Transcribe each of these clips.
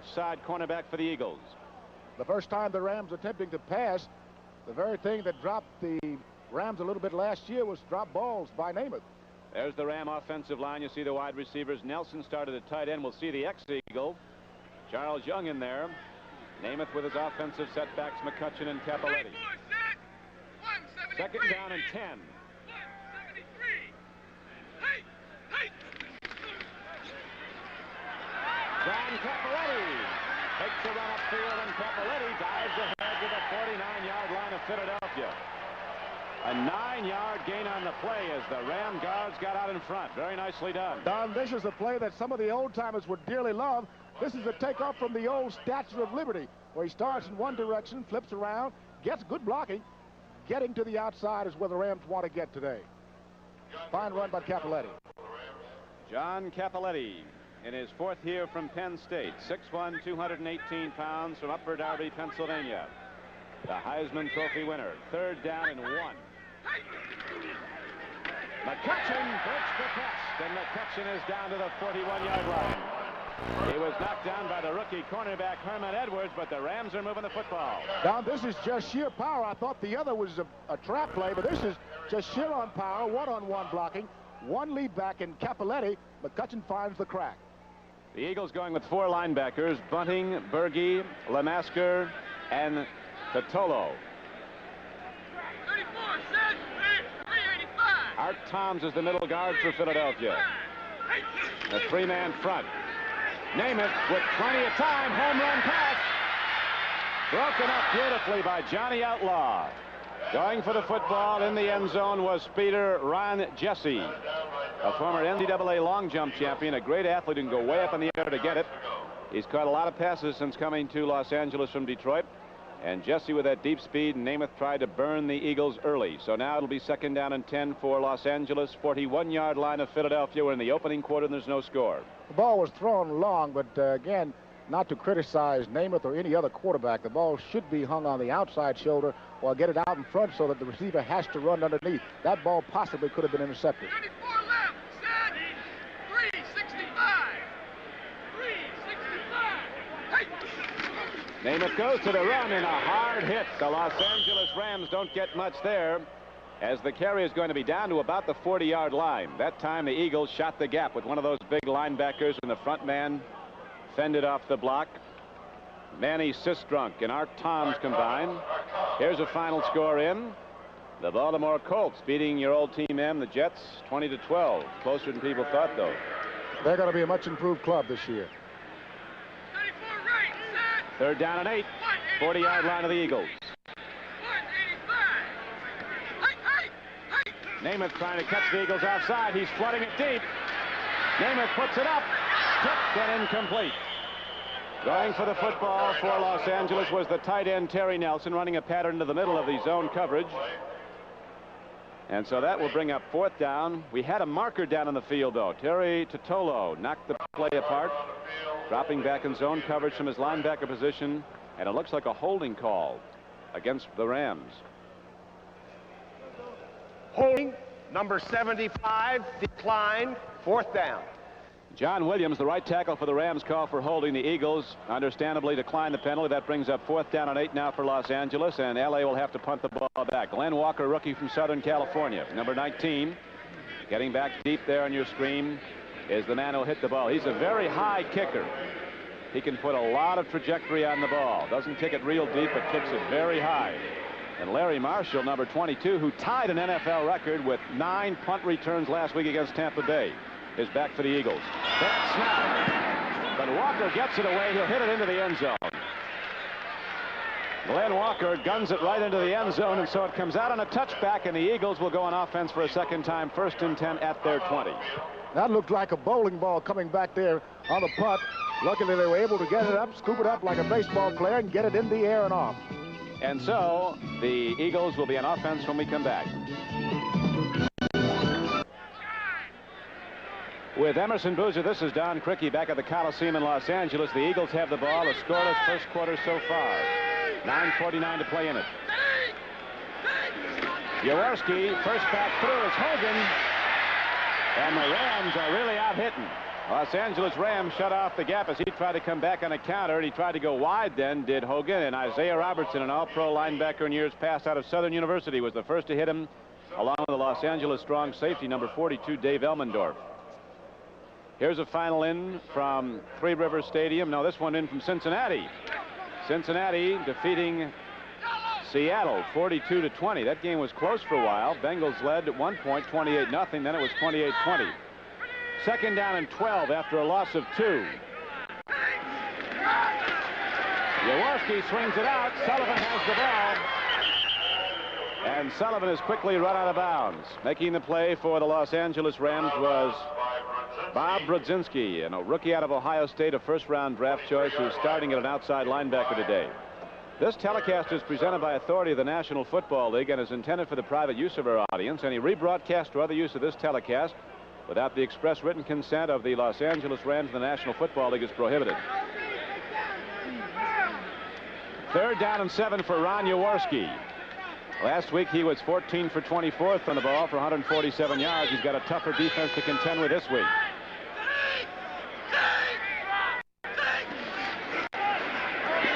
left side cornerback for the Eagles. The first time the Rams attempting to pass, the very thing that dropped the Rams a little bit last year was drop balls by Namath. There's the Ram offensive line. You see the wide receivers. Nelson started at tight end. We'll see the ex-Eagle, Charles Young, in there. Namath with his offensive setbacks, McCutcheon and Cappelletti. Second down and 10. John Cappelletti takes a run upfield, and Cappelletti dives ahead to the 49-yard line of Philadelphia. A 9-yard gain on the play as the Ram guards got out in front. Very nicely done. Don, this is a play that some of the old-timers would dearly love. This is a takeoff from the old Statue of Liberty, where he starts in one direction, flips around, gets good blocking. Getting to the outside is where the Rams want to get today. Fine run by Cappelletti. John Cappelletti in his fourth year from Penn State. 6'1", 218 pounds from Upper Darby, Pennsylvania. The Heisman Trophy winner. Third down and 1. McCutcheon breaks the test, and McCutcheon is down to the 41-yard line. He was knocked down by the rookie cornerback Herman Edwards, but the Rams are moving the football. Don, this is just sheer power. I thought the other was a trap play, but this is just sheer on power, one-on-one blocking, one lead back in Cappelletti. McCutcheon finds the crack. The Eagles going with 4 linebackers: Bunting, Berge, Lamasker, and Totolo. Art Toms is the middle guard for Philadelphia. The 3-man front. Namath with plenty of time. Home run pass. Broken up beautifully by Johnny Outlaw. Going for the football in the end zone was Peter Ron Jesse, a former NCAA long jump champion, a great athlete who can go way up in the air to get it. He's caught a lot of passes since coming to Los Angeles from Detroit. And Jesse with that deep speed, and Namath tried to burn the Eagles early. So now it'll be second down and 10 for Los Angeles. 41-yard line of Philadelphia. We're in the opening quarter and there's no score. The ball was thrown long, but again, not to criticize Namath or any other quarterback. The ball should be hung on the outside shoulder or get it out in front so that the receiver has to run underneath. That ball possibly could have been intercepted. 94 left, set, 365. 365. Hey. Namath goes to the run and a hard hit. The Los Angeles Rams don't get much there, as the carry is going to be down to about the 40-yard line. That time the Eagles shot the gap with one of those big linebackers, and the front man fended off the block. Manny Sistrunk and Art Toms combined. Here's a final score in. The Baltimore Colts beating your old team M, the Jets, 20-12. Closer than people thought, though. They're going to be a much improved club this year. Third down and 8. 40-yard line of the Eagles. Namath trying to catch the Eagles outside. He's flooding it deep. Namath puts it up. Tipped and incomplete. Going for the football for Los Angeles was the tight end Terry Nelson, running a pattern to the middle of the zone coverage. And so that will bring up fourth down. We had a marker down in the field, though. Terry Totolo knocked the play apart, dropping back in zone coverage from his linebacker position, and it looks like a holding call against the Rams. Holding, number 75, declined, fourth down. John Williams, the right tackle for the Rams, call for holding. The Eagles understandably decline the penalty. That brings up fourth down and 8 now for Los Angeles, and LA will have to punt the ball back. Glenn Walker, rookie from Southern California, number 19. Getting back deep there on your screen is the man who hit the ball. He's a very high kicker. He can put a lot of trajectory on the ball. Doesn't kick it real deep, but kicks it very high. And Larry Marshall, number 22, who tied an NFL record with 9 punt returns last week against Tampa Bay, is back for the Eagles. Bad snap. But Walker gets it away. He'll hit it into the end zone. Glenn Walker guns it right into the end zone, and so it comes out on a touchback, and the Eagles will go on offense for a second time, 1st and 10 at their 20. That looked like a bowling ball coming back there on the punt. Luckily, they were able to get it up, scoop it up like a baseball player, and get it in the air and off. And so the Eagles will be on offense when we come back. With Emerson Boozer, this is Don Criqui back at the Coliseum in Los Angeles. The Eagles have the ball, a scoreless first quarter so far. 9:49 to play in it. Jaworski, first back through is Hogan. And the Rams are really out hitting. Los Angeles Rams shut off the gap as he tried to come back on a counter, and he tried to go wide then, did Hogan. And Isaiah Robertson, an all-pro linebacker in years past out of Southern University, was the first to hit him, along with the Los Angeles strong safety, number 42, Dave Elmendorf. Here's a final in from Three Rivers Stadium. No, this one in from Cincinnati. Cincinnati defeating Seattle 42-20. That game was close for a while. Bengals led at one point 28-0. Then it was 28-20. Second down and 12 after a loss of 2. Jaworski swings it out. Sullivan has the ball. And Sullivan is quickly run out of bounds. Making the play for the Los Angeles Rams was Bob Brodzinski, a rookie out of Ohio State, a first-round draft choice who's starting at an outside linebacker today. This telecast is presented by authority of the National Football League and is intended for the private use of our audience. Any rebroadcast or other use of this telecast without the express written consent of the Los Angeles Rams and the National Football League is prohibited. Third down and 7 for Ron Jaworski. Last week he was 14 for 24th on the ball for 147 yards. He's got a tougher defense to contend with this week.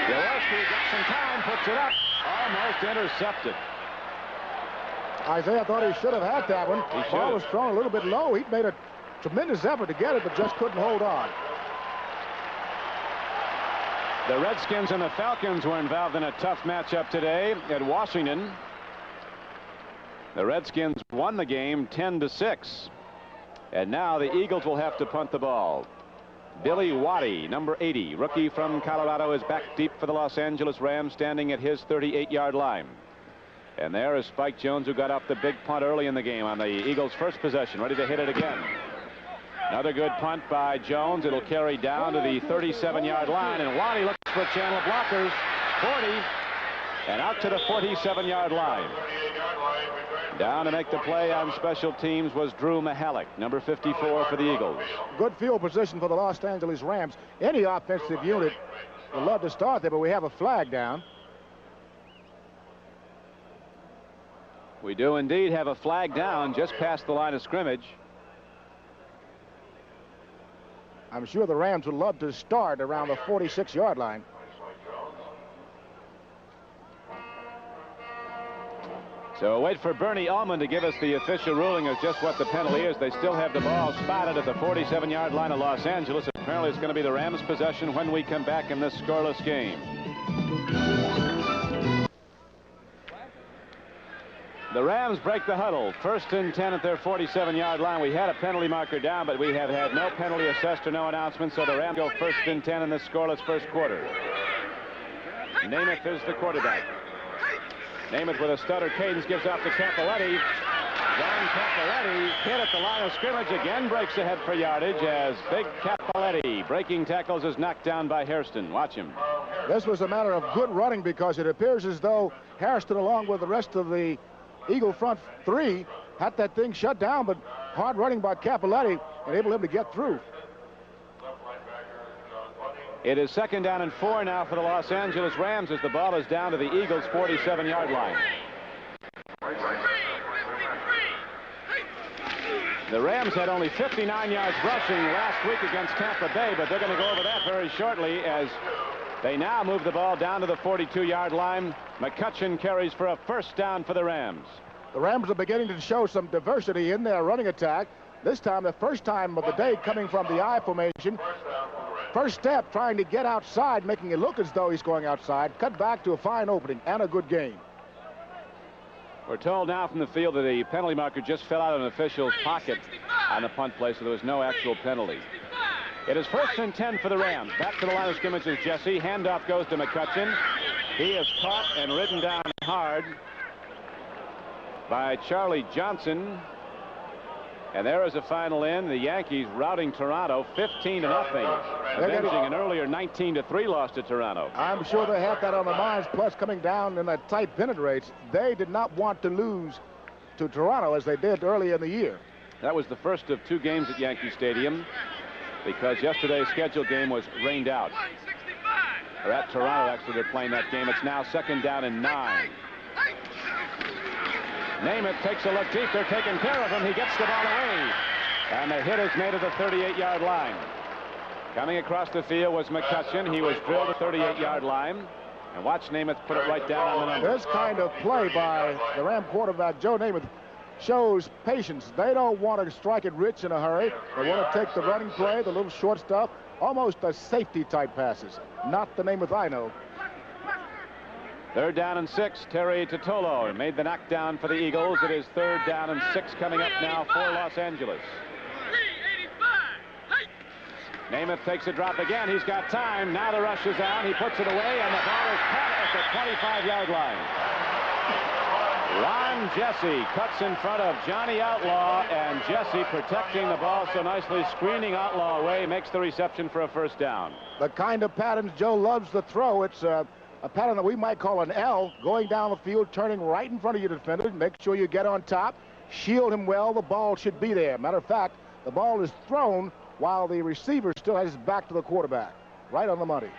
Jaworski gets some time, puts it up, almost intercepted. Isaiah thought he should have had that one. The ball was thrown a little bit low. He made a tremendous effort to get it, but just couldn't hold on. The Redskins and the Falcons were involved in a tough matchup today at Washington. The Redskins won the game 10-6. And now the Eagles will have to punt the ball. Billy Waddy, number 80, rookie from Colorado, is back deep for the Los Angeles Rams, standing at his 38-yard line. And there is Spike Jones, who got off the big punt early in the game on the Eagles' first possession, ready to hit it again. Another good punt by Jones. It'll carry down to the 37-yard line, and Waddy looks for a channel of blockers. 40, and out to the 47-yard line. Down to make the play on special teams was Drew Mihalik, number 54 for the Eagles. Good field position for the Los Angeles Rams. Any offensive unit would love to start there, but we have a flag down. We do indeed have a flag down just past the line of scrimmage. I'm sure the Rams would love to start around the 46-yard line. So wait for Bernie Ullman to give us the official ruling of just what the penalty is. They still have the ball spotted at the 47-yard line of Los Angeles. Apparently it's going to be the Rams' possession when we come back in this scoreless game. The Rams break the huddle. First and 10 at their 47-yard line. We had a penalty marker down, but we have had no penalty assessed or no announcement, so the Rams go first and 10 in this scoreless first quarter. Namath is the quarterback. Namath with a stutter cadence gives off to Cappelletti. John Cappelletti hit at the line of scrimmage, again breaks ahead for yardage as Big Cappelletti, breaking tackles, is knocked down by Hairston. Watch him. This was a matter of good running because it appears as though Hairston, along with the rest of the Eagle front three, had that thing shut down, but hard running by Cappelletti enabled him to get through. It is second down and 4 now for the Los Angeles Rams as the ball is down to the Eagles' 47-yard line. The Rams had only 59 yards rushing last week against Tampa Bay, but they're going to go over that very shortly as they now move the ball down to the 42-yard line. McCutcheon carries for a first down for the Rams. The Rams are beginning to show some diversity in their running attack. This time, the first time of the day, coming from the I formation. First step, trying to get outside, making it look as though he's going outside. Cut back to a fine opening and a good game. We're told now from the field that the penalty marker just fell out of an official's pocket on the punt play, so there was no actual penalty. It is first and 10 for the Rams. Back to the line of scrimmage is Jesse. Handoff goes to McCutcheon. He is caught and ridden down hard by Charlie Johnson. And there is a final in. The Yankees routing Toronto 15-0, avenging an earlier 19-3 loss to Toronto. I'm sure they have that on their minds, plus coming down in that tight pennant race. They did not want to lose to Toronto as they did early in the year. That was the first of 2 games at Yankee Stadium because yesterday's scheduled game was rained out. Or at Toronto, actually, they're playing that game. It's now second down and 9. Namath takes a look deep. They're taking care of him. He gets the ball away. And the hit is made at the 38-yard line. Coming across the field was McCutcheon. He was drilled at the 38-yard line. And watch Namath put it right down on the number. This kind of play by the Ram quarterback, Joe Namath, shows patience. They don't want to strike it rich in a hurry. They want to take the running play, the little short stuff, almost a safety-type passes. Not the Namath I know. 3rd down and 6. Terry Totolo made the knockdown for the Eagles. It is 3rd down and 6 coming up now for Los Angeles. 385. Namath takes a drop again. He's got time. Now the rush is on. He puts it away, and the ball is caught at the 25-yard line. Ron Jesse cuts in front of Johnny Outlaw, and Jesse protecting the ball so nicely, screening Outlaw away, makes the reception for a 1st down. The kind of patterns Joe loves to throw. It's a pattern that we might call an L, going down the field, turning right in front of your defender. Make sure you get on top, shield him well. The ball should be there. Matter of fact, the ball is thrown while the receiver still has his back to the quarterback. Right on the money.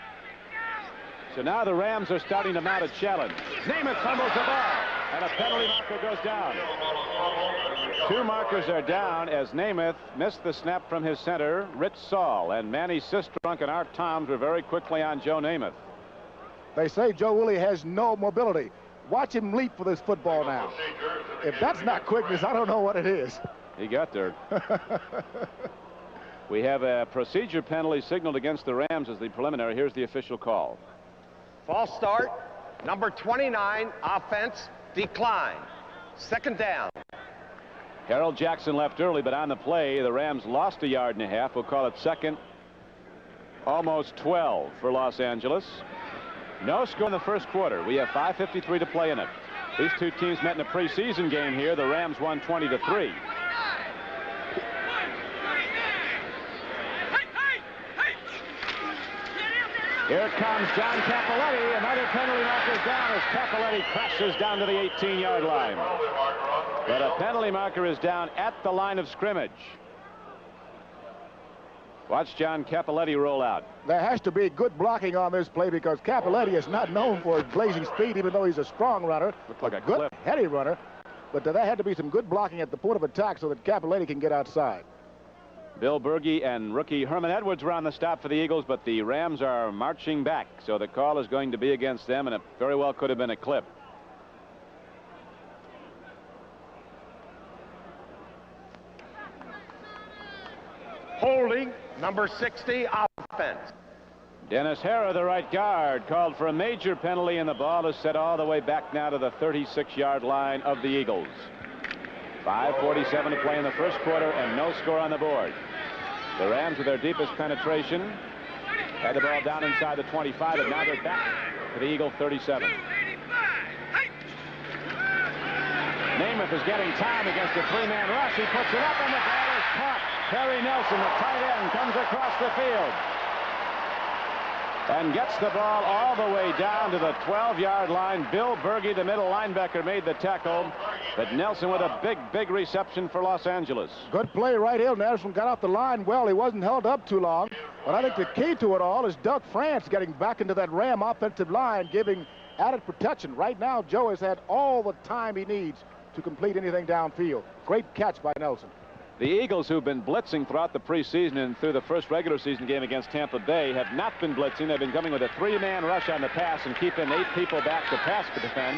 So now the Rams are starting to mount a challenge. Namath fumbles the ball, and a penalty marker goes down. 2 markers are down as Namath missed the snap from his center, Rich Saul, and Manny Sistrunk and Art Toms were very quickly on Joe Namath. They say Joe Willie has no mobility. Watch him leap for this football now. If that's not quickness, I don't know what it is. He got there. We have a procedure penalty signaled against the Rams as the preliminary. Here's the official call. False start. Number 29, offense, decline. 2nd down. Harold Jackson left early, but on the play, the Rams lost a yard and a half. We'll call it 2nd, almost 12 for Los Angeles. No score in the 1st quarter. We have 5:53 to play in it. These 2 teams met in a preseason game here. The Rams won 20-3. Here comes John Cappelletti. Another penalty marker down as Cappelletti crashes down to the 18-yard line. But a penalty marker is down at the line of scrimmage. Watch John Cappelletti roll out. There has to be good blocking on this play because Cappelletti is not known for his blazing speed, even though he's a strong runner. Looks like a good, clip. heady runner. But there had to be some good blocking at the point of attack so that Cappelletti can get outside. Bill Berge and rookie Herman Edwards were on the stop for the Eagles, but the Rams are marching back, so the call is going to be against them, and it very well could have been a clip. Holding, number 60, offense. Dennis Hara, the right guard, called for a major penalty, and the ball is set all the way back now to the 36-yard line of the Eagles. 5:47 to play in the 1st quarter, and no score on the board. The Rams, with their deepest penetration, had the ball down inside the 25, and now they're back to the Eagle 37. Namath is getting time against a 3-man rush. He puts it up, and the ball is caught. Terry Nelson, the tight end, comes across the field and gets the ball all the way down to the 12-yard line. Bill Berge, the middle linebacker, made the tackle, but Nelson with a big reception for Los Angeles. Good play right here. Nelson got off the line well. He wasn't held up too long. But I think the key to it all is Doug France getting back into that Ram offensive line, giving added protection. Right now, Joe has had all the time he needs to complete anything downfield. Great catch by Nelson. The Eagles, who've been blitzing throughout the preseason and through the first regular season game against Tampa Bay, have not been blitzing. They've been coming with a 3-man rush on the pass and keeping 8 people back to pass to defend.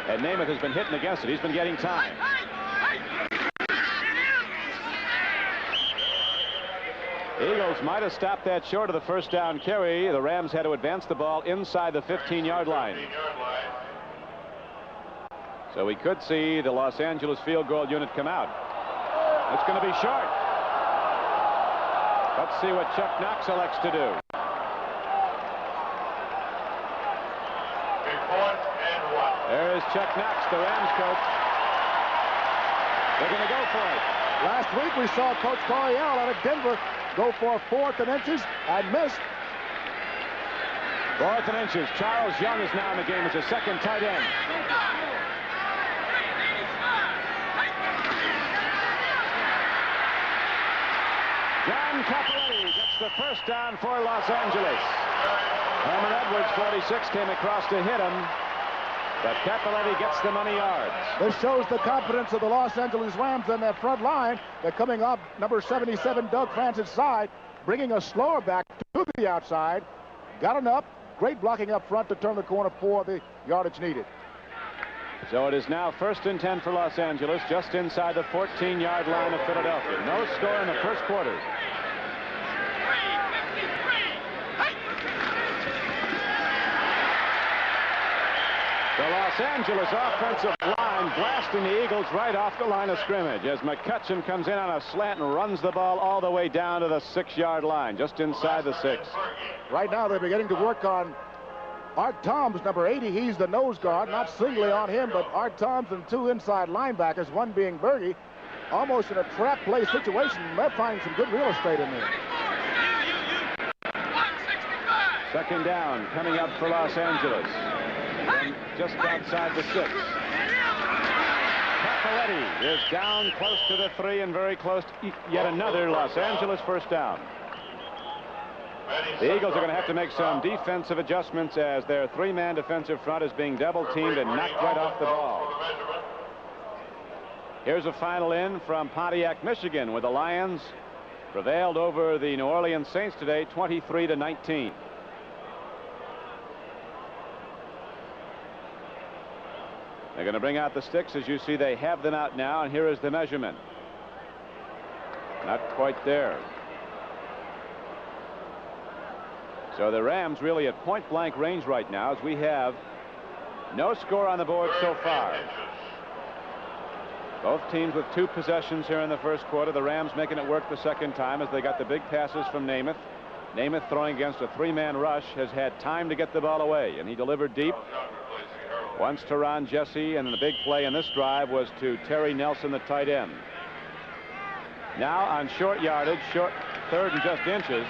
And Namath has been hitting against it. He's been getting time. Eagles might have stopped that short of the 1st down carry. The Rams had to advance the ball inside the 15-yard line. So we could see the Los Angeles field goal unit come out. It's going to be short. Let's see what Chuck Knox elects to do. There is Chuck Knox, the Rams coach. They're going to go for it. Last week we saw Coach Coryell out of Denver go for 4th and inches and missed. 4th and inches. Charles Young is now in the game as a 2nd tight end. John Cappelletti gets the 1st down for Los Angeles. Herman Edwards, 46, came across to hit him. But Cappelletti gets them on the yards. This shows the confidence of the Los Angeles Rams in their front line. They're coming up number 77, Doug Francis' side, bringing a slower back to the outside. Got enough. Great blocking up front to turn the corner for the yardage needed. So it is now 1st and 10 for Los Angeles, just inside the 14-yard line of Philadelphia. No score in the first quarter. The Los Angeles offensive line blasting the Eagles right off the line of scrimmage as McCutcheon comes in on a slant and runs the ball all the way down to the 6-yard line, just inside the 6. Right now they're beginning to work on Art Toms, number 80. He's the nose guard, not singly on him, but Art Toms and 2 inside linebackers, one being Berge, almost in a trap play situation. They're finding some good real estate in there. 2nd down coming up for Los Angeles. And just outside the 6. Cappelletti is down close to the 3 and very close to yet another Los Angeles first down. The Eagles are going to have to make some defensive adjustments as their 3-man defensive front is being double-teamed and knocked right off the ball. Here's a final in from Pontiac, Michigan, where the Lions prevailed over the New Orleans Saints today, 23-19. They're going to bring out the sticks. As you see, they have them out now, and here is the measurement. Not quite there. So the Rams really at point-blank range right now, as we have no score on the board so far. Both teams with 2 possessions here in the first quarter. The Rams making it work the second time as they got the big passes from Namath. Namath, throwing against a 3-man rush, has had time to get the ball away, and he delivered deep. Once to Ron Jesse, and the big play in this drive was to Terry Nelson, the tight end. Now on short yardage, short 3rd and just inches,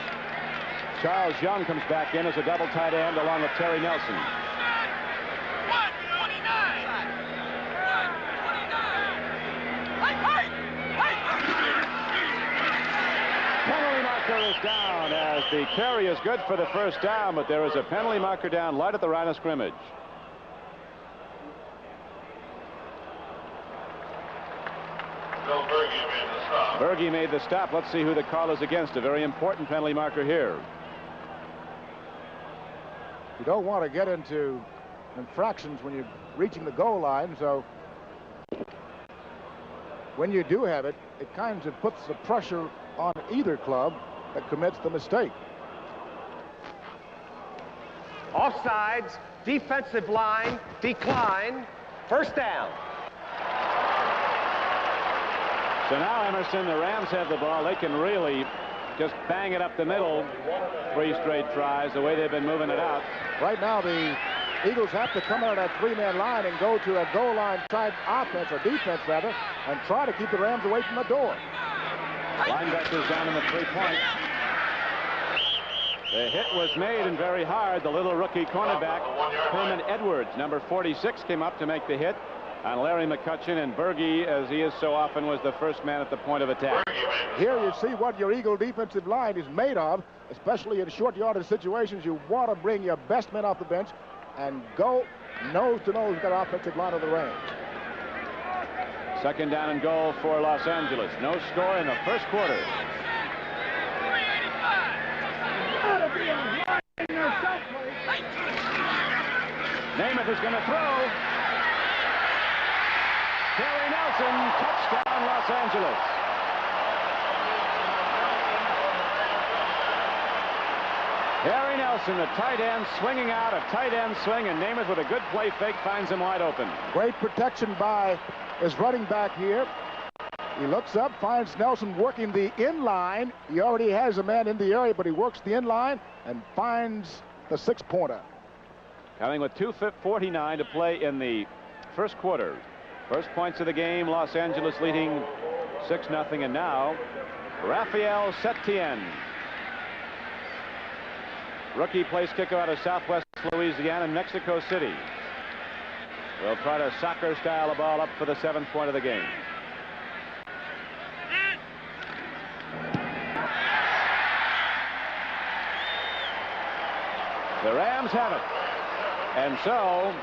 Charles Young comes back in as a double tight end along with Terry Nelson. 129. Penalty marker is down as the carry is good for the first down, but there is a penalty marker down right at the line of scrimmage. Berge made the stop. Let's see who the call is against. A very important penalty marker here. You don't want to get into infractions when you're reaching the goal line, so when you do have it, it kind of puts the pressure on either club that commits the mistake. Offsides, defensive line, decline, first down. So now, Emerson, the Rams have the ball. They can really just bang it up the middle 3 straight tries, the way they've been moving it out. Right now, the Eagles have to come out of that 3-man line and go to a goal line type offense, or defense rather, and try to keep the Rams away from the door. Linebackers down in the 3-point. The hit was made and very hard. The little rookie cornerback, Herman Edwards, number 46, came up to make the hit on Larry McCutcheon, and Berge, as he is so often, was the first man at the point of attack. Here you see what your Eagle defensive line is made of, especially in short yardage situations. You want to bring your best men off the bench and go nose to nose with that offensive line of the Rams. 2nd down and goal for Los Angeles. No score in the first quarter. Namath is going to throw. Terry Nelson, touchdown Los Angeles. Terry Nelson, the tight end, swinging out, a tight end swing, and Namath with a good play fake finds him wide open. Great protection by his running back here. He looks up, finds Nelson working the inline. He already has a man in the area, but he works the inline and finds the 6-pointer. Coming with 2:49 to play in the first quarter. First points of the game, Los Angeles leading 6-0, and now Raphael Setien, rookie place kicker out of Southwest Louisiana, Mexico City, will try to soccer style a ball up for the 7th point of the game. The Rams have it, and so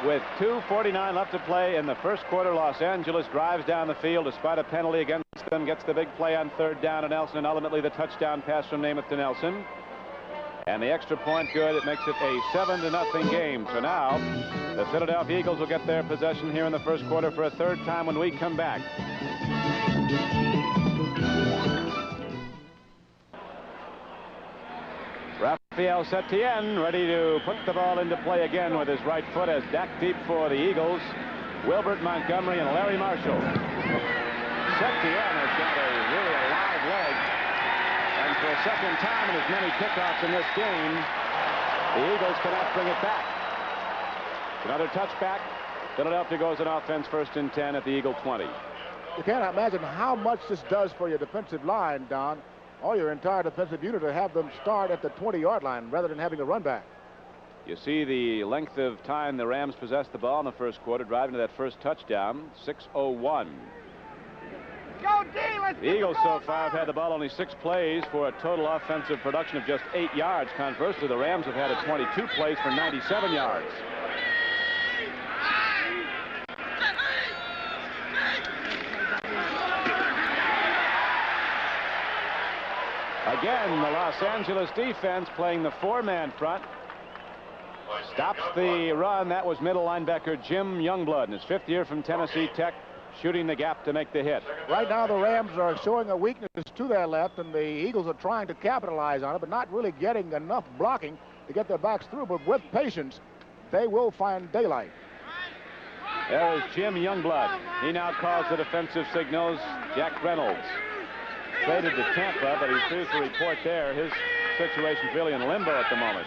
with 2:49 left to play in the first quarter. Los Angeles drives down the field despite a penalty against them, gets the big play on third down to Nelson, and ultimately the touchdown pass from Namath to Nelson. And the extra point good. It makes it a 7-0 game. So now the Philadelphia Eagles will get their possession here in the first quarter for a third time when we come back. Rafael Setien ready to put the ball into play again with his right foot as back deep for the Eagles. Wilbert Montgomery and Larry Marshall. Setien has got a really alive leg. And for a second time in as many kickoffs in this game, the Eagles cannot bring it back. Another touchback. Philadelphia goes on offense, 1st and 10 at the Eagle 20. You can't imagine how much this does for your defensive line, Don, or your entire defensive unit, to have them start at the 20-yard line rather than having a run back. You see the length of time the Rams possessed the ball in the first quarter, driving to that first touchdown, 6:01. Go D, let's The Eagles so far have had the ball only 6 plays for a total offensive production of just 8 yards. Conversely, the Rams have had it 22 plays for 97 yards. Again, the Los Angeles defense playing the 4-man front. Stops the run. That was middle linebacker Jim Youngblood in his 5th year from Tennessee Tech, shooting the gap to make the hit. Right now the Rams are showing a weakness to their left, and the Eagles are trying to capitalize on it, but not really getting enough blocking to get their backs through. But with patience, they will find daylight. There is Jim Youngblood. He now calls the defensive signals. Jack Reynolds traded to Tampa, but he refused to report there. His situation's really in limbo at the moment.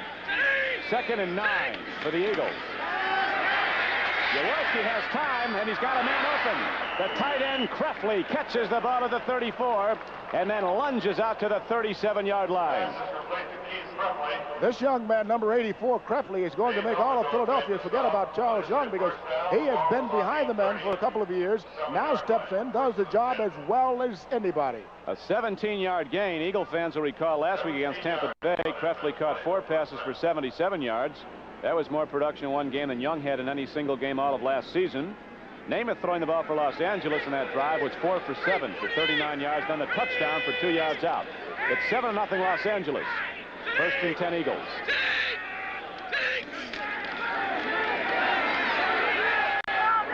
2nd and 9 for the Eagles. Jaworski has time, and he's got a man open. The tight end, Krefli, catches the ball at the 34 and then lunges out to the 37-yard line. This young man, number 84, Krefli, is going to make all of Philadelphia forget about Charles Young, because he has been behind the men for a couple of years, now steps in, does the job as well as anybody. A 17-yard gain. Eagle fans will recall last week against Tampa Bay, Krefli caught 4 passes for 77 yards. That was more production in one game than Young had in any single game all of last season. Namath throwing the ball for Los Angeles in that drive was 4 for 7 for 39 yards, then the touchdown for 2 yards out. It's 7-0 Los Angeles. 1st and 10 Eagles.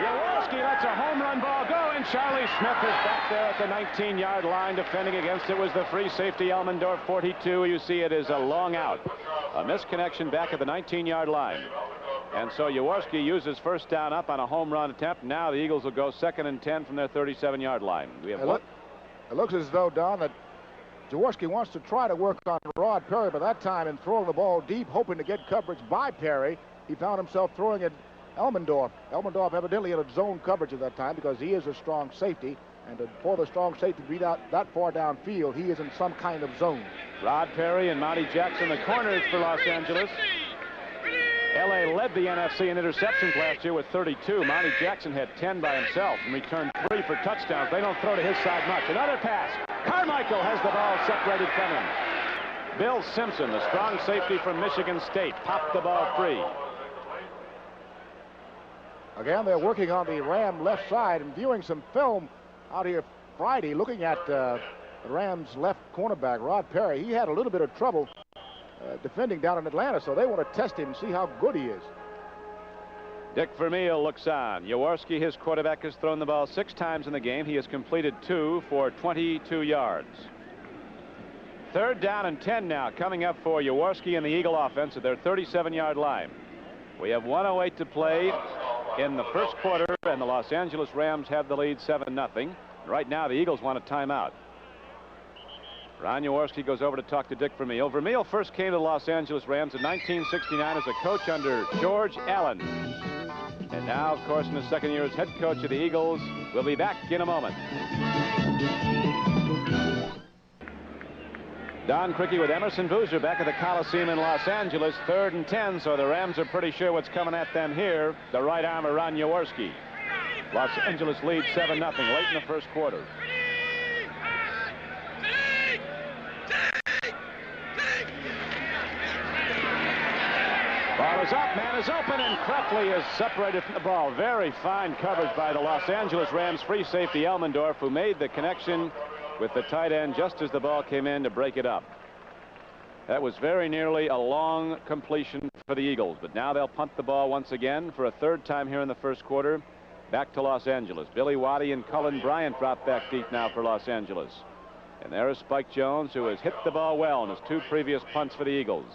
Jaworski lets a home run ball go, and Charlie Smith is back there at the 19-yard line defending against it. Was the free safety Elmendorf, 42. You see it is a long out. A misconnection back at the 19-yard line. And so Jaworski uses 1st down up on a home run attempt. Now the Eagles will go 2nd and 10 from their 37-yard line. We have it looks as though, Don, that Jaworski wants to try to work on Rod Perry, but that time in throwing the ball deep, hoping to get coverage by Perry, he found himself throwing it Elmendorf. Elmendorf evidently had a zone coverage at that time because he is a strong safety, and for the strong safety to be that far downfield, he is in some kind of zone. Rod Perry and Monty Jackson, the corners for Los Angeles. L.A. led the NFC in interceptions last year with 32. Monty Jackson had 10 by himself and returned 3 for touchdowns. They don't throw to his side much. Another pass. Carmichael has the ball separated from him. Bill Simpson, the strong safety from Michigan State, popped the ball free. Again, they're working on the Ram left side and viewing some film out here Friday, looking at the Rams left cornerback, Rod Perry. He had a little bit of trouble defending down in Atlanta, so they want to test him and see how good he is. Dick Vermeil looks on. Jaworski, his quarterback, has thrown the ball 6 times in the game. He has completed 2 for 22 yards. 3rd down and 10 now coming up for Jaworski and the Eagle offense at their 37-yard line. We have 1:08 to play in the first quarter, and the Los Angeles Rams have the lead 7-0. Right now, the Eagles want a timeout. Ron Jaworski goes over to talk to Dick Vermeil. Vermeil first came to the Los Angeles Rams in 1969 as a coach under George Allen. And now, of course, in his 2nd year as head coach of the Eagles. We'll be back in a moment. Don Criqui with Emerson Boozer back at the Coliseum in Los Angeles. 3rd and 10, so the Rams are pretty sure what's coming at them here. The right arm of Ron Jaworski. Los Angeles leads 7-0 late in the first quarter. Ball is up, man is open, and Krepke is separated from the ball. Very fine coverage by the Los Angeles Rams free safety Elmendorf, who made the connection with the tight end just as the ball came in to break it up. That was very nearly a long completion for the Eagles, but now they'll punt the ball once again for a third time here in the first quarter. Back to Los Angeles. Billy Waddy and Cullen Bryant drop back deep now for Los Angeles. And there is Spike Jones, who has hit the ball well in his 2 previous punts for the Eagles.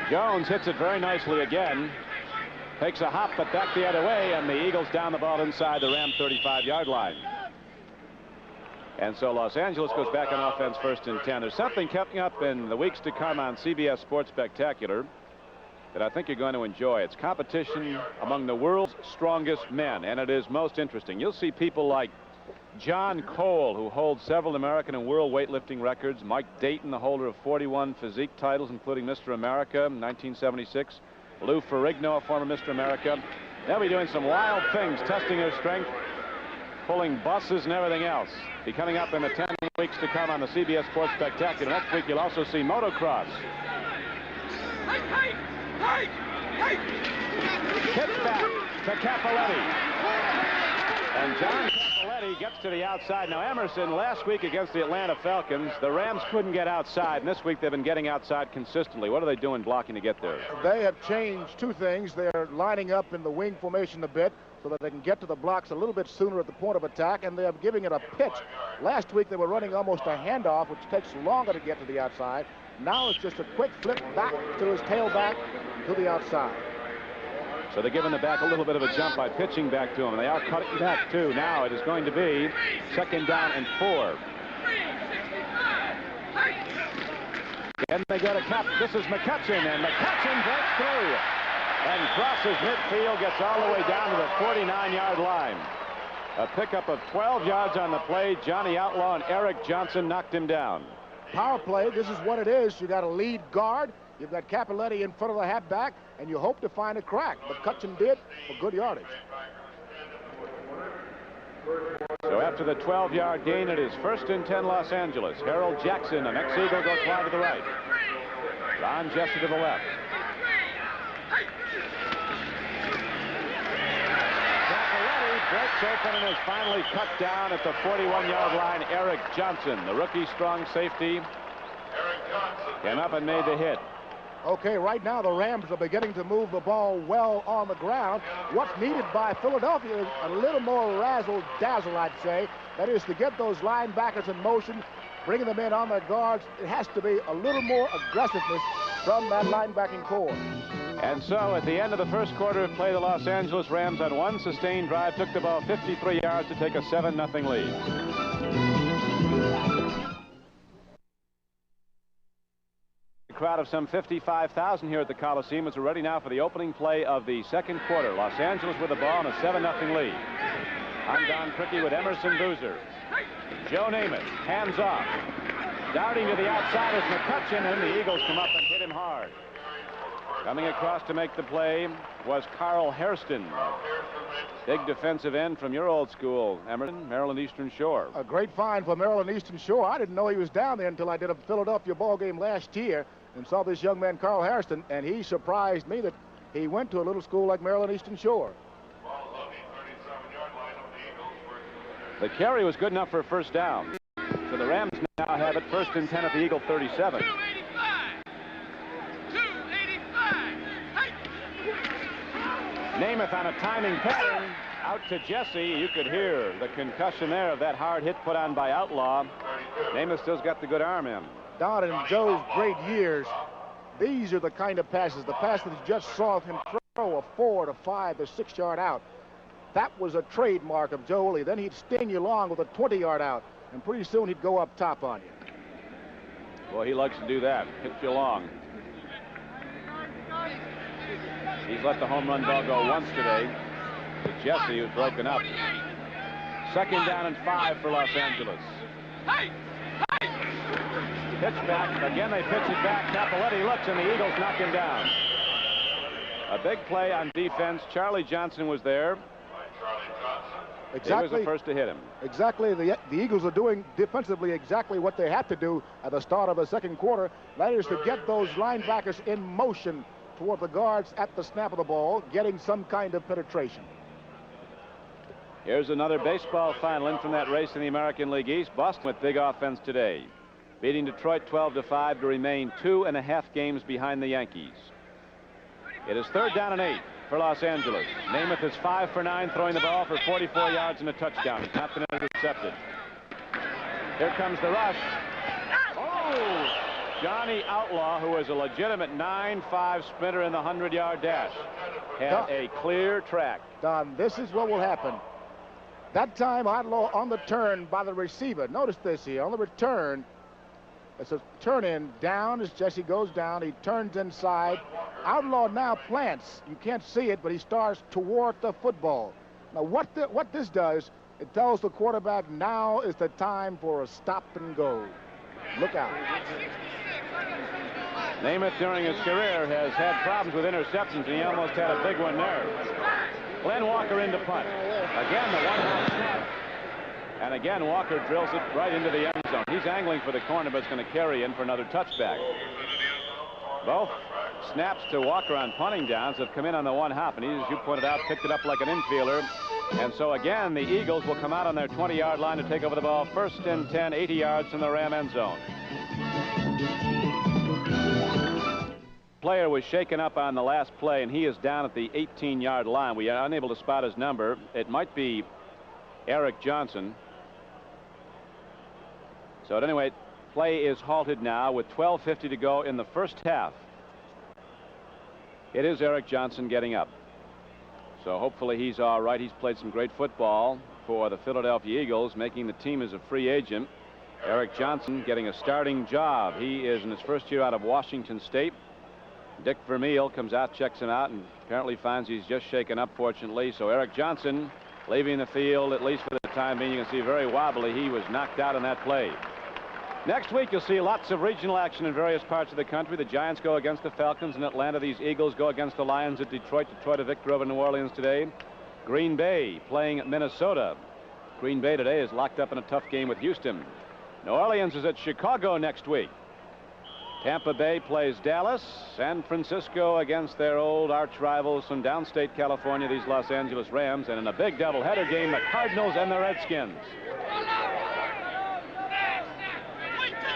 Jones hits it very nicely again. Takes a hop, but back the other way, and the Eagles down the ball inside the Ram 35-yard line. And so Los Angeles goes back on offense, 1st and 10. There's something coming up in the weeks to come on CBS Sports Spectacular that I think you're going to enjoy. It's competition among the world's strongest men, and it is most interesting. You'll see people like John Cole, who holds several American and world weightlifting records. Mike Dayton, the holder of 41 physique titles, including Mr. America in 1976. Lou Ferrigno, a former Mr. America. They'll be doing some wild things, testing their strength, pulling buses and everything else. Be coming up in the 10 weeks to come on the CBS Sports Spectacular. Next week, you'll also see motocross. Hit back to Cappelletti. And John Cappelletti gets to the outside. Now, Emerson, last week against the Atlanta Falcons, the Rams couldn't get outside, and this week they've been getting outside consistently. What are they doing blocking to get there? They have changed 2 things. They're lining up in the wing formation a bit so that they can get to the blocks a little bit sooner at the point of attack, and they're giving it a pitch. Last week they were running almost a handoff, which takes longer to get to the outside. Now it's just a quick flip back to his tailback to the outside. So they're giving the back a little bit of a jump by pitching back to him. And they are cutting back, too. Now it is going to be 2nd down and 4. And they go to Cap. This is McCutcheon, and McCutcheon breaks through and crosses midfield, gets all the way down to the 49-yard line. A pickup of 12 yards on the play. Johnny Outlaw and Eric Johnson knocked him down. Power play, this is what it is. You got a lead guard. You've got Cappelletti in front of the halfback, and you hope to find a crack. But McCutcheon did for good yardage. So after the 12-yard gain, it is 1st and 10 Los Angeles. Harold Jackson, the next Eagle, goes wide to the right. Ron Jesse to the left. Cappelletti breaks open and is finally cut down at the 41-yard line. Eric Johnson, the rookie strong safety, came up and made the hit. Okay, right now the Rams are beginning to move the ball well on the ground. What's needed by Philadelphia is a little more razzle-dazzle, I'd say. That is to get those linebackers in motion, bringing them in on their guards. It has to be a little more aggressiveness from that linebacking core. And so at the end of the first quarter of play, the Los Angeles Rams on one sustained drive took the ball 53 yards to take a 7-0 lead. Crowd of some 55,000 here at the Coliseum is ready now for the opening play of the second quarter. Los Angeles with the ball and a 7-0 lead. I'm Don Criqui with Emerson Boozer. Joe Namath, hands off. Darting to the outside is McCutcheon, and the Eagles come up and hit him hard. Coming across to make the play was Carl Hairston. Big defensive end from your old school, Emerson, Maryland Eastern Shore. A great find for Maryland Eastern Shore. I didn't know he was down there until I did a Philadelphia ball game last year and saw this young man, Carl Hairston, and he surprised me that he went to a little school like Maryland Eastern Shore. The carry was good enough for a 1st down. So the Rams now have it 1st and 10 at the Eagle 37. Namath on a timing pattern out to Jesse. You could hear the concussion there of that hard hit put on by Outlaw. Namath still's got the good arm in. Don, in Joe's great years, these are the kind of passes, the pass that you just saw him throw a 4 to 5 to 6-yard out. That was a trademark of Joe Lee. Then he'd sting you long with a 20-yard out, and pretty soon he'd go up top on you. Well, he likes to do that, hit you long. He's let the home run ball go once today to Jesse, who's broken up. 2nd down and 5 for Los Angeles. Pitch back. Again, they pitch it back. Cappelletti looks, and the Eagles knock him down. A big play on defense. Charlie Johnson was there. Exactly. He was the first to hit him. Exactly. The Eagles are doing defensively exactly what they have to do at the start of the second quarter. That is to get those linebackers in motion toward the guards at the snap of the ball, getting some kind of penetration. Here's another baseball final in from that race in the American League East. Boston with big offense today, beating Detroit 12-5 to remain 2.5 games behind the Yankees. It is 3rd down and 8 for Los Angeles. Namath is 5 for 9, throwing the ball for 44 yards and a touchdown. He's not been intercepted. Here comes the rush. Oh! Johnny Outlaw, who is a legitimate 9.5 sprinter in the 100-yard dash, had a clear track. Don, this is what will happen. That time, Outlaw on the turn by the receiver. Notice this here. On the return, it's a turn in down as Jesse goes down. He turns inside. Outlaw now plants. You can't see it, but he starts toward the football. Now, what this does, it tells the quarterback now is the time for a stop and go. Look out. Namath during his career has had problems with interceptions, and he almost had a big one there. Glenn Walker into punt. Again, the one-hand snap. And again, Walker drills it right into the end zone. He's angling for the corner, but it's going to carry in for another touchback. Both snaps to Walker on punting downs have come in on the one hop, and he, as you pointed out, picked it up like an infielder. And so again, the Eagles will come out on their 20-yard line to take over the ball. 1st and 10, 80 yards from the Ram end zone. Player was shaken up on the last play, and he is down at the 18-yard line. We are unable to spot his number. It might be Eric Johnson. So at any rate, play is halted now with 12:50 to go in the first half. It is Eric Johnson getting up. So hopefully he's all right. He's played some great football for the Philadelphia Eagles, making the team as a free agent. Eric Johnson getting a starting job. He is in his first year out of Washington State. Dick Vermeil comes out, checks him out, and apparently finds he's just shaken up, fortunately. So Eric Johnson leaving the field, at least for the time being. You can see very wobbly. He was knocked out on that play. Next week, you'll see lots of regional action in various parts of the country. The Giants go against the Falcons in Atlanta. These Eagles go against the Lions at Detroit. Detroit a victor over New Orleans today. Green Bay playing Minnesota. Green Bay today is locked up in a tough game with Houston. New Orleans is at Chicago next week. Tampa Bay plays Dallas. San Francisco against their old arch rivals from downstate California, these Los Angeles Rams. And in a big doubleheader game, the Cardinals and the Redskins.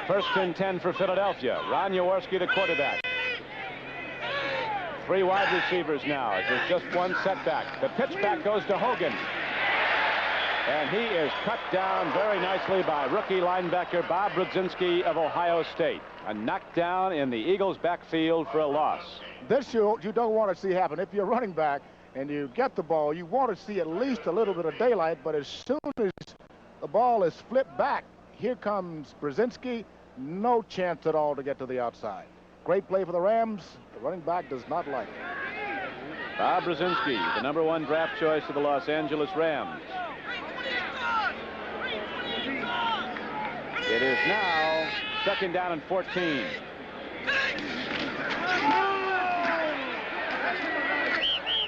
1st and 10 for Philadelphia. Ron Jaworski, the quarterback. 3 wide receivers now. There's just one setback. The pitch back goes to Hogan. And he is cut down very nicely by rookie linebacker Bob Brzezinski of Ohio State. A knockdown in the Eagles' backfield for a loss. This you don't want to see happen. If you're running back and you get the ball, you want to see at least a little bit of daylight, but as soon as the ball is flipped back, here comes Brzezinski. No chance at all to get to the outside. Great play for the Rams. The running back does not like it. Bob Brzezinski, the #1 draft choice of the Los Angeles Rams. It is now 2nd down and 14.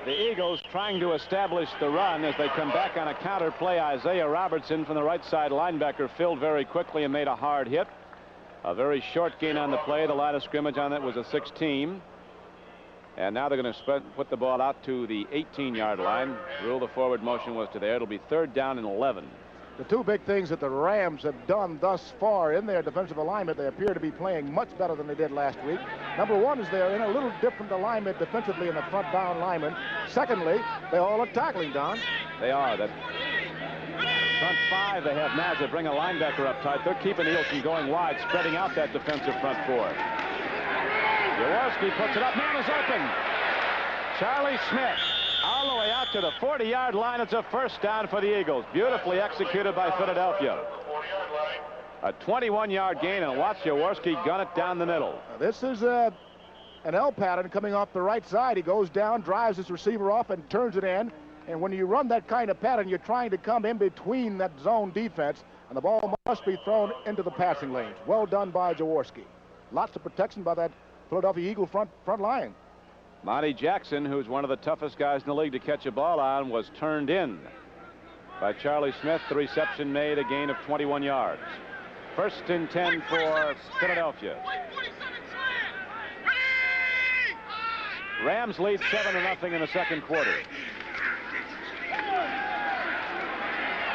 The Eagles trying to establish the run as they come back on a counter play. Isaiah Robertson from the right side linebacker filled very quickly and made a hard hit. A very short gain on the play. The line of scrimmage on that was a 16. And now they're going to put the ball out to the 18-yard line. Rule the forward motion was to there. It'll be 3rd down and 11. The 2 big things that the Rams have done thus far in their defensive alignment, they appear to be playing much better than they did last week. Number 1 is they're in a little different alignment defensively in the front down lineman. Secondly, they all are tackling, Don. They are. That front 5, they have now to bring a linebacker up tight. They're keeping Eagles from going wide, spreading out that defensive front 4. Jaworski puts it up. Man is open. Charlie Smith all the way out to the 40-yard line. It's a 1st down for the Eagles. Beautifully executed by Philadelphia. A 21-yard gain, and watch Jaworski gun it down the middle. This is an L pattern coming off the right side. He goes down, drives his receiver off, and turns it in. And when you run that kind of pattern, you're trying to come in between that zone defense, and the ball must be thrown into the passing lanes. Well done by Jaworski. Lots of protection by that Philadelphia Eagle front line. Monty Jackson, who's one of the toughest guys in the league to catch a ball on, was turned in. by Charlie Smith. The reception made, a gain of 21 yards. 1st and 10 for Philadelphia. Rams lead 7-0 in the second quarter.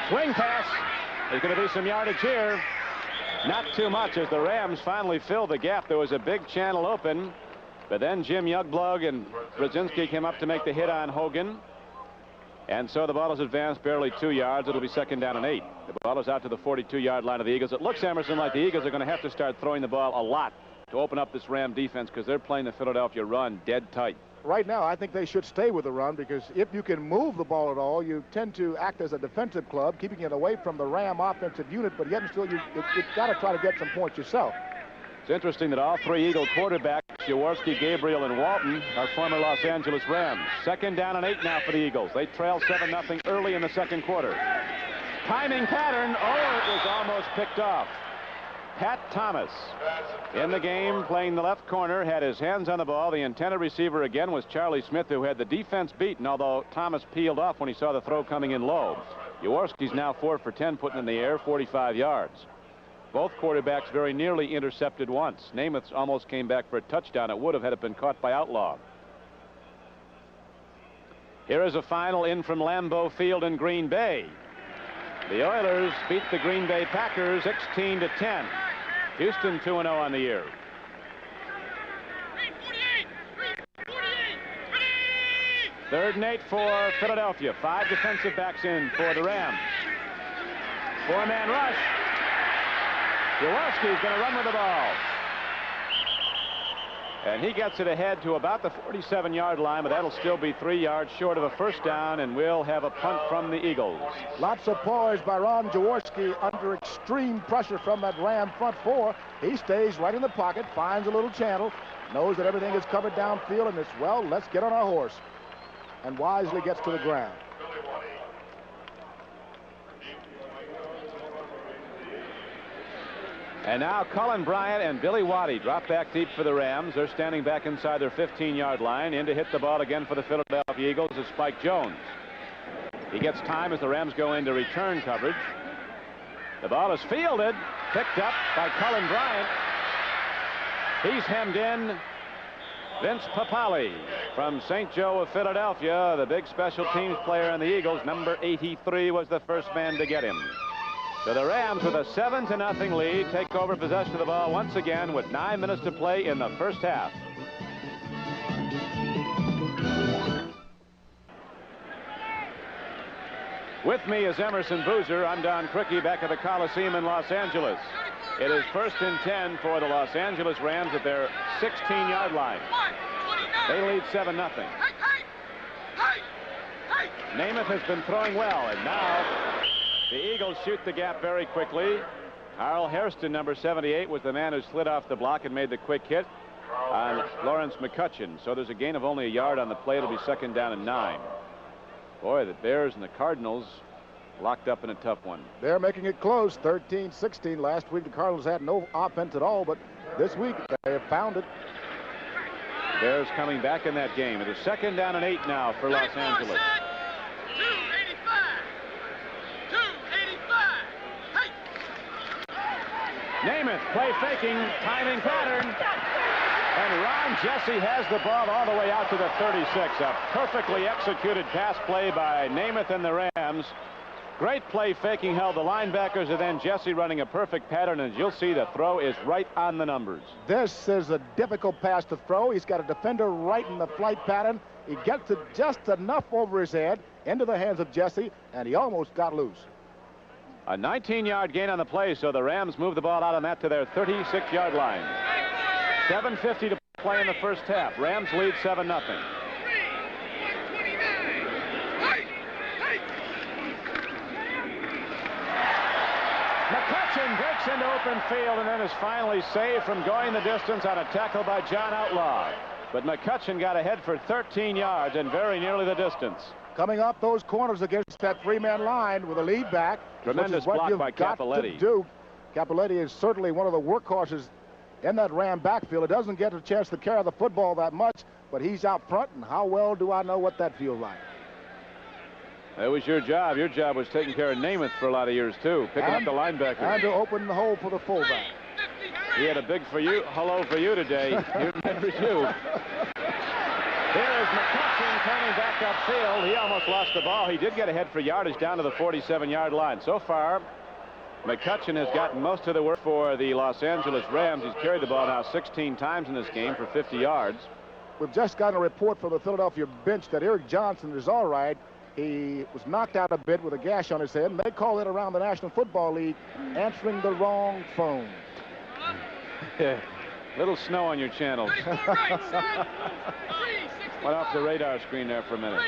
Swing pass. There's going to be some yardage here. Not too much as the Rams finally filled the gap. There was a big channel open, but then Jim Youngblug and Brzezinski came up to make the hit on Hogan. And so the ball is advanced barely 2 yards. It'll be 2nd down and 8. The ball is out to the 42-yard line of the Eagles. It looks, Emerson, like the Eagles are going to have to start throwing the ball a lot to open up this Ram defense because they're playing the Philadelphia run dead tight. Right now, I think they should stay with the run because if you can move the ball at all, you tend to act as a defensive club, keeping it away from the Ram offensive unit, but yet still you've got to try to get some points yourself. It's interesting that all 3 Eagle quarterbacks, Jaworski, Gabriel, and Walton, are former Los Angeles Rams. 2nd down and 8 now for the Eagles. They trail 7-0 early in the second quarter. Timing pattern. Oh, it was almost picked off. Pat Thomas in the game, playing the left corner, had his hands on the ball. The intended receiver again was Charlie Smith, who had the defense beaten, although Thomas peeled off when he saw the throw coming in low. Jaworski's now 4 for 10, putting in the air, 45 yards. Both quarterbacks very nearly intercepted once. Namath almost came back for a touchdown. It would have had it been caught by Outlaw. Here is a final in from Lambeau Field in Green Bay. The Oilers beat the Green Bay Packers 16-10. Houston 2-0 on the year. Third and 8 for Philadelphia. 5 defensive backs in for the Rams. 4-man rush. Jaworski's going to run with the ball. And he gets it ahead to about the 47-yard line, but that'll still be 3 yards short of a first down, and we'll have a punt from the Eagles. Lots of poise by Ron Jaworski under extreme pressure from that Ram front 4. He stays right in the pocket, finds a little channel, knows that everything is covered downfield, and it's, well, let's get on our horse. And wisely gets to the ground. And now Cullen Bryant and Billy Waddy drop back deep for the Rams. They're standing back inside their 15-yard line. In to hit the ball again for the Philadelphia Eagles is Spike Jones. He gets time as the Rams go into return coverage. The ball is fielded, picked up by Cullen Bryant. He's hemmed in. Vince Papale from St. Joe of Philadelphia, the big special teams player in the Eagles. Number 83 was the first man to get him. So the Rams, with a 7-0 lead, take over possession of the ball once again with 9 minutes to play in the first half. With me is Emerson Boozer. I'm Don Criqui back at the Coliseum in Los Angeles. It is 1st and 10 for the Los Angeles Rams at their 16-yard line. They lead 7-0. Namath has been throwing well, and now the Eagles shoot the gap very quickly. Carl Hairston, number 78, was the man who slid off the block and made the quick hit on Lawrence McCutcheon. So there's a gain of only a yard on the play. It'll be 2nd down and 9. Boy, the Bears and the Cardinals locked up in a tough one. They're making it close, 13-16. Last week the Cardinals had no offense at all, but this week they have found it. Bears coming back in that game. It is 2nd down and 8 now for Los Angeles. Namath play faking, timing pattern, and Ron Jesse has the ball all the way out to the 36. A perfectly executed pass play by Namath and the Rams. Great play faking held the linebackers, and then Jesse running a perfect pattern, and you'll see the throw is right on the numbers. This is a difficult pass to throw. He's got a defender right in the flight pattern. He gets it just enough over his head into the hands of Jesse, and he almost got loose. A 19-yard gain on the play, so the Rams move the ball out on that to their 36-yard line. 7:50 to play in the first half. Rams lead 7-0. McCutcheon breaks into open field and then is finally saved from going the distance on a tackle by John Outlaw. But McCutcheon got ahead for 13 yards and very nearly the distance. Coming up those corners against that 3-man line with a lead back. Tremendous block by Cappelletti. Cappelletti is certainly one of the workhorses in that Ram backfield. It doesn't get a chance to carry the football that much, but he's out front, and how well do I know what that feels like. That was your job. Your job was taking care of Namath for a lot of years, too, picking up the linebacker. And to open the hole for the fullback. He had a big hello for you today. You remember you. Here is McCutcheon turning back upfield. He almost lost the ball. He did get ahead for yardage down to the 47-yard line. So far, McCutcheon has gotten most of the work for the Los Angeles Rams. He's carried the ball now 16 times in this game for 50 yards. We've just gotten a report from the Philadelphia bench that Eric Johnson is all right. He was knocked out a bit with a gash on his head, and they call it around the National Football League answering the wrong phone. Little snow on your channels. Went off the radar screen there for a minute.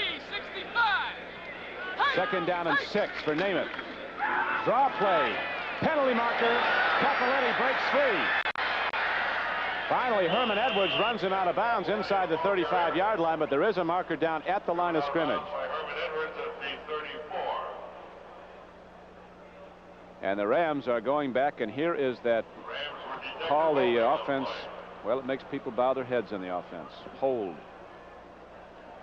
2nd down and 6 for Namath. Draw play. Penalty marker. Cappelletti breaks free. Finally, Herman Edwards runs him out of bounds inside the 35-yard line, but there is a marker down at the line of scrimmage. And the Rams are going back, and here is that call. The offense, well, it makes people bow their heads in the offense. Hold.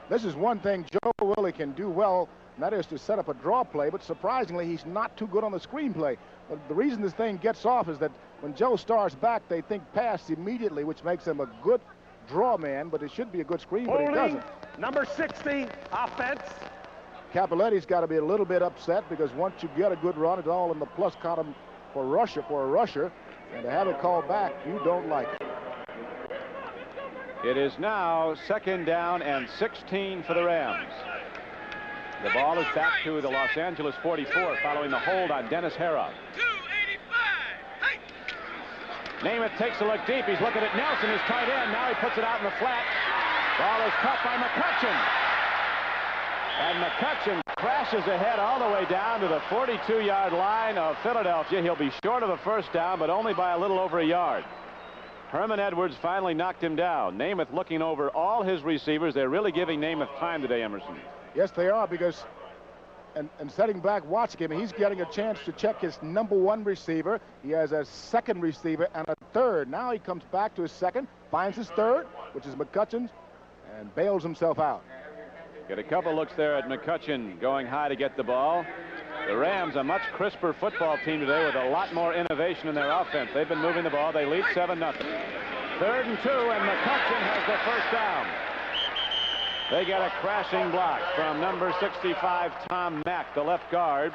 This is one thing Joe Willie can do well, and that is to set up a draw play, but surprisingly, he's not too good on the screenplay. But the reason this thing gets off is that when Joe starts back, they think pass immediately, which makes him a good draw man, but it should be a good screen, but he doesn't. Number 60, offense. Cappelletti's got to be a little bit upset because once you get a good run, it's all in the plus column for a rusher, and to have it called back, you don't like it. It is now 2nd down and 16 for the Rams. The ball is back to the Los Angeles 44 following the hold on Dennis Hara. Namath takes a look deep. He's looking at Nelson, his tight end. Now he puts it out in the flat. Ball is caught by McCutcheon. And McCutcheon crashes ahead all the way down to the 42-yard line of Philadelphia. He'll be short of the 1st down, but only by a little over a yard. Herman Edwards finally knocked him down. Namath looking over all his receivers. They're really giving Namath time today, Emerson. Yes, they are, because and setting back watching him, he's getting a chance to check his number 1 receiver. He has a 2nd receiver and a 3rd. Now he comes back to his 2nd, finds his 3rd, which is McCutcheon's, and bails himself out. Get a couple looks there at McCutcheon going high to get the ball. The Rams, a much crisper football team today with a lot more innovation in their offense. They've been moving the ball. They lead 7-0. 3rd and 2, and McCutcheon has the 1st down. They get a crashing block from number 65, Tom Mack, the left guard.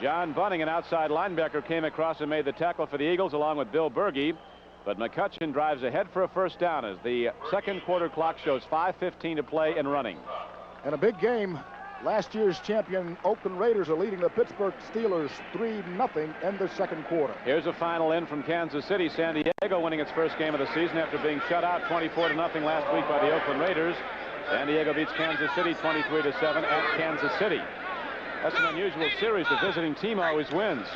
John Bunning, an outside linebacker, came across and made the tackle for the Eagles along with Bill Berge. But McCutcheon drives ahead for a 1st down as the 2nd quarter clock shows 5:15 to play and running. And a big game. Last year's champion Oakland Raiders are leading the Pittsburgh Steelers 3-0 in the 2nd quarter. Here's a final in from Kansas City. San Diego winning its 1st game of the season after being shut out 24-0 last week by the Oakland Raiders. San Diego beats Kansas City 23-7 at Kansas City. That's an unusual series. The visiting team always wins.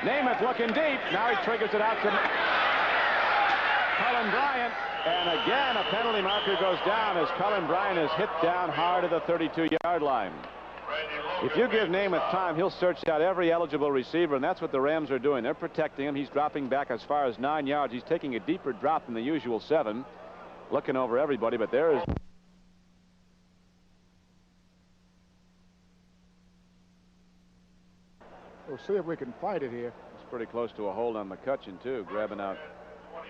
Namath looking deep. Now he triggers it out to Cullen Bryant. And again, a penalty marker goes down as Cullen Bryant is hit down hard at the 32-yard line. If you give Namath time, he'll search out every eligible receiver, and that's what the Rams are doing. They're protecting him. He's dropping back as far as 9 yards. He's taking a deeper drop than the usual 7. Looking over everybody, but there is... We'll see if we can fight it here. It's pretty close to a hold on McCutcheon, too, grabbing out.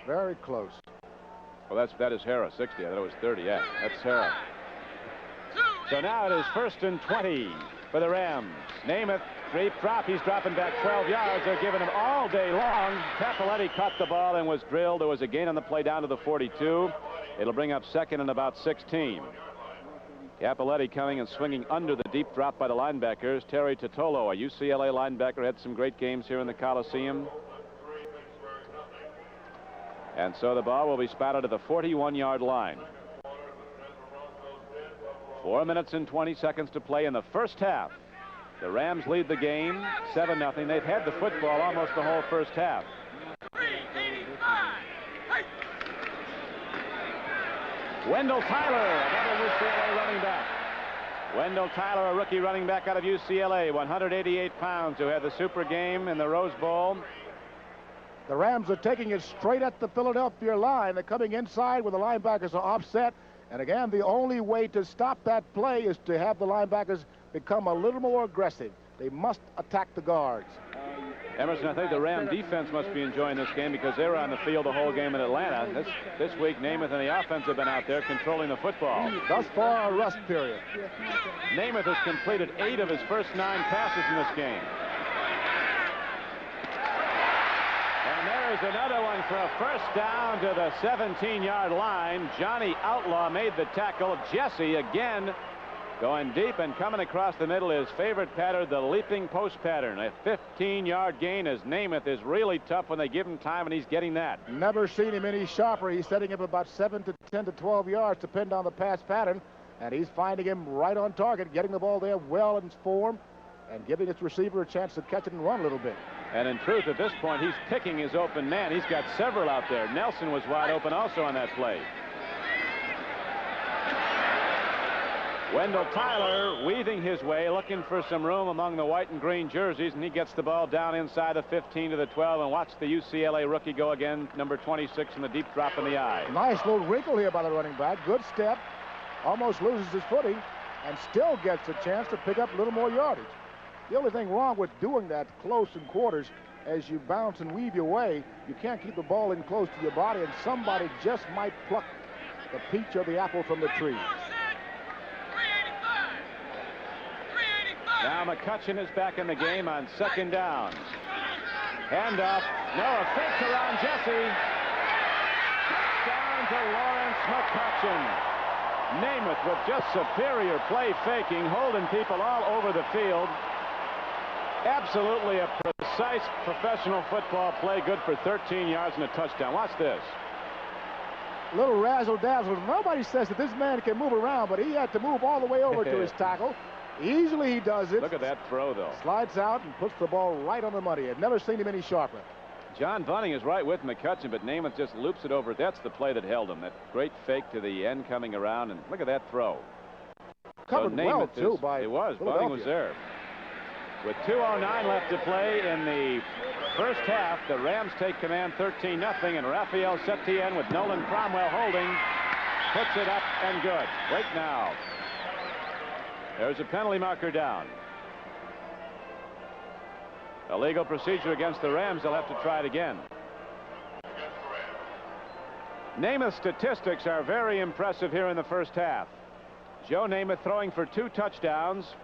Very close. Well, that is Hara, 60. I thought it was 30. Yeah, that's Hara. So now it is 1st and 20 for the Rams. Namath, deep drop. He's dropping back 12 yards. They're giving him all day long. Cappelletti caught the ball and was drilled. There was a gain on the play down to the 42. It'll bring up 2nd and about 16. Cappelletti coming and swinging under the deep drop by the linebackers. Terry Totolo, a UCLA linebacker, had some great games here in the Coliseum. And so the ball will be spotted at the 41-yard line. 4 minutes and 20 seconds to play in the 1st half. The Rams lead the game 7-0. They've had the football almost the whole 1st half. Wendell Tyler, another UCLA running back. Wendell Tyler, a rookie running back out of UCLA, 188 pounds, who had the super game in the Rose Bowl. The Rams are taking it straight at the Philadelphia line. They're coming inside when the linebackers are offset. And again, the only way to stop that play is to have the linebackers become a little more aggressive. They must attack the guards. Emerson, I think the Ram defense must be enjoying this game because they were on the field the whole game in Atlanta. This week, Namath and the offense have been out there controlling the football. Thus far, a rust period. Namath has completed 8 of his first 9 passes in this game. And there's another one for a first down to the 17-yard line. Johnny Outlaw made the tackle. Jesse again going deep, and coming across the middle, his favorite pattern, the leaping post pattern. A 15-yard gain as Namath is really tough when they give him time, and he's getting that. Never seen him any sharper. He's setting up about 7 to 10 to 12 yards, depending on the pass pattern, and he's finding him right on target, getting the ball there well in form, and giving his receiver a chance to catch it and run a little bit. And in truth, at this point, he's picking his open man. He's got several out there. Nelson was wide open also on that play. Wendell Tyler weaving his way, looking for some room among the white and green jerseys, and he gets the ball down inside the 15 to the 12, and watch the UCLA rookie go again, number 26, in the deep drop in the eye. Nice little wrinkle here by the running back. Good step. Almost loses his footing and still gets a chance to pick up a little more yardage. The only thing wrong with doing that close in quarters, as you bounce and weave your way, you can't keep the ball in close to your body, and somebody just might pluck the peach or the apple from the tree. Now McCutcheon is back in the game on second down. Handoff. No, a fake around Jesse. Down to Lawrence McCutcheon. Namath with just superior play faking, holding people all over the field. Absolutely a precise professional football play, good for 13 yards and a touchdown. Watch this. Little razzle-dazzle. Nobody says that this man can move around, but he had to move all the way over to his tackle. Easily he does it. Look at that throw, though. Slides out and puts the ball right on the money. I've never seen him any sharper. John Bunning is right with McCutcheon, but Namath just loops it over. That's the play that held him. That great fake to the end coming around, and look at that throw. Covered well, too, by it was. Bunning was there. With 2:09 left to play in the first half, the Rams take command 13-0, and Rafael Septien with Nolan Cromwell holding puts it up and good. Wait now. There's a penalty marker down. Illegal procedure against the Rams. They'll have to try it again. Namath's statistics are very impressive here in the first half. Joe Namath throwing for 2 touchdowns.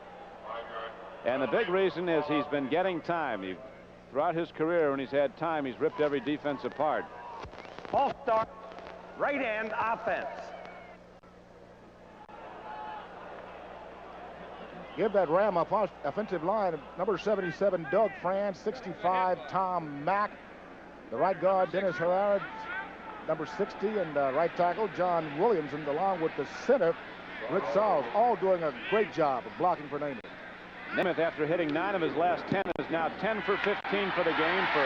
And the big reason is he's been getting time. Throughout his career, when he's had time, he's ripped every defense apart. False start, right hand offense. Give that Ram offensive line, number 77, Doug Franz, 65, Tom Mack. The right guard, Dennis Herrera, number 60, and right tackle, John Williamson, along with the center, Rich Sauls, all doing a great job of blocking for Namath. Namath, after hitting 9 of his last 10, is now 10 for 15 for the game for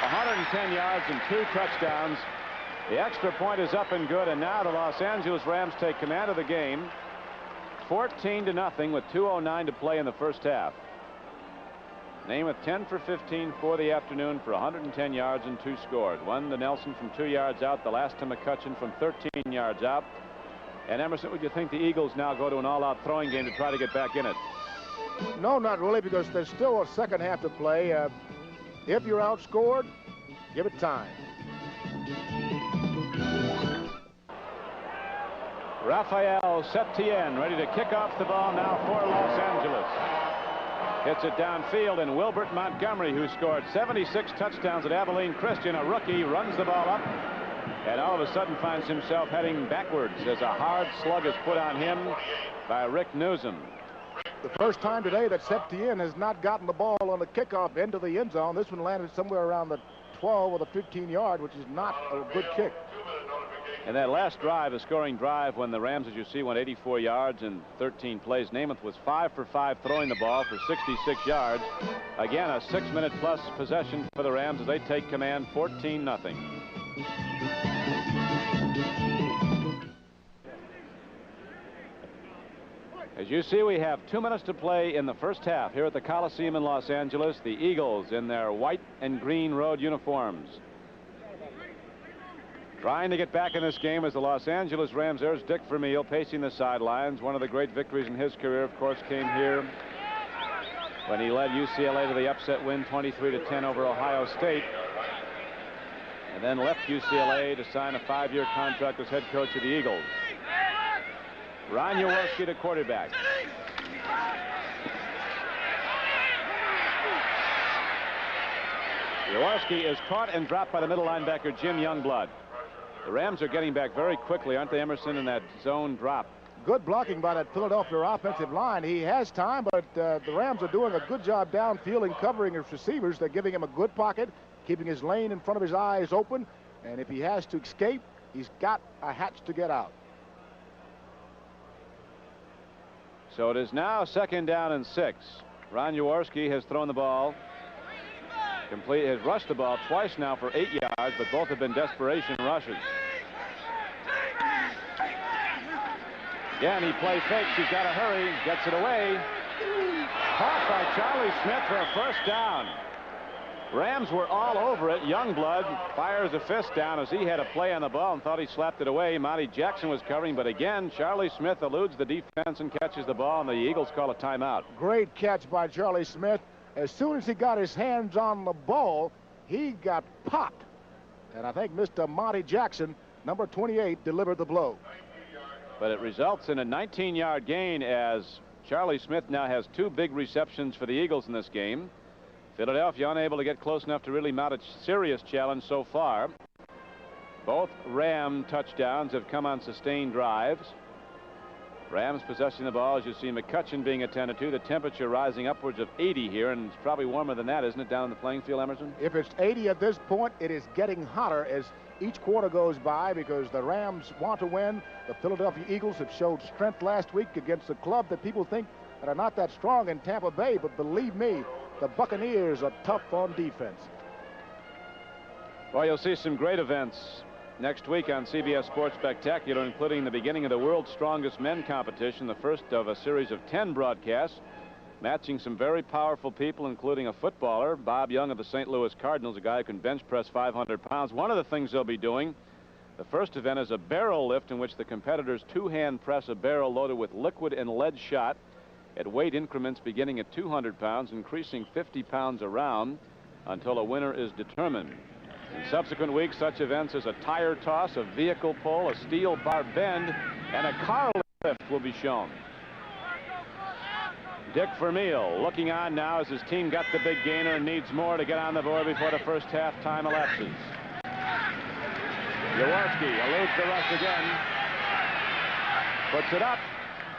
110 yards and 2 touchdowns. The extra point is up and good, and now the Los Angeles Rams take command of the game. 14-0 with 2:09 to play in the first half. Namath 10 for 15 for the afternoon for 110 yards and 2 scores. One to Nelson from 2 yards out, the last to McCutcheon from 13 yards out. And Emerson, would you think the Eagles now go to an all-out throwing game to try to get back in it? No, not really, because there's still a second half to play. If you're outscored, give it time. Rafael Septien ready to kick off the ball now for Los Angeles. Hits it downfield, and Wilbert Montgomery, who scored 76 touchdowns at Abilene Christian, a rookie, runs the ball up and all of a sudden finds himself heading backwards as a hard slug is put on him by Rick Newsom. The first time today that Septien has not gotten the ball on the kickoff into the end zone. This one landed somewhere around the 12 or the 15-yard, which is not a good kick. And that last drive, a scoring drive, when the Rams, as you see, went 84 yards in 13 plays. Namath was 5 for 5 throwing the ball for 66 yards. Again, a 6-minute plus possession for the Rams as they take command 14-0. As you see, we have 2 minutes to play in the first half here at the Coliseum in Los Angeles. The Eagles in their white and green road uniforms. Trying to get back in this game is the Los Angeles Rams. There's Dick Vermeil pacing the sidelines. One of the great victories in his career, of course, came here when he led UCLA to the upset win 23-10 over Ohio State, and then left UCLA to sign a 5-year contract as head coach of the Eagles. Ron Jaworski to quarterback. Jaworski is caught and dropped by the middle linebacker Jim Youngblood. The Rams are getting back very quickly, aren't they, Emerson, in that zone drop? Good blocking by that Philadelphia offensive line. He has time, but the Rams are doing a good job downfield and covering his receivers. They're giving him a good pocket, keeping his lane in front of his eyes open, and if he has to escape, he's got a hatch to get out. So it is now 2nd down and 6. Ron Jaworski has thrown the ball. Has rushed the ball twice now for 8 yards, but both have been desperation rushes. Again, he play fakes. He's got to hurry. Gets it away. Caught by Charlie Smith for a 1st down. Rams were all over it. Youngblood fires a fist down as he had a play on the ball and thought he slapped it away. Monty Jackson was covering, but again, Charlie Smith eludes the defense and catches the ball, and the Eagles call a timeout. Great catch by Charlie Smith. As soon as he got his hands on the ball, he got popped. And I think Mr. Monty Jackson, number 28, delivered the blow. But it results in a 19-yard gain as Charlie Smith now has 2 big receptions for the Eagles in this game. Philadelphia unable to get close enough to really mount a serious challenge so far. Both Ram touchdowns have come on sustained drives. Rams possessing the ball, as you see McCutcheon being attended to. The temperature rising upwards of 80 here, and it's probably warmer than that, isn't it, down in the playing field, Emerson? If it's 80 at this point, it is getting hotter as each quarter goes by because the Rams want to win. The Philadelphia Eagles have showed strength last week against a club that people think that are not that strong in Tampa Bay, but believe me, the Buccaneers are tough on defense. Well, you'll see some great events next week on CBS Sports Spectacular, including the beginning of the World's Strongest Men competition, the first of a series of 10 broadcasts, matching some very powerful people, including a footballer, Bob Young of the St. Louis Cardinals, a guy who can bench press 500 pounds. One of the things they'll be doing, the first event, is a barrel lift in which the competitors 2-hand press a barrel loaded with liquid and lead shot at weight increments beginning at 200 pounds, increasing 50 pounds around until a winner is determined. In subsequent weeks, such events as a tire toss, a vehicle pull, a steel bar bend, and a car lift will be shown. Dick Vermeil looking on now as his team got the big gainer and needs more to get on the board before the first half time elapses. Jaworski eludes the rush again, puts it up,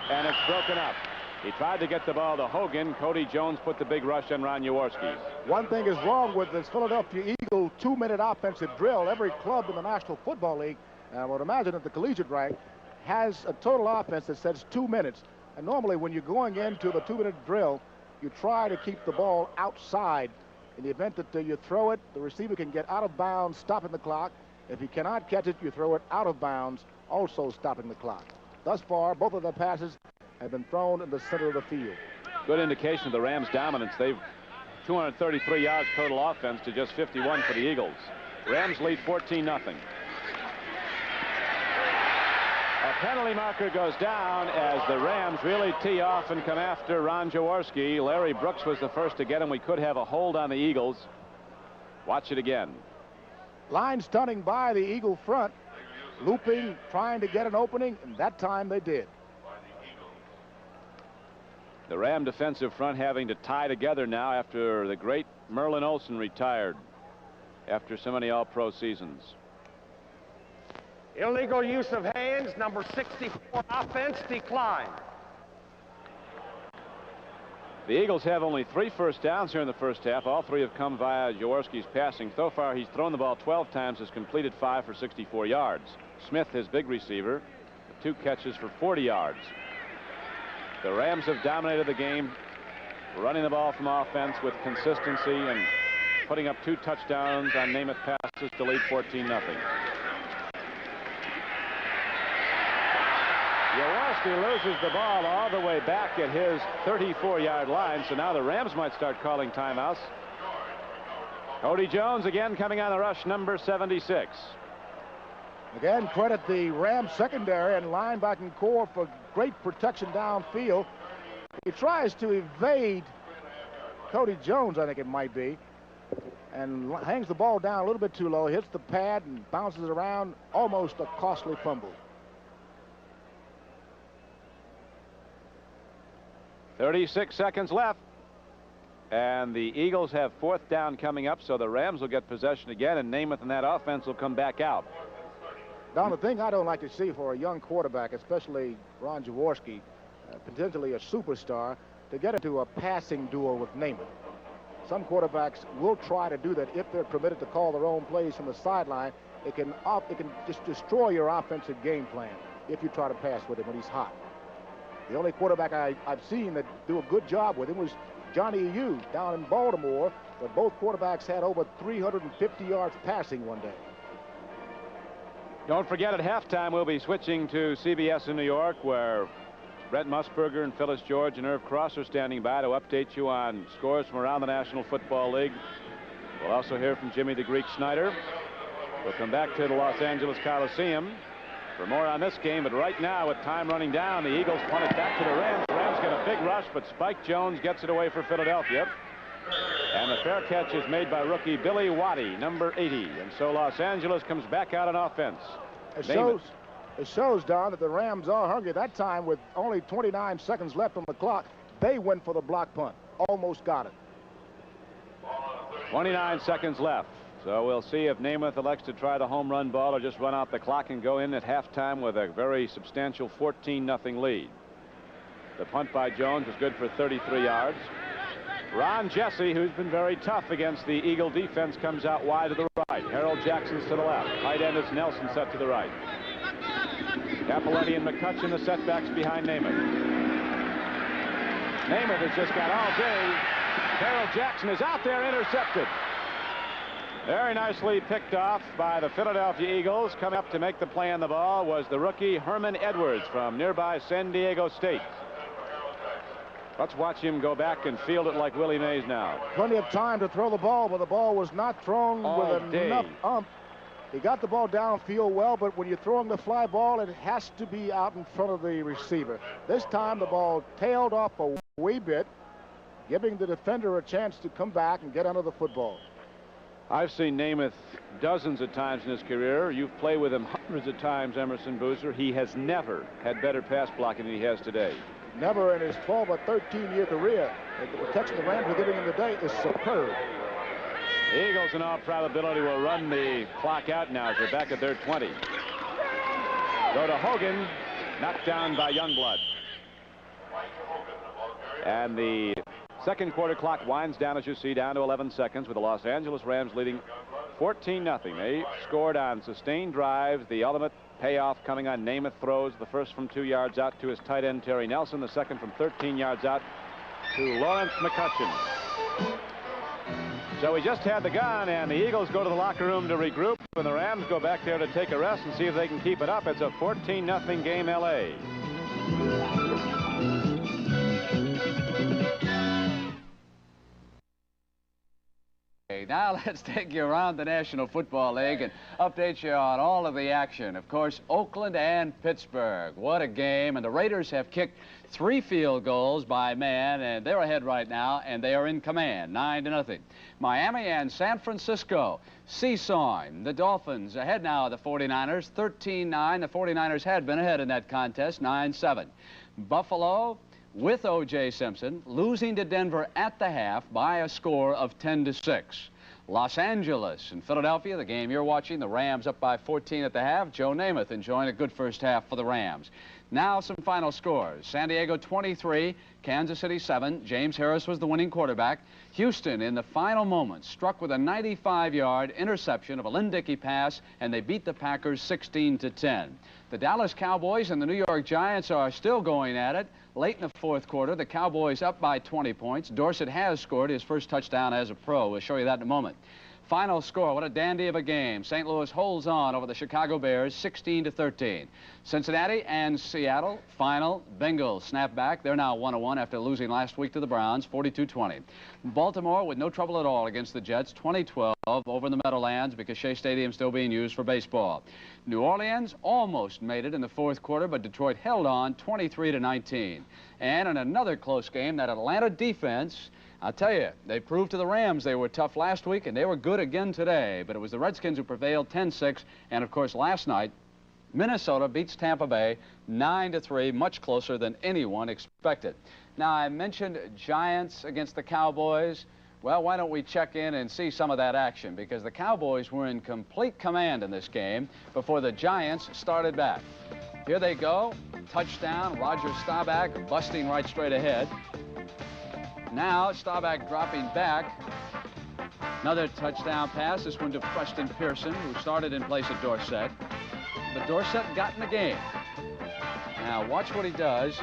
and it's broken up. He tried to get the ball to Hogan. Cody Jones put the big rush on Ron Jaworski. One thing is wrong with this Philadelphia Eagle 2-minute offensive drill. Every club in the National Football League, and I would imagine at the collegiate rank, has a total offense that says 2 minutes. And normally when you're going into the 2-minute drill, you try to keep the ball outside. In the event that you throw it, the receiver can get out of bounds, stopping the clock. If he cannot catch it, you throw it out of bounds, also stopping the clock. Thus far, both of the passes have been thrown in the center of the field. Good indication of the Rams' dominance. They've 233 yards total offense to just 51 for the Eagles. Rams lead 14-0. A penalty marker goes down as the Rams really tee off and come after Ron Jaworski. Larry Brooks was the first to get him. We could have a hold on the Eagles. Watch it again. Line stunning by the Eagle front, looping, trying to get an opening, and that time they did. The Ram defensive front having to tie together now after the great Merlin Olsen retired after so many all-pro seasons. Illegal use of hands, number 64, offense declined. The Eagles have only 3 first downs here in the first half. All 3 have come via Jaworski's passing. So far, he's thrown the ball 12 times, has completed 5 for 64 yards. Smith, his big receiver, 2 catches for 40 yards. The Rams have dominated the game, running the ball from offense with consistency and putting up 2 touchdowns on Namath passes to lead 14-0. Jaworski loses the ball all the way back at his 34-yard line, so now the Rams might start calling timeouts. Cody Jones again coming on the rush, number 76. Again, credit the Rams secondary and linebacking core for great protection downfield. He tries to evade Cody Jones, I think it might be, and hangs the ball down a little bit too low, hits the pad and bounces it around, almost a costly fumble. 36 seconds left. And the Eagles have 4th down coming up, so the Rams will get possession again, and Namath and that offense will come back out. Don, the thing I don't like to see for a young quarterback, especially Ron Jaworski, potentially a superstar, to get into a passing duel with Namath. Some quarterbacks will try to do that if they're permitted to call their own plays from the sideline. It can just destroy your offensive game plan if you try to pass with him when he's hot. The only quarterback I've seen that do a good job with him was Johnny Yu down in Baltimore, but both quarterbacks had over 350 yards passing one day. Don't forget, at halftime, we'll be switching to CBS in New York, where Brent Musburger and Phyllis George and Irv Cross are standing by to update you on scores from around the National Football League. We'll also hear from Jimmy the Greek Snyder. We'll come back to the Los Angeles Coliseum for more on this game, but right now, with time running down, the Eagles punt it back to the Rams. The Rams get a big rush, but Spike Jones gets it away for Philadelphia. And the fair catch is made by rookie Billy Waddy, number 80. And so Los Angeles comes back out on offense. It shows, Don, that the Rams are hungry. That time, with only 29 seconds left on the clock, they went for the block punt. Almost got it. 29 seconds left. So we'll see if Namath elects to try the home run ball or just run out the clock and go in at halftime with a very substantial 14-0 lead. The punt by Jones is good for 33 yards. Ron Jesse, who's been very tough against the Eagle defense, comes out wide to the right. Harold Jackson's to the left. Tight end is Nelson set to the right. Capoletti and McCutcheon, the setbacks behind Namath. Namath has just got all day. Harold Jackson is out there, intercepted. Very nicely picked off by the Philadelphia Eagles. Coming up to make the play on the ball was the rookie Herman Edwards from nearby San Diego State. Let's watch him go back and field it like Willie Mays now. Plenty of time to throw the ball, but the ball was not thrown with enough ump. He got the ball downfield well, but when you're throwing the fly ball, it has to be out in front of the receiver. This time the ball tailed off a wee bit, giving the defender a chance to come back and get under the football. I've seen Namath dozens of times in his career. You've played with him hundreds of times, Emerson Boozer. He has never had better pass blocking than he has today. Never in his 12 or 13-year career. The protection the Rams are giving him today is superb. The Eagles, in all probability, will run the clock out now as they're back at their 20. Go to Hogan, knocked down by Youngblood. And the second quarter clock winds down, as you see, down to 11 seconds, with the Los Angeles Rams leading 14-0. They scored on sustained drives. The ultimate payoff coming on Namath throws, the first from 2 yards out to his tight end Terry Nelson, the second from 13 yards out to Lawrence McCutcheon. So we just had the gun, and the Eagles go to the locker room to regroup, and the Rams go back there to take a rest and see if they can keep it up. It's a 14-0 game, L.A. Now let's take you around the National Football League and update you on all of the action. Of course, Oakland and Pittsburgh. What a game. And the Raiders have kicked 3 field goals by man, and they're ahead right now, and they are in command, 9-0. Miami and San Francisco seesawing. The Dolphins ahead now of the 49ers, 13-9. The 49ers had been ahead in that contest, 9-7. Buffalo, with O.J. Simpson, losing to Denver at the half by a score of 10-6. Los Angeles and Philadelphia, the game you're watching, the Rams up by 14 at the half. Joe Namath enjoying a good first half for the Rams. Now some final scores. San Diego 23, Kansas City 7. James Harris was the winning quarterback. Houston in the final moments struck with a 95-yard interception of a Lynn Dickey pass, and they beat the Packers 16-10. The Dallas Cowboys and the New York Giants are still going at it. Late in the fourth quarter, the Cowboys up by 20 points. Dorsett has scored his first touchdown as a pro. We'll show you that in a moment. Final score, what a dandy of a game. St. Louis holds on over the Chicago Bears, 16-13. Cincinnati and Seattle, final. Bengals snap back. They're now 1-1 after losing last week to the Browns, 42-20. Baltimore with no trouble at all against the Jets, 20-12. over in the Meadowlands because Shea Stadium is still being used for baseball. New Orleans almost made it in the fourth quarter, but Detroit held on 23-19. And in another close game, that Atlanta defense, I'll tell you, they proved to the Rams they were tough last week, and they were good again today. But it was the Redskins who prevailed 10-6. And, of course, last night, Minnesota beats Tampa Bay 9-3, much closer than anyone expected. Now, I mentioned Giants against the Cowboys. Well, why don't we check in and see some of that action, because the Cowboys were in complete command in this game before the Giants started back. Here they go. Touchdown. Roger Staubach busting right straight ahead. Now Staubach dropping back. Another touchdown pass. This one to Preston Pearson, who started in place of Dorsett. But Dorsett got in the game. Now watch what he does.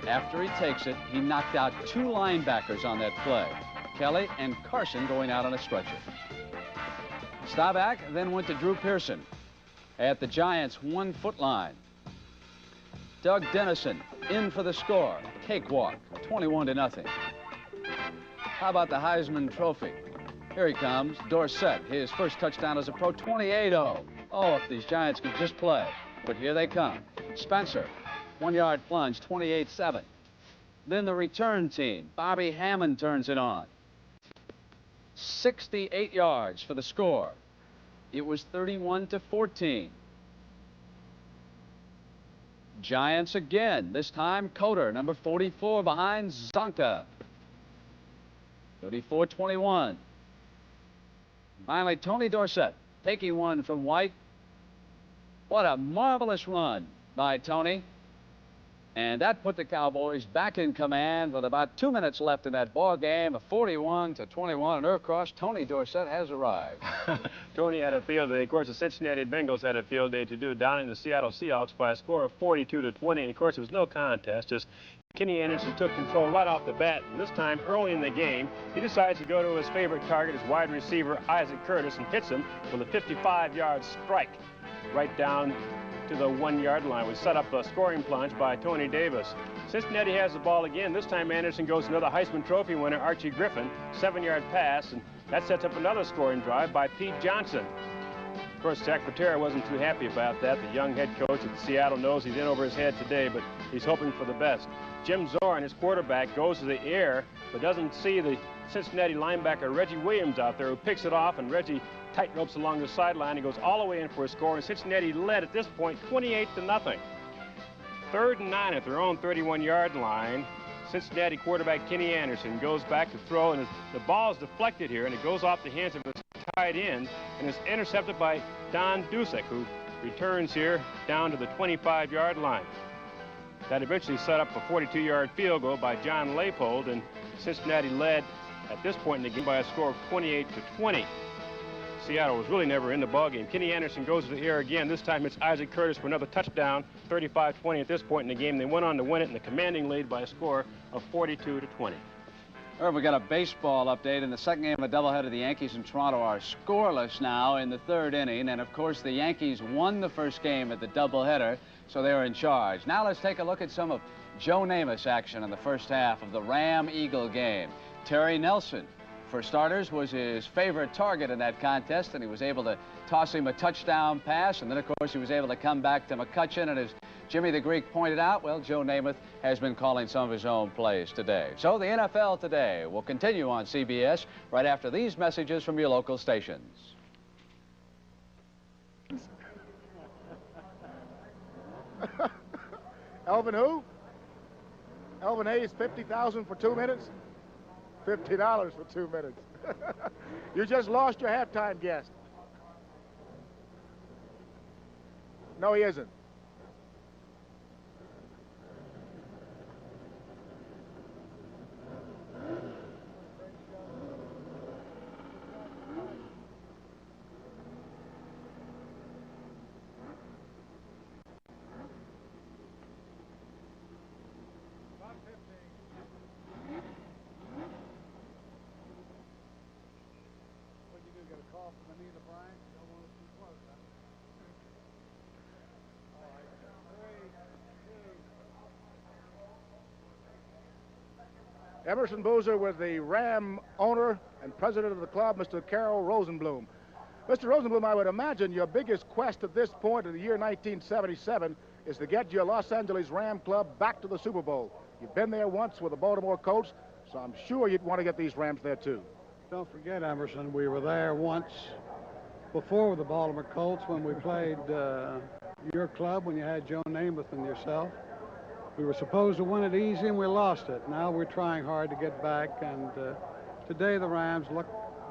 After he takes it, he knocked out 2 linebackers on that play. Kelly and Carson going out on a stretcher. Staubach then went to Drew Pearson at the Giants' 1-foot line. Doug Dennison in for the score. Cakewalk, 21-0. How about the Heisman Trophy? Here he comes, Dorsett, his first touchdown as a pro, 28-0. Oh, if these Giants could just play. But here they come. Spencer, 1-yard plunge, 28-7. Then the return team, Bobby Hammond turns it on. 68 yards for the score. It was 31-14. Giants again. This time Coder, number 44, behind Zonka. 34-21. Finally, Tony Dorsett taking one from White. What a marvelous run by Tony. And that put the Cowboys back in command with about 2 minutes left in that ball game. A 41-21. And of course, Tony Dorsett has arrived. Tony had a field day. Of course, the Cincinnati Bengals had a field day to do down in the Seattle Seahawks by a score of 42-20. And of course, it was no contest. Just Kenny Anderson took control right off the bat. And this time, early in the game, he decides to go to his favorite target, his wide receiver, Isaac Curtis, and hits him with a 55-yard strike right down to the 1-yard line. We set up a scoring plunge by Tony Davis. Cincinnati has the ball again. This time Anderson goes to another Heisman Trophy winner, Archie Griffin, 7-yard pass, and that sets up another scoring drive by Pete Johnson. Of course, Jack Patera wasn't too happy about that. The young head coach at Seattle knows he's in over his head today, but he's hoping for the best. Jim Zorn, his quarterback, goes to the air, but doesn't see the Cincinnati linebacker Reggie Williams out there, who picks it off, and Reggie tight ropes along the sideline. He goes all the way in for a score, and Cincinnati led at this point 28-0. 3rd and 9 at their own 31-yard line. Cincinnati quarterback Kenny Anderson goes back to throw, and the ball is deflected here, and it goes off the hands of his tight end, and is intercepted by Don Dusek, who returns here down to the 25-yard line. That eventually set up a 42-yard field goal by John Leipold, and Cincinnati led at this point in the game by a score of 28-20. Seattle was really never in the ballgame. Kenny Anderson goes to the air again. This time it's Isaac Curtis for another touchdown, 35-20 at this point in the game. They went on to win it in the commanding lead by a score of 42-20. All right, we got a baseball update. In the second game of a doubleheader, the Yankees and Toronto are scoreless now in the 3rd inning. And, of course, the Yankees won the first game at the doubleheader, so they're in charge. Now let's take a look at some of Joe Namath's action in the first half of the Ram-Eagle game. Terry Nelson, for starters, was his favorite target in that contest, and he was able to toss him a touchdown pass. And then, of course, he was able to come back to McCutchen. And as Jimmy the Greek pointed out, well, Joe Namath has been calling some of his own plays today. So the NFL Today will continue on CBS right after these messages from your local stations. Elvin who? Elvin Hayes, $50,000 for 2 minutes? $50 for 2 minutes. You just lost your halftime guest. No, he isn't. Emerson Boozer with the Ram owner and president of the club, Mr. Carroll Rosenblum. Mr. Rosenblum, I would imagine your biggest quest at this point in the year 1977 is to get your Los Angeles Ram club back to the Super Bowl. You've been there once with the Baltimore Colts, so I'm sure you'd want to get these Rams there too. Don't forget, Emerson, we were there once before with the Baltimore Colts when we played your club when you had Joe Namath and yourself. We were supposed to win it easy and we lost it. Now we're trying hard to get back, and today the Rams look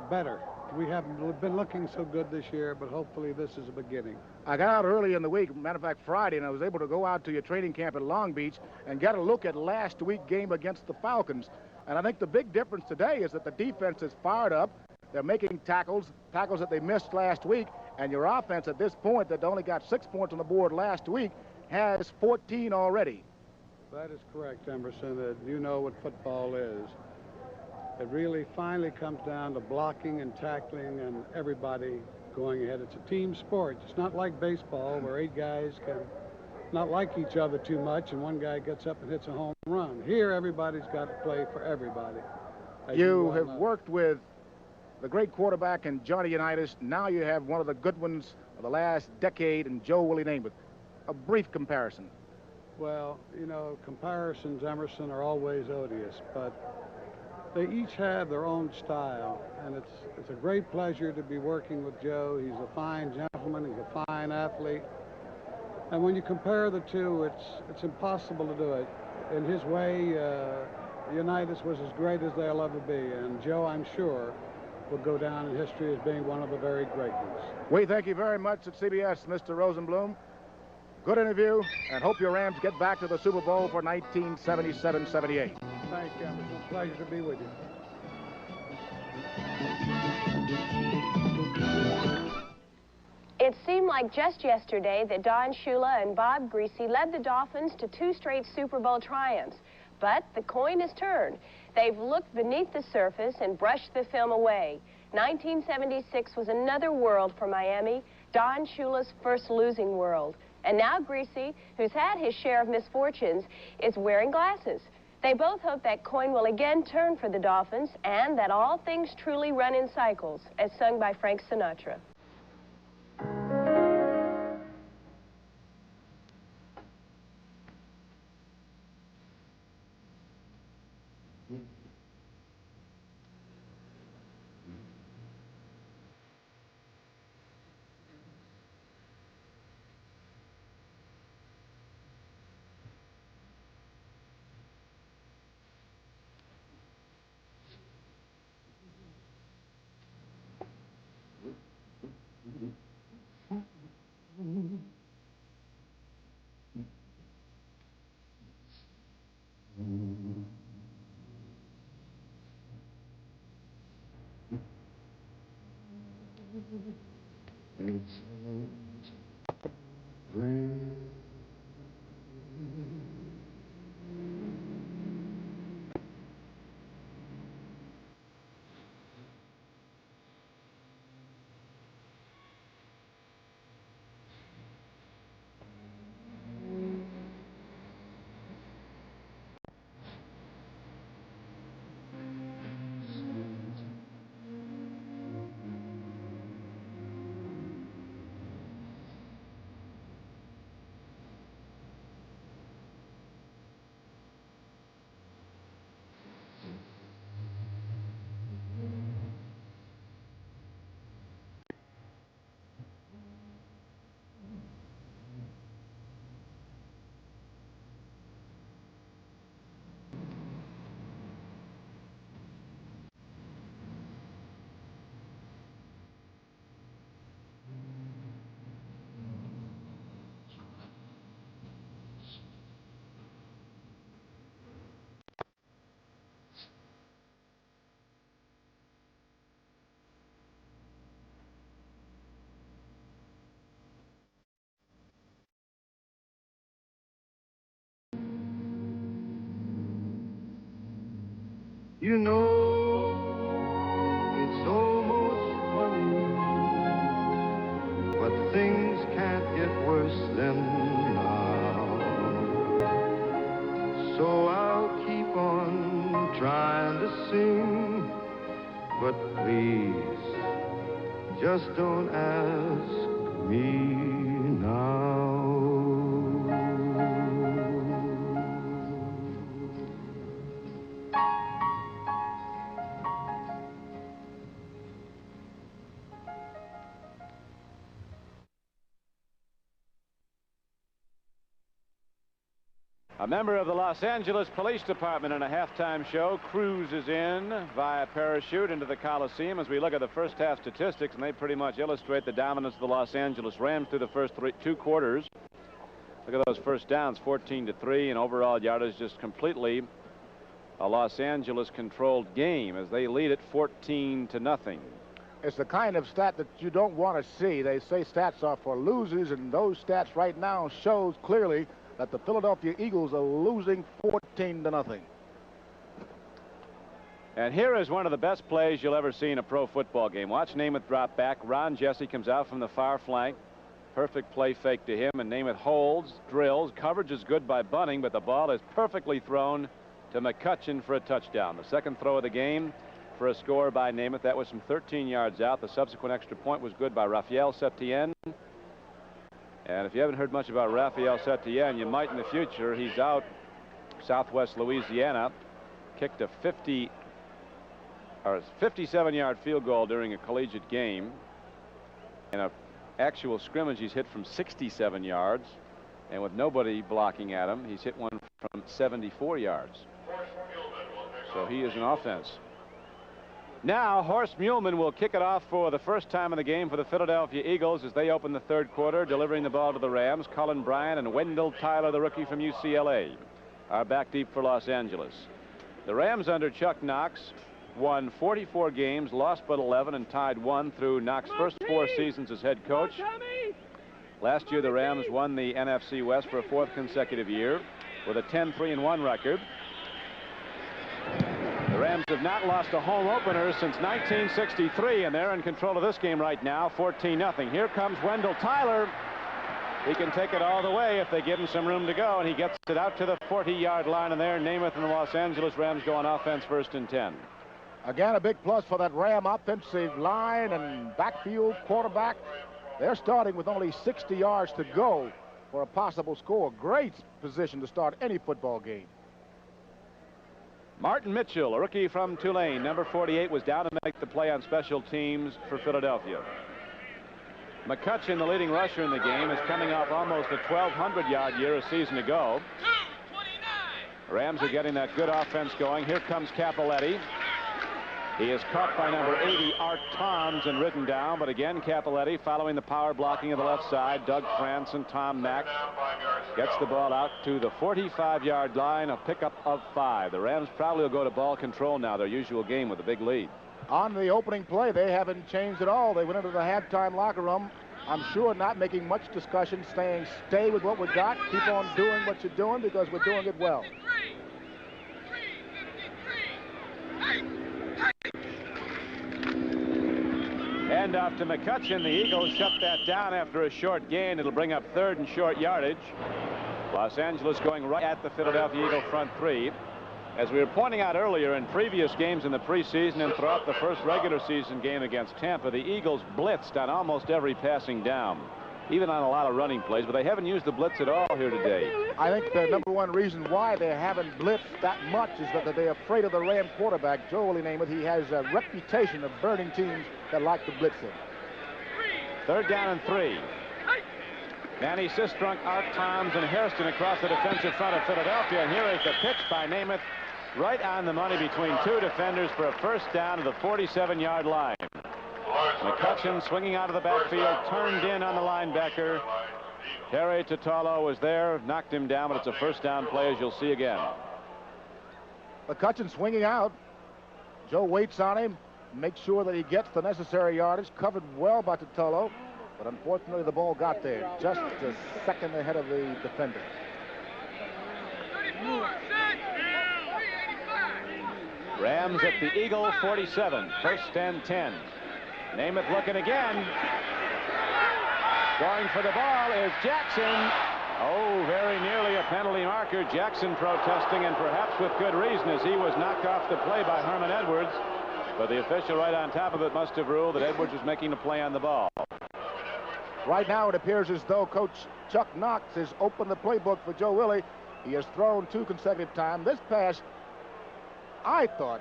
better. We haven't been looking so good this year, but hopefully this is a beginning. I got out early in the week, matter of fact Friday, and I was able to go out to your training camp at Long Beach and get a look at last week's game against the Falcons. And I think the big difference today is that the defense is fired up. They're making tackles that they missed last week, and your offense at this point that only got 6 points on the board last week has 14 already. That is correct, Emerson. You know what football is. It really finally comes down to blocking and tackling and everybody going ahead. It's a team sport. It's not like baseball where 8 guys can not like each other too much and one guy gets up and hits a home run. Here, everybody's got to play for everybody. You have worked with the great quarterback in Johnny Unitas. Now you have one of the good ones of the last decade in Joe Willie Namath. A brief comparison. Well, you know, comparisons, Emerson, are always odious, but they each have their own style, and it's a great pleasure to be working with Joe. He's a fine gentleman, he's a fine athlete, and when you compare the two, it's impossible to do it. In his way, Unitas was as great as they'll ever be, and Joe, I'm sure, will go down in history as being one of the very great ones. We thank you very much at CBS, Mr. Rosenblum. Good interview, and hope your Rams get back to the Super Bowl for 1977-78. Thank you, Emerson. It's a pleasure to be with you. It seemed like just yesterday that Don Shula and Bob Greasy led the Dolphins to 2 straight Super Bowl triumphs. But the coin has turned. They've looked beneath the surface and brushed the film away. 1976 was another world for Miami, Don Shula's first losing world. And now Greasy, who's had his share of misfortunes, is wearing glasses. They both hope that coin will again turn for the Dolphins and that all things truly run in cycles, as sung by Frank Sinatra. You know, it's almost funny, but things can't get worse than now. So I'll keep on trying to sing, but please, just don't ask me now. A member of the Los Angeles Police Department in a halftime show cruises in via parachute into the Coliseum as we look at the first half statistics, and they pretty much illustrate the dominance of the Los Angeles Rams through the first two quarters. Look at those first downs, 14-3, and overall yardage just completely a Los Angeles controlled game as they lead it 14-0. It's the kind of stat that you don't want to see. They say stats are for losers, and those stats right now shows clearly that the Philadelphia Eagles are losing 14-0. And here is one of the best plays you'll ever see in a pro football game. Watch Namath drop back. Ron Jesse comes out from the far flank. Perfect play fake to him, and Namath holds, drills. Coverage is good by Bunting, but the ball is perfectly thrown to McCutcheon for a touchdown. The second throw of the game for a score by Namath. That was from 13 yards out. The subsequent extra point was good by Raphael Septien. And if you haven't heard much about Raphael Septien, you might in the future. He's out Southwest Louisiana, kicked a 57-yard field goal during a collegiate game. In an actual scrimmage, he's hit from 67 yards, and with nobody blocking at him, he's hit one from 74 yards. So he is an offense. Now, Horst Muhlmann will kick it off for the first time in the game for the Philadelphia Eagles as they open the third quarter, delivering the ball to the Rams. Cullen Bryant and Wendell Tyler, the rookie from UCLA, are back deep for Los Angeles. The Rams under Chuck Knox won 44 games, lost but 11, and tied 1 through Knox's first 4 seasons as head coach. Last year, the Rams won the NFC West for a 4th consecutive year with a 10-3-1 record. The Rams have not lost a home opener since 1963, and they're in control of this game right now, 14-0. Here comes Wendell Tyler. He can take it all the way if they give him some room to go, and he gets it out to the 40-yard line, and there Namath and the Los Angeles Rams go on offense, 1st and 10. Again, a big plus for that Ram offensive line and backfield quarterback. They're starting with only 60 yards to go for a possible score. Great position to start any football game. Martin Mitchell, a rookie from Tulane, number 48, was down to make the play on special teams for Philadelphia. McCutcheon, the leading rusher in the game, is coming off almost a 1,200-yard year a season ago. Rams are getting that good offense going. Here comes Cappelletti. He is caught by number 80, Art Toms, and ridden down. But again, Cappelletti, following the power blocking of the left side. Doug France and Tom Mack gets the ball out to the 45-yard line, a pickup of 5. The Rams probably will go to ball control now, their usual game with a big lead. On the opening play, they haven't changed at all. They went into the halftime locker room, I'm sure not making much discussion, saying stay with what we got, keep on doing what you're doing because we're doing it well. Hand off to McCutcheon. The Eagles shut that down after a short gain. It'll bring up 3rd and short yardage. Los Angeles going right at the Philadelphia Eagle front 3. As we were pointing out earlier, in previous games in the preseason and throughout the first regular season game against Tampa, the Eagles blitzed on almost every passing down, even on a lot of running plays, but they haven't used the blitz at all here today. I think the number one reason why they haven't blitzed that much is that they're afraid of the Ram quarterback, Joel Namath. He has a reputation of burning teams that like to blitz him. 3rd down and 3. Manny Sistrunk, Art Toms, and Hairston across the defensive front of Philadelphia, and here is the pitch by Namath, right on the money between 2 defenders for a first down to the 47-yard line. McCutcheon swinging out of the backfield, turned in on the linebacker. Terry Tutalo was there, knocked him down, but it's a first down play, as you'll see again. McCutcheon swinging out. Joe waits on him, makes sure that he gets the necessary yardage, covered well by Tutalo, but unfortunately the ball got there just a second ahead of the defender. Rams at the Eagle 47, 1st and 10. Namath looking again. Going for the ball is Jackson. Oh, very nearly a penalty marker. Jackson protesting, and perhaps with good reason, as he was knocked off the play by Herman Edwards. But the official right on top of it must have ruled that Edwards was making a play on the ball. Right now it appears as though Coach Chuck Knox has opened the playbook for Joe Willie. He has thrown 2 consecutive times. This pass, I thought,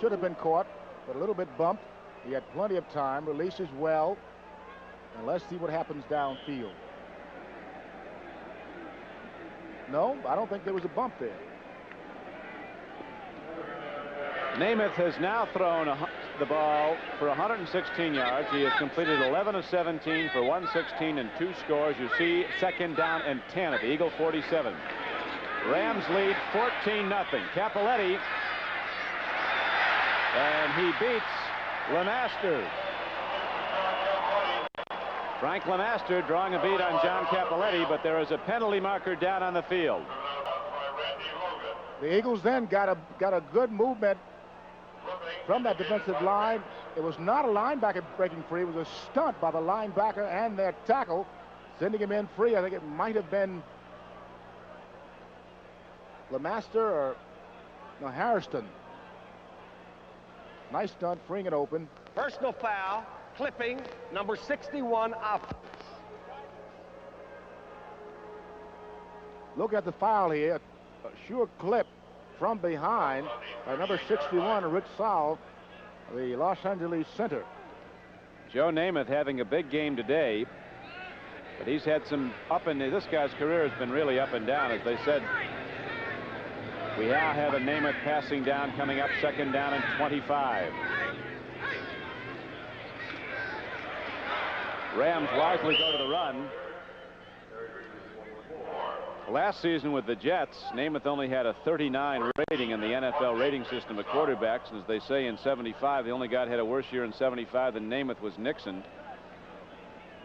should have been caught, but a little bit bumped. He had plenty of time, releases well, and let's see what happens downfield. No, I don't think there was a bump there. Namath has now thrown the ball for 116 yards. He has completed 11 of 17 for 116 and 2 scores. You see 2nd down and 10 at the Eagle 47. Rams lead 14-0. Cappelletti, and he beats Lemaster. Frank Lemaster drawing a beat on John Cappelletti, but there is a penalty marker down on the field. The Eagles then got a good movement from that defensive line. It was not a linebacker breaking free. It was a stunt by the linebacker and their tackle, sending him in free. I think it might have been Lemaster or no, Harrison. Nice stunt, freeing it open. Personal foul, clipping, number 61 offense. Look at the foul here. A sure clip from behind by number 61, Rich Saul, the Los Angeles center. Joe Namath having a big game today, but he's had some this guy's career has been really up and down. As they said, we now have a Namath passing down coming up, 2nd down and 25. Rams wisely go to the run. Last season with the Jets, Namath only had a 39 rating in the NFL rating system of quarterbacks. And as they say in 75, the only guy that had a worse year in 75 than Namath was Nixon.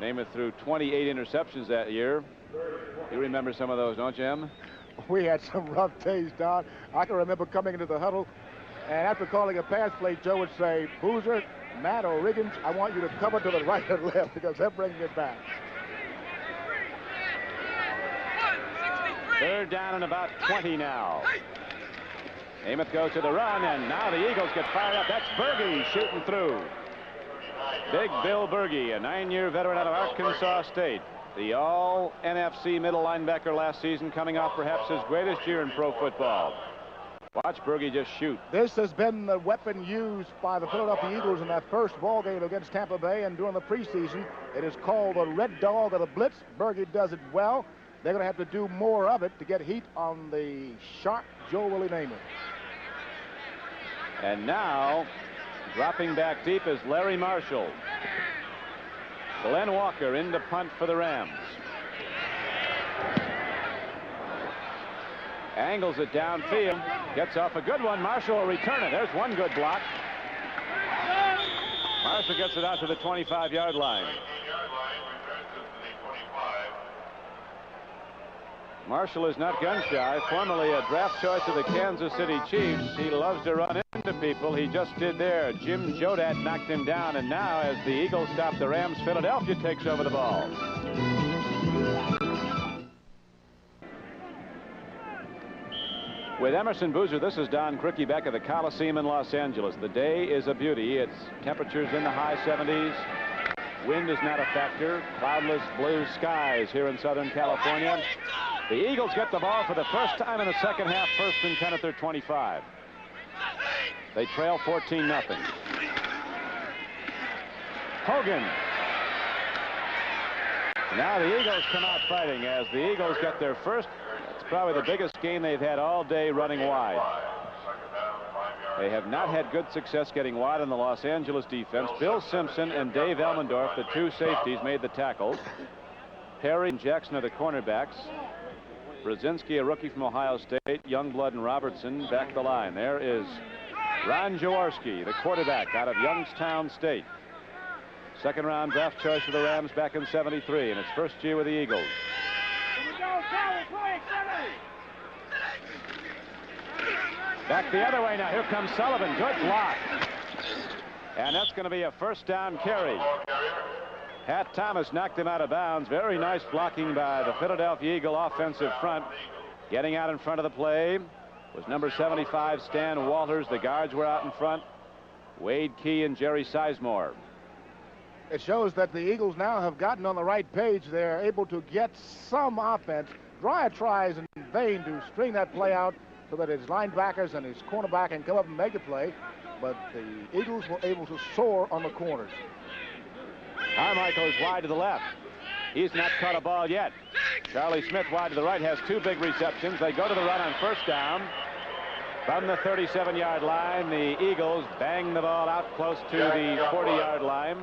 Namath threw 28 interceptions that year. You remember some of those, don't you, Em? We had some rough days, Don. I can remember coming into the huddle, and after calling a pass play, Joe would say, Boozer, Matt, or Riggins, I want you to cover to the right or left because they're bringing it back. 3rd down and about 20 now. Namath goes to the run, and now the Eagles get fired up. That's Berge shooting through. Big Bill Berge, a 9-year veteran out of Arkansas State. The all-NFC middle linebacker last season, coming off perhaps his greatest year in pro football. Watch Berge just shoot. This has been the weapon used by the Philadelphia Eagles in that first ball game against Tampa Bay and during the preseason. It is called the Red Dog of the Blitz. Berge does it well. They're going to have to do more of it to get heat on the sharp Joe Willie Namath. And now, dropping back deep is Larry Marshall. Glenn Walker in to punt for the Rams. Angles it downfield. Gets off a good one. Marshall will return it. There's one good block. Marshall gets it out to the 25-yard line. Marshall is not gun shy. Formerly a draft choice of the Kansas City Chiefs. He loves to run into people. He just did there. Jim Jodat knocked him down, and now as the Eagles stop the Rams, Philadelphia takes over the ball. With Emerson Boozer, this is Don Criqui back at the Coliseum in Los Angeles. The day is a beauty. It's temperatures in the high 70s. Wind is not a factor. Cloudless blue skies here in Southern California. The Eagles get the ball for the first time in the second half, 1st and 10 at their 25. They trail 14-0. Hogan. Now the Eagles come out fighting as the Eagles get their first. It's probably the biggest game they've had all day running wide. They have not had good success getting wide in the Los Angeles defense. Bill Simpson and Dave Elmendorf, the 2 safeties, made the tackles. Perry and Jackson are the cornerbacks. Brzezinski, a rookie from Ohio State. Youngblood and Robertson back the line. There is Ron Jaworski, the quarterback out of Youngstown State. 2nd round draft choice for the Rams back in '73 in its first year with the Eagles. Back the other way now. Here comes Sullivan. Good block. And that's going to be a 1st down carry. Pat Thomas knocked him out of bounds. Very nice blocking by the Philadelphia Eagle offensive front. Getting out in front of the play was number 75, Stan Walters. The guards were out in front. Wade Key and Jerry Sizemore. It shows that the Eagles now have gotten on the right page. They're able to get some offense. Dwyer tries in vain to string that play out so that his linebackers and his cornerback can come up and make the play. But the Eagles were able to soar on the corners. Carmichael is wide to the left. He's not caught a ball yet. Charlie Smith wide to the right has 2 big receptions. They go to the run on first down. From the 37-yard line, the Eagles bang the ball out close to the 40-yard line.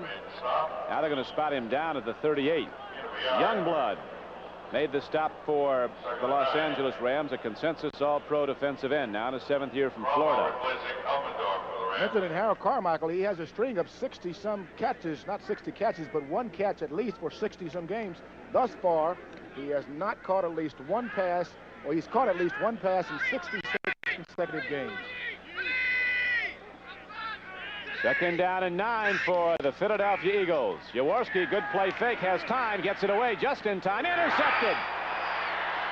Now they're going to spot him down at the 38. Youngblood made the stop for the Los Angeles Rams, a consensus all-pro defensive end, now in his 7th year from Florida. Mentioned in Harold Carmichael, he has a string of 60-some catches, not 60 catches, but 1 catch at least for 60-some games. Thus far, he has not caught at least 1 pass, or he's caught at least 1 pass in 66 consecutive games. 2nd down and 9 for the Philadelphia Eagles. Jaworski, good play fake, has time, gets it away just in time, intercepted.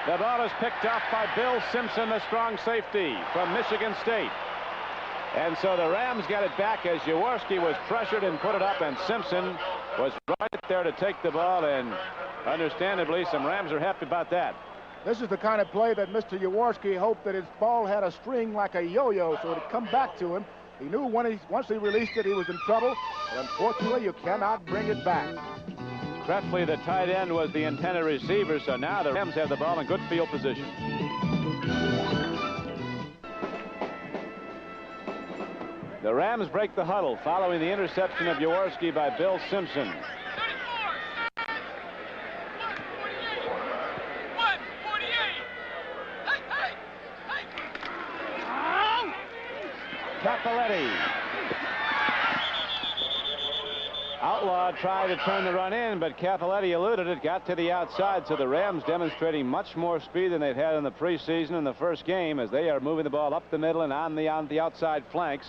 The ball is picked off by Bill Simpson, the strong safety from Michigan State. And so the Rams got it back as Jaworski was pressured and put it up, and Simpson was right there to take the ball, and understandably, some Rams are happy about that. This is the kind of play that Mr. Jaworski hoped that his ball had a string like a yo-yo so it would come back to him. He knew once he released it, he was in trouble, and unfortunately, you cannot bring it back. Crefley, the tight end, was the intended receiver, so now the Rams have the ball in good field position. The Rams break the huddle following the interception of Jaworski by Bill Simpson. Cappelletti. Outlaw tried to turn the run in, but Cappelletti eluded it, got to the outside, so the Rams demonstrating much more speed than they've had in the preseason in the first game as they are moving the ball up the middle and on the outside flanks.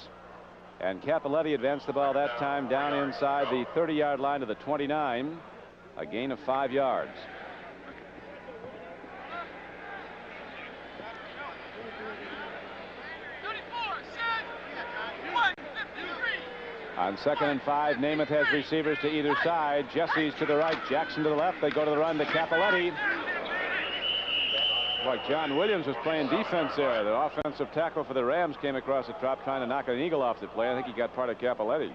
And Cappelletti advanced the ball that time down inside the 30-yard line to the 29, a gain of 5 yards. On 2nd and 5, Namath has receivers to either side. Jesse's to the right, Jackson to the left. They go to the run to Cappelletti. Boy, John Williams was playing defense there. The offensive tackle for the Rams came across the top trying to knock an eagle off the play. I think he got part of Cappelletti.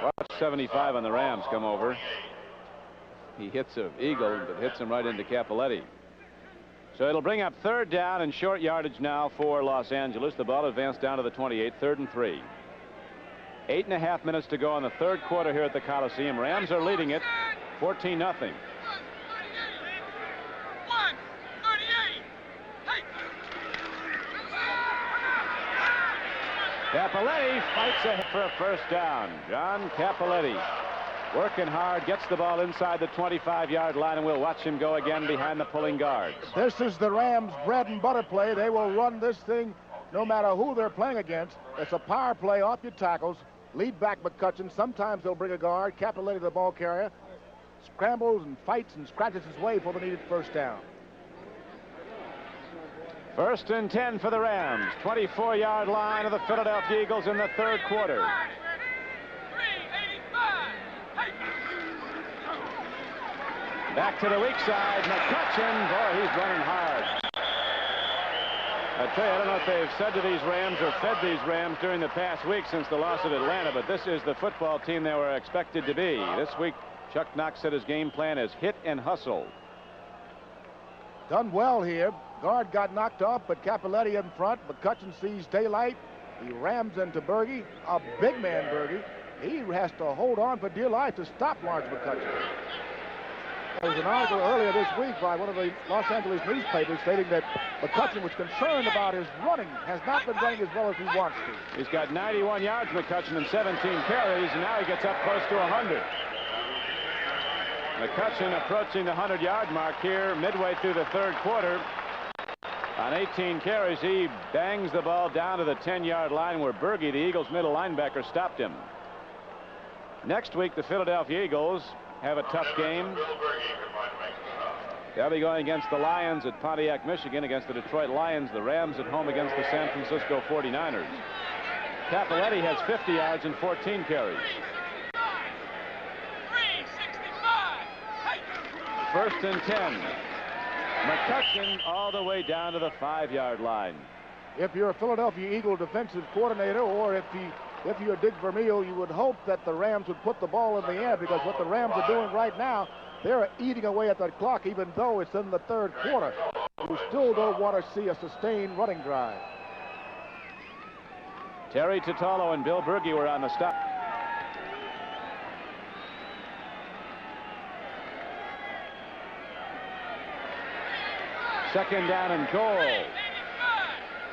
Watch 75 on the Rams come over. He hits an eagle, but hits him right into Cappelletti. So it'll bring up 3rd down and short yardage now for Los Angeles. The ball advanced down to the 28, 3rd and 3. 8.5 minutes to go in the 3rd quarter here at the Coliseum. Rams are leading it 14-0. Cappelletti fights ahead for a 1st down. John Cappelletti working hard, gets the ball inside the 25-yard line, and we'll watch him go again behind the pulling guards. This is the Rams' bread and butter play. They will run this thing no matter who they're playing against. It's a power play off your tackles. Lead back McCutcheon. Sometimes they'll bring a guard. Cappelletti, the ball carrier, scrambles and fights and scratches his way for the needed 1st down. 1st and 10 for the Rams. 24-yard line of the Philadelphia Eagles in the 3rd quarter. Back to the weak side, McCutcheon. Boy, he's running hard. I tell you, I don't know if they've said to these Rams or fed these Rams during the past week since the loss at Atlanta, but this is the football team they were expected to be. This week, Chuck Knox said his game plan is hit and hustle. Done well here. Guard got knocked off, but Cappelletti in front. McCutcheon sees daylight. He rams into Berge, a big man Berge. He has to hold on for dear life to stop Lawrence McCutcheon. There was an article earlier this week by one of the Los Angeles newspapers stating that McCutcheon was concerned about his running, has not been running as well as he wants to. He's got 91 yards, McCutcheon, and 17 carries, and now he gets up close to 100. McCutcheon approaching the 100-yard mark here midway through the 3rd quarter. On 18 carries, he bangs the ball down to the 10-yard line where Berge, the Eagles' middle linebacker, stopped him. Next week, the Philadelphia Eagles have a tough game. They'll be going against the Lions at Pontiac, Michigan, against the Detroit Lions. The Rams at home against the San Francisco 49ers. Cappelletti has 50 yards and 14 carries. First and 10. McCutcheon all the way down to the 5-yard line. If you're a Philadelphia Eagle defensive coordinator, or if you're Dick Vermeil, you would hope that the Rams would put the ball in the air, because what the Rams are doing right now, they're eating away at that clock, even though it's in the third quarter. You still don't want to see a sustained running drive. Terry Totolo and Bill Berge were on the stop. Second down and goal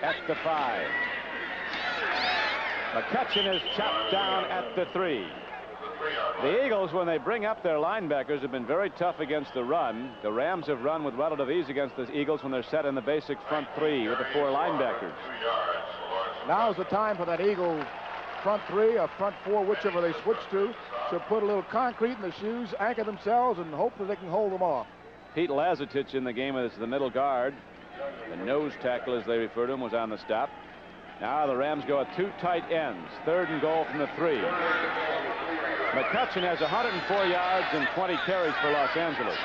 at the 5. McCutcheon is chopped down at the 3. The Eagles, when they bring up their linebackers, have been very tough against the run. The Rams have run with relative ease against the Eagles when they're set in the basic front 3 with the 4 linebackers. Now's the time for that Eagle front 3 or front 4, whichever they switch to put a little concrete in the shoes, anchor themselves, and hope that they can hold them off. Pete Lazatich in the game as the middle guard. The nose tackle, as they refer to him, was on the stop. Now the Rams go at 2 tight ends. Third and goal from the 3. McCutcheon has 104 yards and 20 carries for Los Angeles.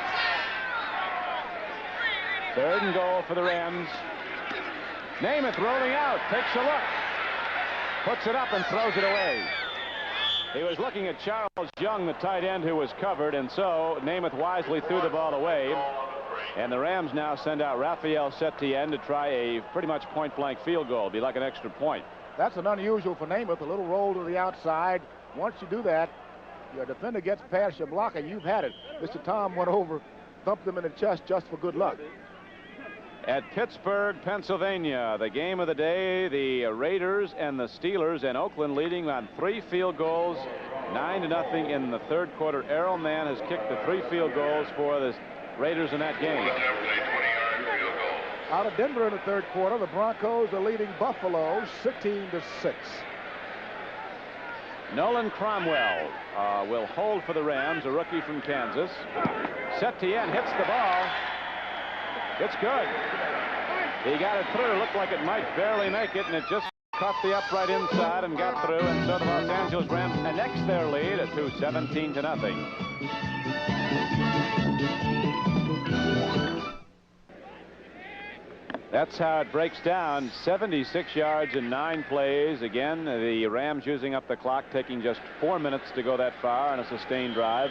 Third and goal for the Rams. Namath rolling out, takes a look, puts it up and throws it away. He was looking at Charles Young, the tight end, who was covered, and so Namath wisely threw the ball away. And the Rams now send out Rafael Setien to try a pretty much point-blank field goal. It'd be like an extra point. That's an unusual for Namath, a little roll to the outside. Once you do that, your defender gets past your blocker, you've had it. Mr. Tom went over, thumped him in the chest just for good luck. At Pittsburgh, Pennsylvania, the game of the day, the Raiders and the Steelers, and Oakland leading on 3 field goals, 9-0 in the third quarter. Errol Mann has kicked the 3 field goals for the Raiders in that game. Out of Denver in the third quarter, the Broncos are leading Buffalo 16-6. Nolan Cromwell will hold for the Rams, a rookie from Kansas. Setien hits the ball. It's good. He got it through. Looked like it might barely make it, and it just caught the upright inside and got through. And so the Los Angeles Rams annex their lead at 17-0. That's how it breaks down. 76 yards in 9 plays. Again, the Rams using up the clock, taking just 4 minutes to go that far on a sustained drive.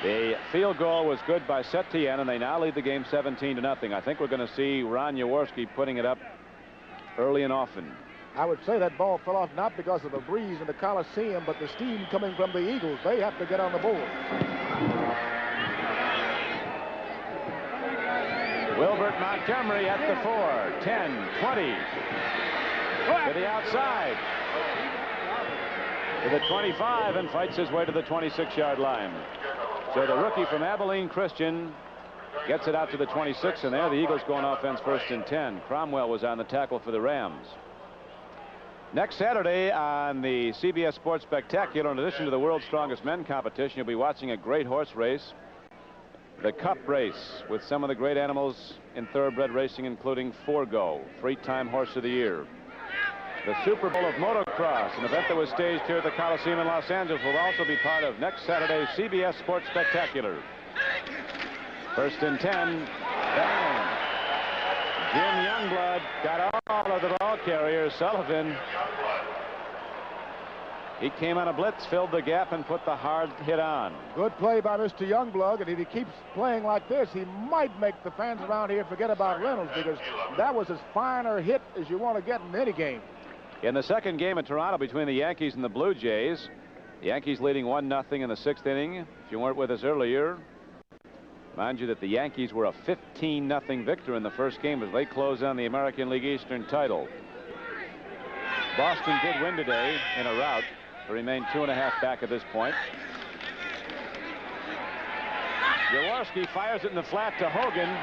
The field goal was good by Setien, and they now lead the game 17-0. I think we're going to see Ron Jaworski putting it up early and often. I would say that ball fell off not because of the breeze in the Coliseum, but the steam coming from the Eagles. They have to get on the board. Wilbert Montgomery at the 4, 10, 20. To the outside. To the 25, and fights his way to the 26-yard line. So the rookie from Abilene Christian gets it out to the 26, and there the Eagles go on offense first and 10. Cromwell was on the tackle for the Rams. Next Saturday on the CBS Sports Spectacular, in addition to the World's Strongest Men competition, you'll be watching a great horse race, the Cup race, with some of the great animals in thoroughbred racing, including Forgo, 3-time Horse of the Year. The Super Bowl of Motocross, an event that was staged here at the Coliseum in Los Angeles, will also be part of next Saturday's CBS Sports Spectacular. First and 10. Bang. Jim Youngblood got all of the ball carriers. Sullivan, he came on a blitz, filled the gap, and put the hard hit on. Good play by Mr. Youngblood, and if he keeps playing like this, he might make the fans around here forget about Reynolds, because that was as fine a hit as you want to get in any game. In the second game in Toronto between the Yankees and the Blue Jays, the Yankees leading 1-0 in the 6th inning. If you weren't with us earlier, mind you that the Yankees were a 15-0 victor in the first game as they close on the American League Eastern title. Boston did win today in a rout to remain 2.5 back at this point. Jaworski fires it in the flat to Hogan.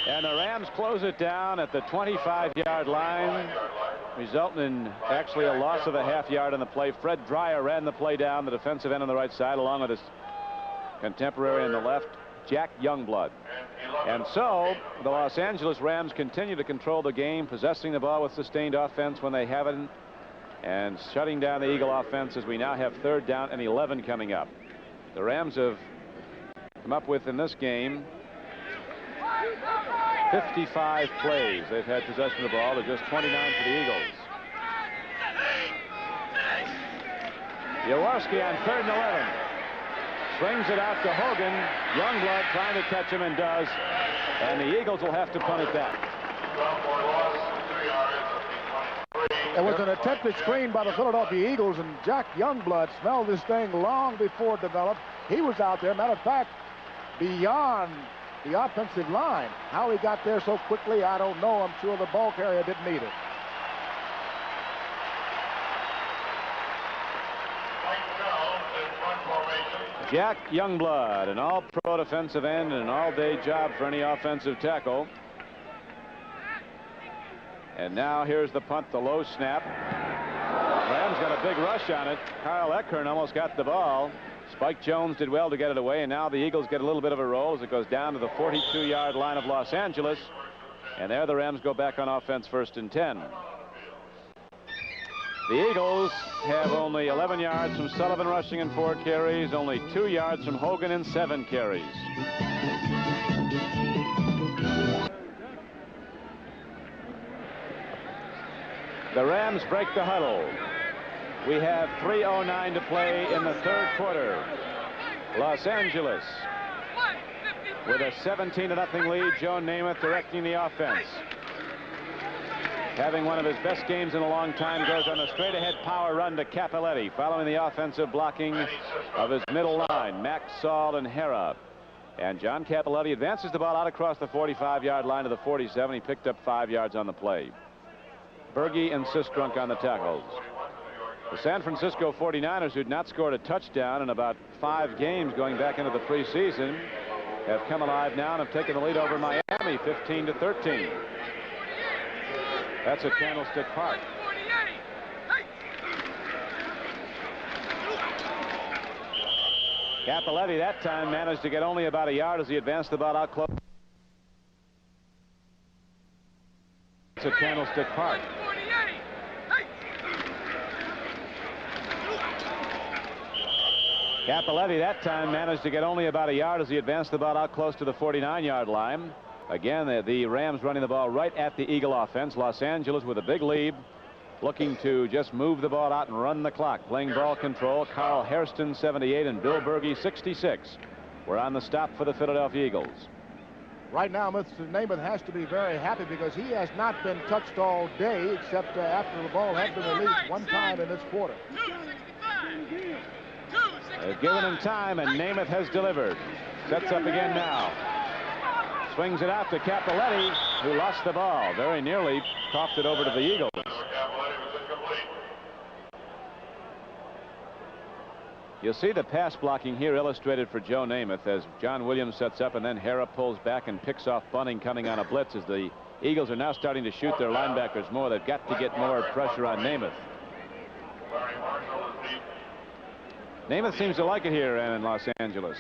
And the Rams close it down at the 25-yard line, resulting in actually a loss of a half yard on the play. Fred Dreyer ran the play down the defensive end on the right side, along with his contemporary on the left, Jack Youngblood. And so the Los Angeles Rams continue to control the game, possessing the ball with sustained offense when they have it, and shutting down the Eagle offense as we now have 3rd down and 11 coming up. The Rams have come up with in this game 55 plays. They've had possession of the ball to just 29 for the Eagles. Jaworski on 3rd and 11. Swings it out to Hogan. Youngblood trying to catch him and does. And the Eagles will have to punt it back. It was an attempted screen by the Philadelphia Eagles, and Jack Youngblood smelled this thing long before it developed. He was out there, matter of fact, beyond the offensive line. How he got there so quickly, I don't know. I'm sure the ball carrier didn't need it. Jack Youngblood, an all-pro defensive end and an all-day job for any offensive tackle. And now here's the punt, the low snap. Rams got a big rush on it. Kyle Eckern almost got the ball. Spike Jones did well to get it away, and now the Eagles get a little bit of a roll as it goes down to the 42-yard line of Los Angeles. And there the Rams go back on offense, 1st and 10. The Eagles have only 11 yards from Sullivan rushing in 4 carries, only 2 yards from Hogan in 7 carries. The Rams break the huddle. We have 3:09 to play in the 3rd quarter. Los Angeles with a 17-0 lead. Joe Namath directing the offense. Having one of his best games in a long time, goes on a straight-ahead power run to Cappelletti, following the offensive blocking of his middle line, Max Saul and Hera. And John Cappelletti advances the ball out across the 45-yard line to the 47. He picked up 5 yards on the play. Berge and Sistrunk on the tackles. The San Francisco 49ers, who'd not scored a touchdown in about 5 games going back into the preseason, have come alive now and have taken the lead over Miami 15-13. That's at Candlestick Park. Cappelletti that time managed to get only about a yard as he advanced the ball out close. It's at Candlestick Park. Cappelletti that time managed to get only about a yard as he advanced the ball out close to the 49-yard line. Again, the Rams running the ball right at the Eagle offense. Los Angeles with a big lead, looking to just move the ball out and run the clock. Playing ball control, Carl Hairston, 78, and Bill Berge, 66. We're on the stop for the Philadelphia Eagles. Right now, Mr. Namath has to be very happy because he has not been touched all day, except after the ball had been released one time in this quarter. They've given him time, and Namath has delivered. Sets up again now. Swings it out to Cappelletti, who lost the ball. Very nearly coughed it over to the Eagles. You'll see the pass blocking here illustrated for Joe Namath as John Williams sets up, and then Hera pulls back and picks off Bunting coming on a blitz as the Eagles are now starting to shoot their linebackers more. They've got to get more pressure on Namath. Namath seems to like it here in Los Angeles.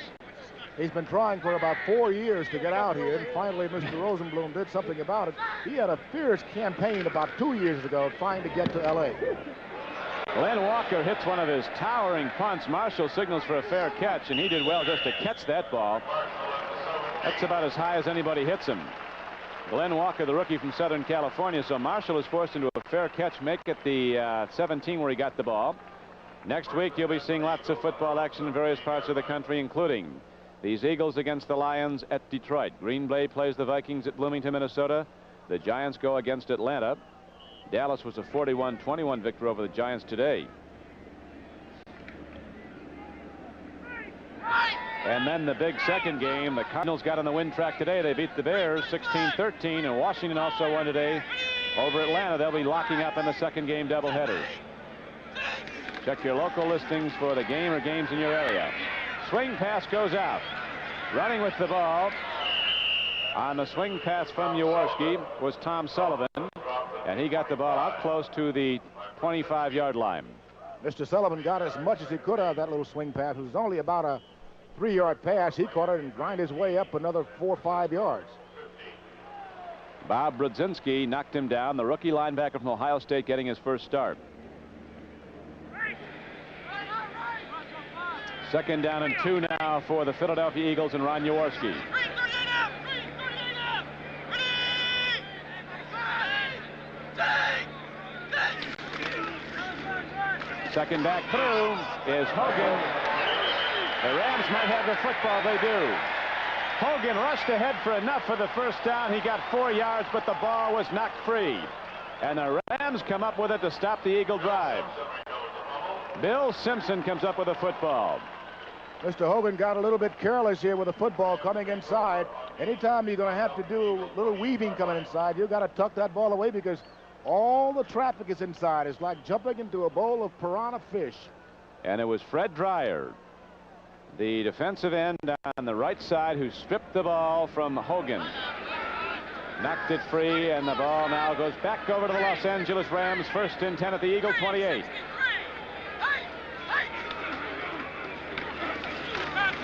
He's been trying for about 4 years to get out here, and finally Mr. Rosenblum did something about it. He had a fierce campaign about 2 years ago trying to get to L.A. Glenn Walker hits one of his towering punts. Marshall signals for a fair catch, and he did well just to catch that ball. That's about as high as anybody hits him. Glenn Walker, the rookie from Southern California, so Marshall is forced into a fair catch, make it the 17 where he got the ball. Next week, you'll be seeing lots of football action in various parts of the country, including these Eagles against the Lions at Detroit. Green Bay plays the Vikings at Bloomington, Minnesota. The Giants go against Atlanta. Dallas was a 41-21 victory over the Giants today. And then the big second game, the Cardinals got on the win track today. They beat the Bears 16-13, and Washington also won today over Atlanta. They'll be locking up in the second game doubleheader. Check your local listings for the game or games in your area. Swing pass goes out. Running with the ball on the swing pass from Jaworski was Tom Sullivan, and he got the ball out close to the 25-yard line. Mr. Sullivan got as much as he could out of that little swing pass. It was only about a 3-yard pass. He caught it and grind his way up another 4 or 5 yards. Bob Brudzinski knocked him down. The rookie linebacker from Ohio State getting his first start. 2nd down and 2 now for the Philadelphia Eagles and Ron Jaworski. Second back through is Hogan. The Rams might have the football. They do. Hogan rushed ahead for enough for the first down. He got 4 yards, but the ball was knocked free. And the Rams come up with it to stop the Eagle drive. Bill Simpson comes up with a football. Mr. Hogan got a little bit careless here with the football coming inside. Anytime you're going to have to do a little weaving coming inside, you've got to tuck that ball away because all the traffic is inside. It's like jumping into a bowl of piranha fish. And it was Fred Dreyer, the defensive end on the right side, who stripped the ball from Hogan. Knocked it free, and the ball now goes back over to the Los Angeles Rams. 1st and 10 at the Eagle 28.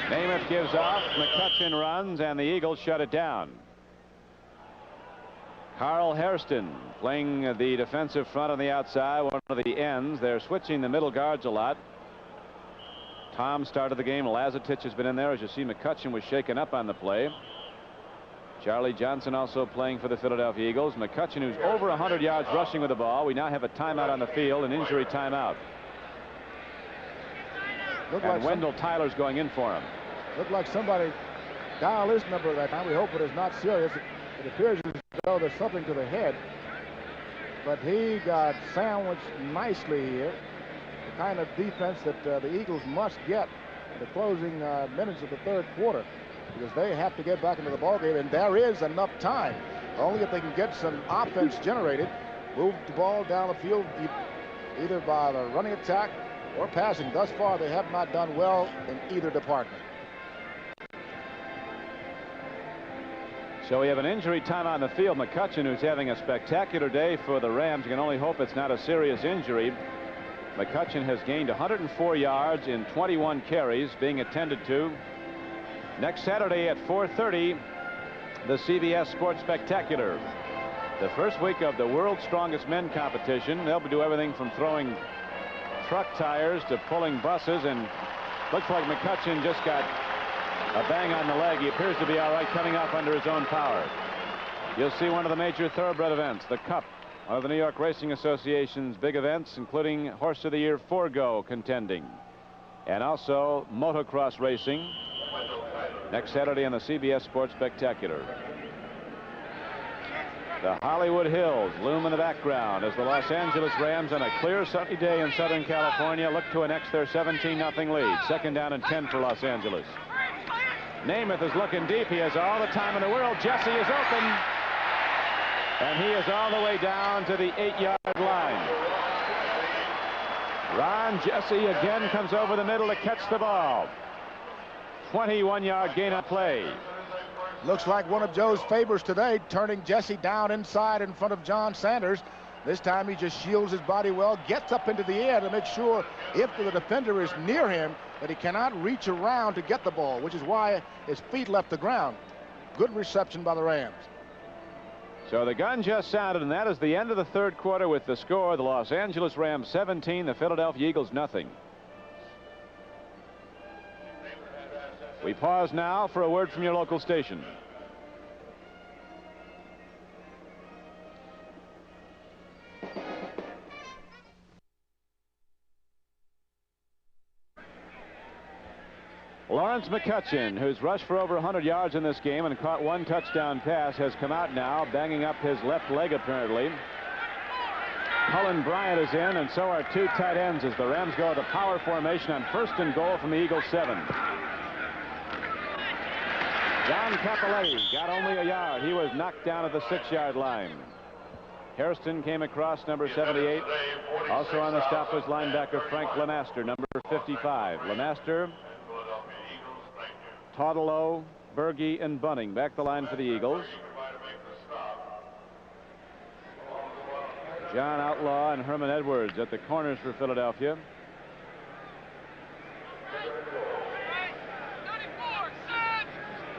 Namath gives off. McCutcheon runs, and the Eagles shut it down. Carl Hairston playing the defensive front on the outside, one of the ends. They're switching the middle guards a lot. Tom started the game. Lazatich has been in there. As you see, McCutcheon was shaken up on the play. Charlie Johnson also playing for the Philadelphia Eagles. McCutcheon, who's over 100 yards rushing with the ball. We now have a timeout on the field, an injury timeout. And Wendell Tyler's going in for him. Looked like somebody dialed his number that time. We hope it is not serious. It appears as though there's something to the head. But he got sandwiched nicely here. The kind of defense that the Eagles must get in the closing minutes of the 3rd quarter, because they have to get back into the ballgame, and there is enough time. Only if they can get some offense generated, move the ball down the field either by the running attack or passing. Thus far, they have not done well in either department. So we have an injury time on the field. McCutcheon, who's having a spectacular day for the Rams. You can only hope it's not a serious injury. McCutcheon has gained 104 yards in 21 carries, being attended to. Next Saturday at 4:30, the CBS Sports Spectacular. The first week of the World's Strongest Men competition. They'll do everything from throwing truck tires to pulling buses, and looks like McCutcheon just got a bang on the leg. He appears to be all right, coming up under his own power. You'll see one of the major thoroughbred events, the Cup, one of the New York Racing Association's big events, including Horse of the Year Forgo contending, and also motocross racing next Saturday on the CBS Sports Spectacular. The Hollywood Hills loom in the background as the Los Angeles Rams, on a clear sunny day in Southern California, look to annex their 17-0 lead. 2nd down and 10 for Los Angeles. Namath is looking deep. He has all the time in the world. Jesse is open, and he is all the way down to the 8-yard line. Ron Jesse again comes over the middle to catch the ball. 21-yard gain on play. Looks like one of Joe's favors today, turning Jesse down inside in front of John Sanders. This time he just shields his body well, gets up into the air to make sure if the defender is near him that he cannot reach around to get the ball, which is why his feet left the ground. Good reception by the Rams. So the gun just sounded, and that is the end of the 3rd quarter with the score: the Los Angeles Rams 17, the Philadelphia Eagles nothing. We pause now for a word from your local station. Lawrence McCutcheon, who's rushed for over 100 yards in this game and caught 1 touchdown pass, has come out now, banging up his left leg apparently. Cullen Bryant is in, and so are 2 tight ends as the Rams go with a power formation on 1st and goal from the Eagles 7. John Capoletti got only a yard. He was knocked down at the 6-yard line. Hairston came across, number 78. Also on the stop was linebacker Frank Lemaster, number 55. Lemaster, Totolo, Berge, and Bunning back the line for the Eagles. John Outlaw and Herman Edwards at the corners for Philadelphia.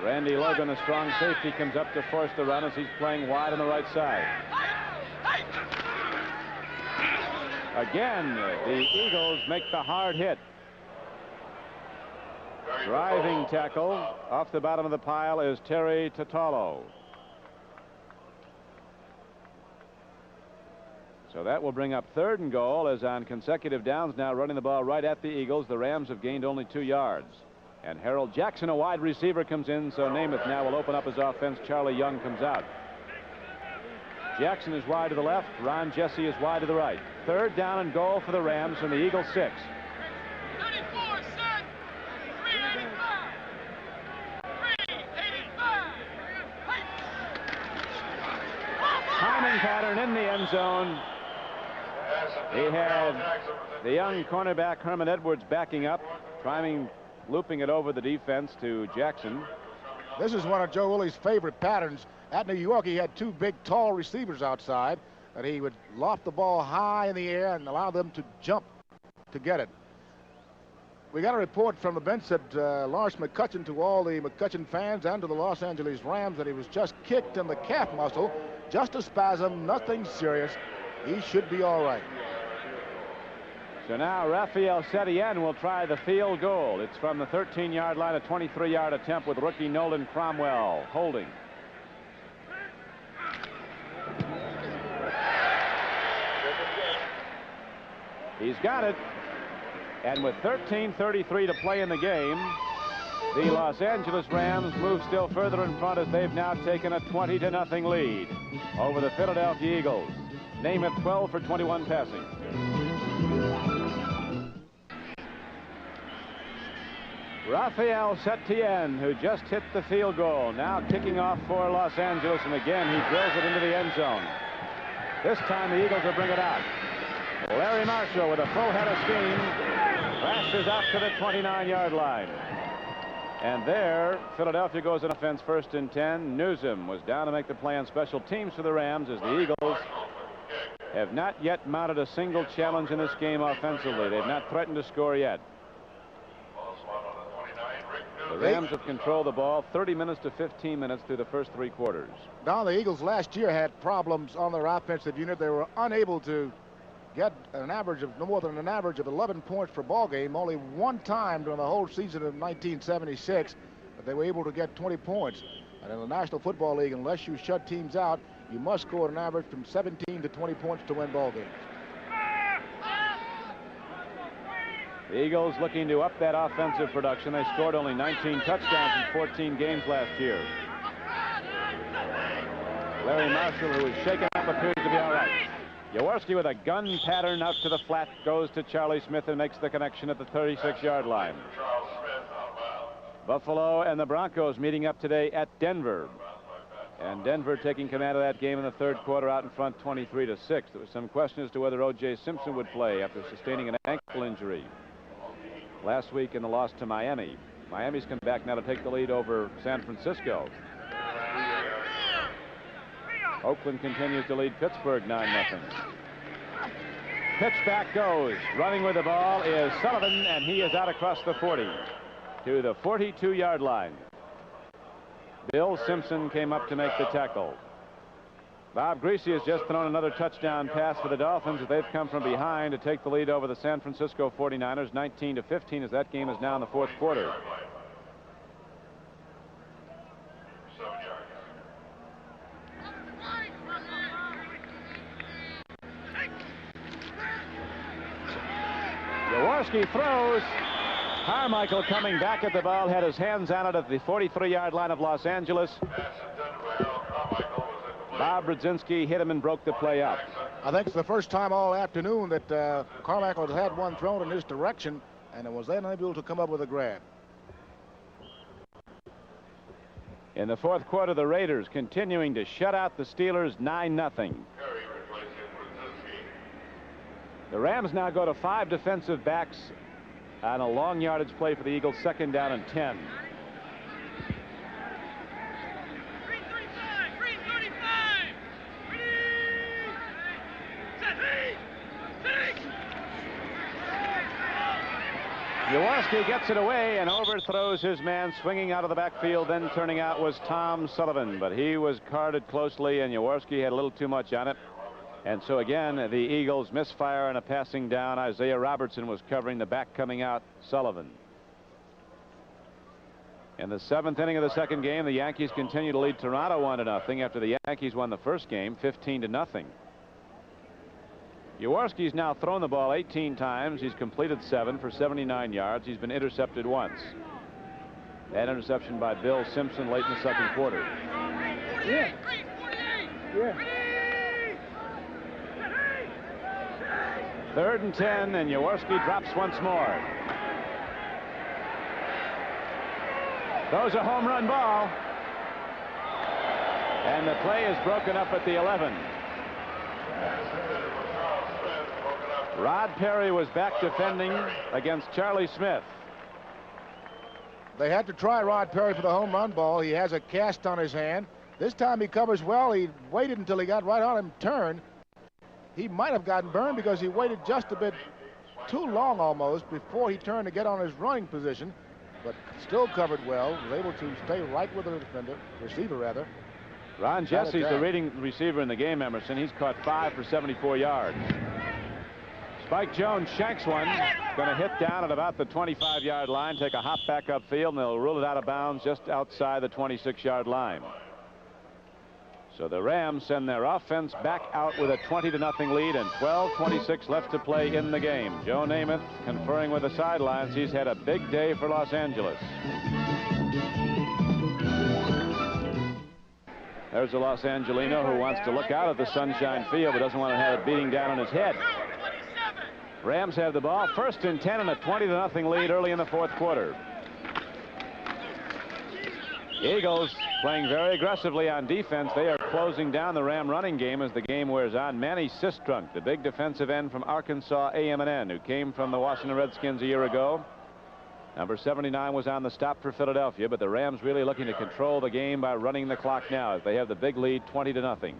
Randy Logan, a strong safety, comes up to force the run as he's playing wide on the right side. Again, the Eagles make the hard hit. Driving tackle off the bottom of the pile is Terry Tatalo. So that will bring up 3rd and goal, as on consecutive downs now running the ball right at the Eagles. The Rams have gained only 2 yards. And Harold Jackson, a wide receiver, comes in, so Namath now will open up his offense. Charlie Young comes out. Jackson is wide to the left. Ron Jesse is wide to the right. 3rd down and goal for the Rams from the Eagles 6. Timing pattern in the end zone. He had the young cornerback Herman Edwards backing up, looping it over the defense to Jackson. This is one of Joe Woolley's favorite patterns. At New York, he had 2 big, tall receivers outside, and he would loft the ball high in the air and allow them to jump to get it. We got a report from the bench that Lawrence McCutcheon, to all the McCutcheon fans and to the Los Angeles Rams, that he was just kicked in the calf muscle. Just a spasm, nothing serious. He should be all right. So now Rafael Setien will try the field goal. It's from the 13-yard line, a 23-yard attempt with rookie Nolan Cromwell holding. He's got it. And with 13:33 to play in the game, the Los Angeles Rams move still further in front as they've now taken a 20-0 lead over the Philadelphia Eagles. Namath 12 for 21 passing. Rafael Setien, who just hit the field goal, now kicking off for Los Angeles, and again he drills it into the end zone. This time the Eagles will bring it out. Larry Marshall with a full head of steam crashes out to the 29-yard line. And there, Philadelphia goes on offense, 1st and 10. Newsom was down to make the play on special teams for the Rams, as the Eagles have not yet mounted a single challenge in this game offensively. They've not threatened to score yet. The Rams have controlled the ball 30 minutes to 15 minutes through the first 3 quarters. Now, the Eagles last year had problems on their offensive unit. They were unable to get an average of no more than an average of 11 points per ball game. Only one time during the whole season of 1976 that they were able to get 20 points. And in the National Football League, unless you shut teams out, you must score an average from 17 to 20 points to win ball games. The Eagles looking to up that offensive production. They scored only 19 touchdowns in 14 games last year. Larry Marshall, who was shaken up, appears to be all right. Jaworski with a gun pattern out to the flat, goes to Charlie Smith and makes the connection at the 36-yard line. Buffalo and the Broncos meeting up today at Denver. And Denver taking command of that game in the 3rd quarter, out in front 23-6. There was some question as to whether O.J. Simpson would play after sustaining an ankle injury last week in the loss to Miami. Miami's come back now to take the lead over San Francisco. Oakland continues to lead Pittsburgh 9-0. Pitch back goes. Running with the ball is Sullivan, and he is out across the 40 to the 42-yard line. Bill Simpson came up to make the tackle. Bob Greasy has just thrown another touchdown pass for the Dolphins as they've come from behind to take the lead over the San Francisco 49ers, 19-15, as that game is now in the 4th quarter. Jaworski throws. Carmichael coming back at the ball, had his hands on it at the 43-yard line of Los Angeles. Bob Brzezinski hit him and broke the play up. I think it's the first time all afternoon that Carmichael has had one thrown in this direction, and it was then unable to come up with a grab. In the 4th quarter, the Raiders continuing to shut out the Steelers 9-0. The Rams now go to 5 defensive backs on a long yardage play for the Eagles, 2nd down and 10. Jaworski gets it away and overthrows his man. Swinging out of the backfield, then turning out was Tom Sullivan, but he was guarded closely, and Jaworski had a little too much on it. And so again, the Eagles misfire and a passing down. Isaiah Robertson was covering the back, coming out Sullivan. In the 7th inning of the second game, the Yankees continue to lead Toronto 1-0 after the Yankees won the first game 15-0. Jaworski's now thrown the ball 18 times. He's completed 7 for 79 yards. He's been intercepted once. That interception by Bill Simpson late in the second quarter. Yeah. Yeah. 3rd and 10, and Jaworski drops once more. Throws a home run ball. And the play is broken up at the 11. Rod Perry was back defending against Charlie Smith. They had to try Rod Perry for the home run ball. He has a cast on his hand. This time he covers well. He waited until he got right on him, turned. He might have gotten burned because he waited just a bit too long almost before he turned to get on his running position, but still covered well, was able to stay right with the defender, receiver rather. Ron Jesse's the leading receiver in the game, Emerson. He's caught 5 for 74 yards. Spike Jones shanks one. Going to hit down at about the 25-yard line, take a hop back upfield, and they'll rule it out of bounds just outside the 26-yard line. So the Rams send their offense back out with a 20-0 lead and 12:26 left to play in the game. Joe Namath conferring with the sidelines. He's had a big day for Los Angeles. There's a Los Angelino who wants to look out at the Sunshine Field but doesn't want to have it beating down on his head. Rams have the ball. 1st and 10 and a 20-0 lead early in the 4th quarter. Eagles playing very aggressively on defense. They are closing down the Ram running game as the game wears on. Manny Sistrunk, the big defensive end from Arkansas A&M, who came from the Washington Redskins a year ago. Number 79 was on the stop for Philadelphia, but the Rams really looking to control the game by running the clock now as they have the big lead 20-0.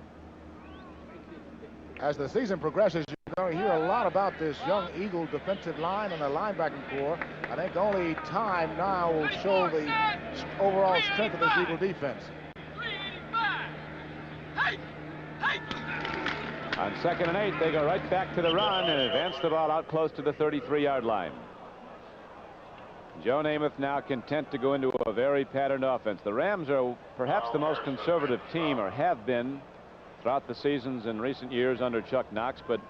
As the season progresses, you're going to hear a lot about this young Eagle defensive line and the linebacking corps. I think only time now will show the overall strength of this Eagle defense. On 2nd and 8, they go right back to the run and advance the ball out close to the 33-yard line. Joe Namath now content to go into a very patterned offense. The Rams are perhaps the most conservative team, or have been, throughout the seasons in recent years under Chuck Knox, but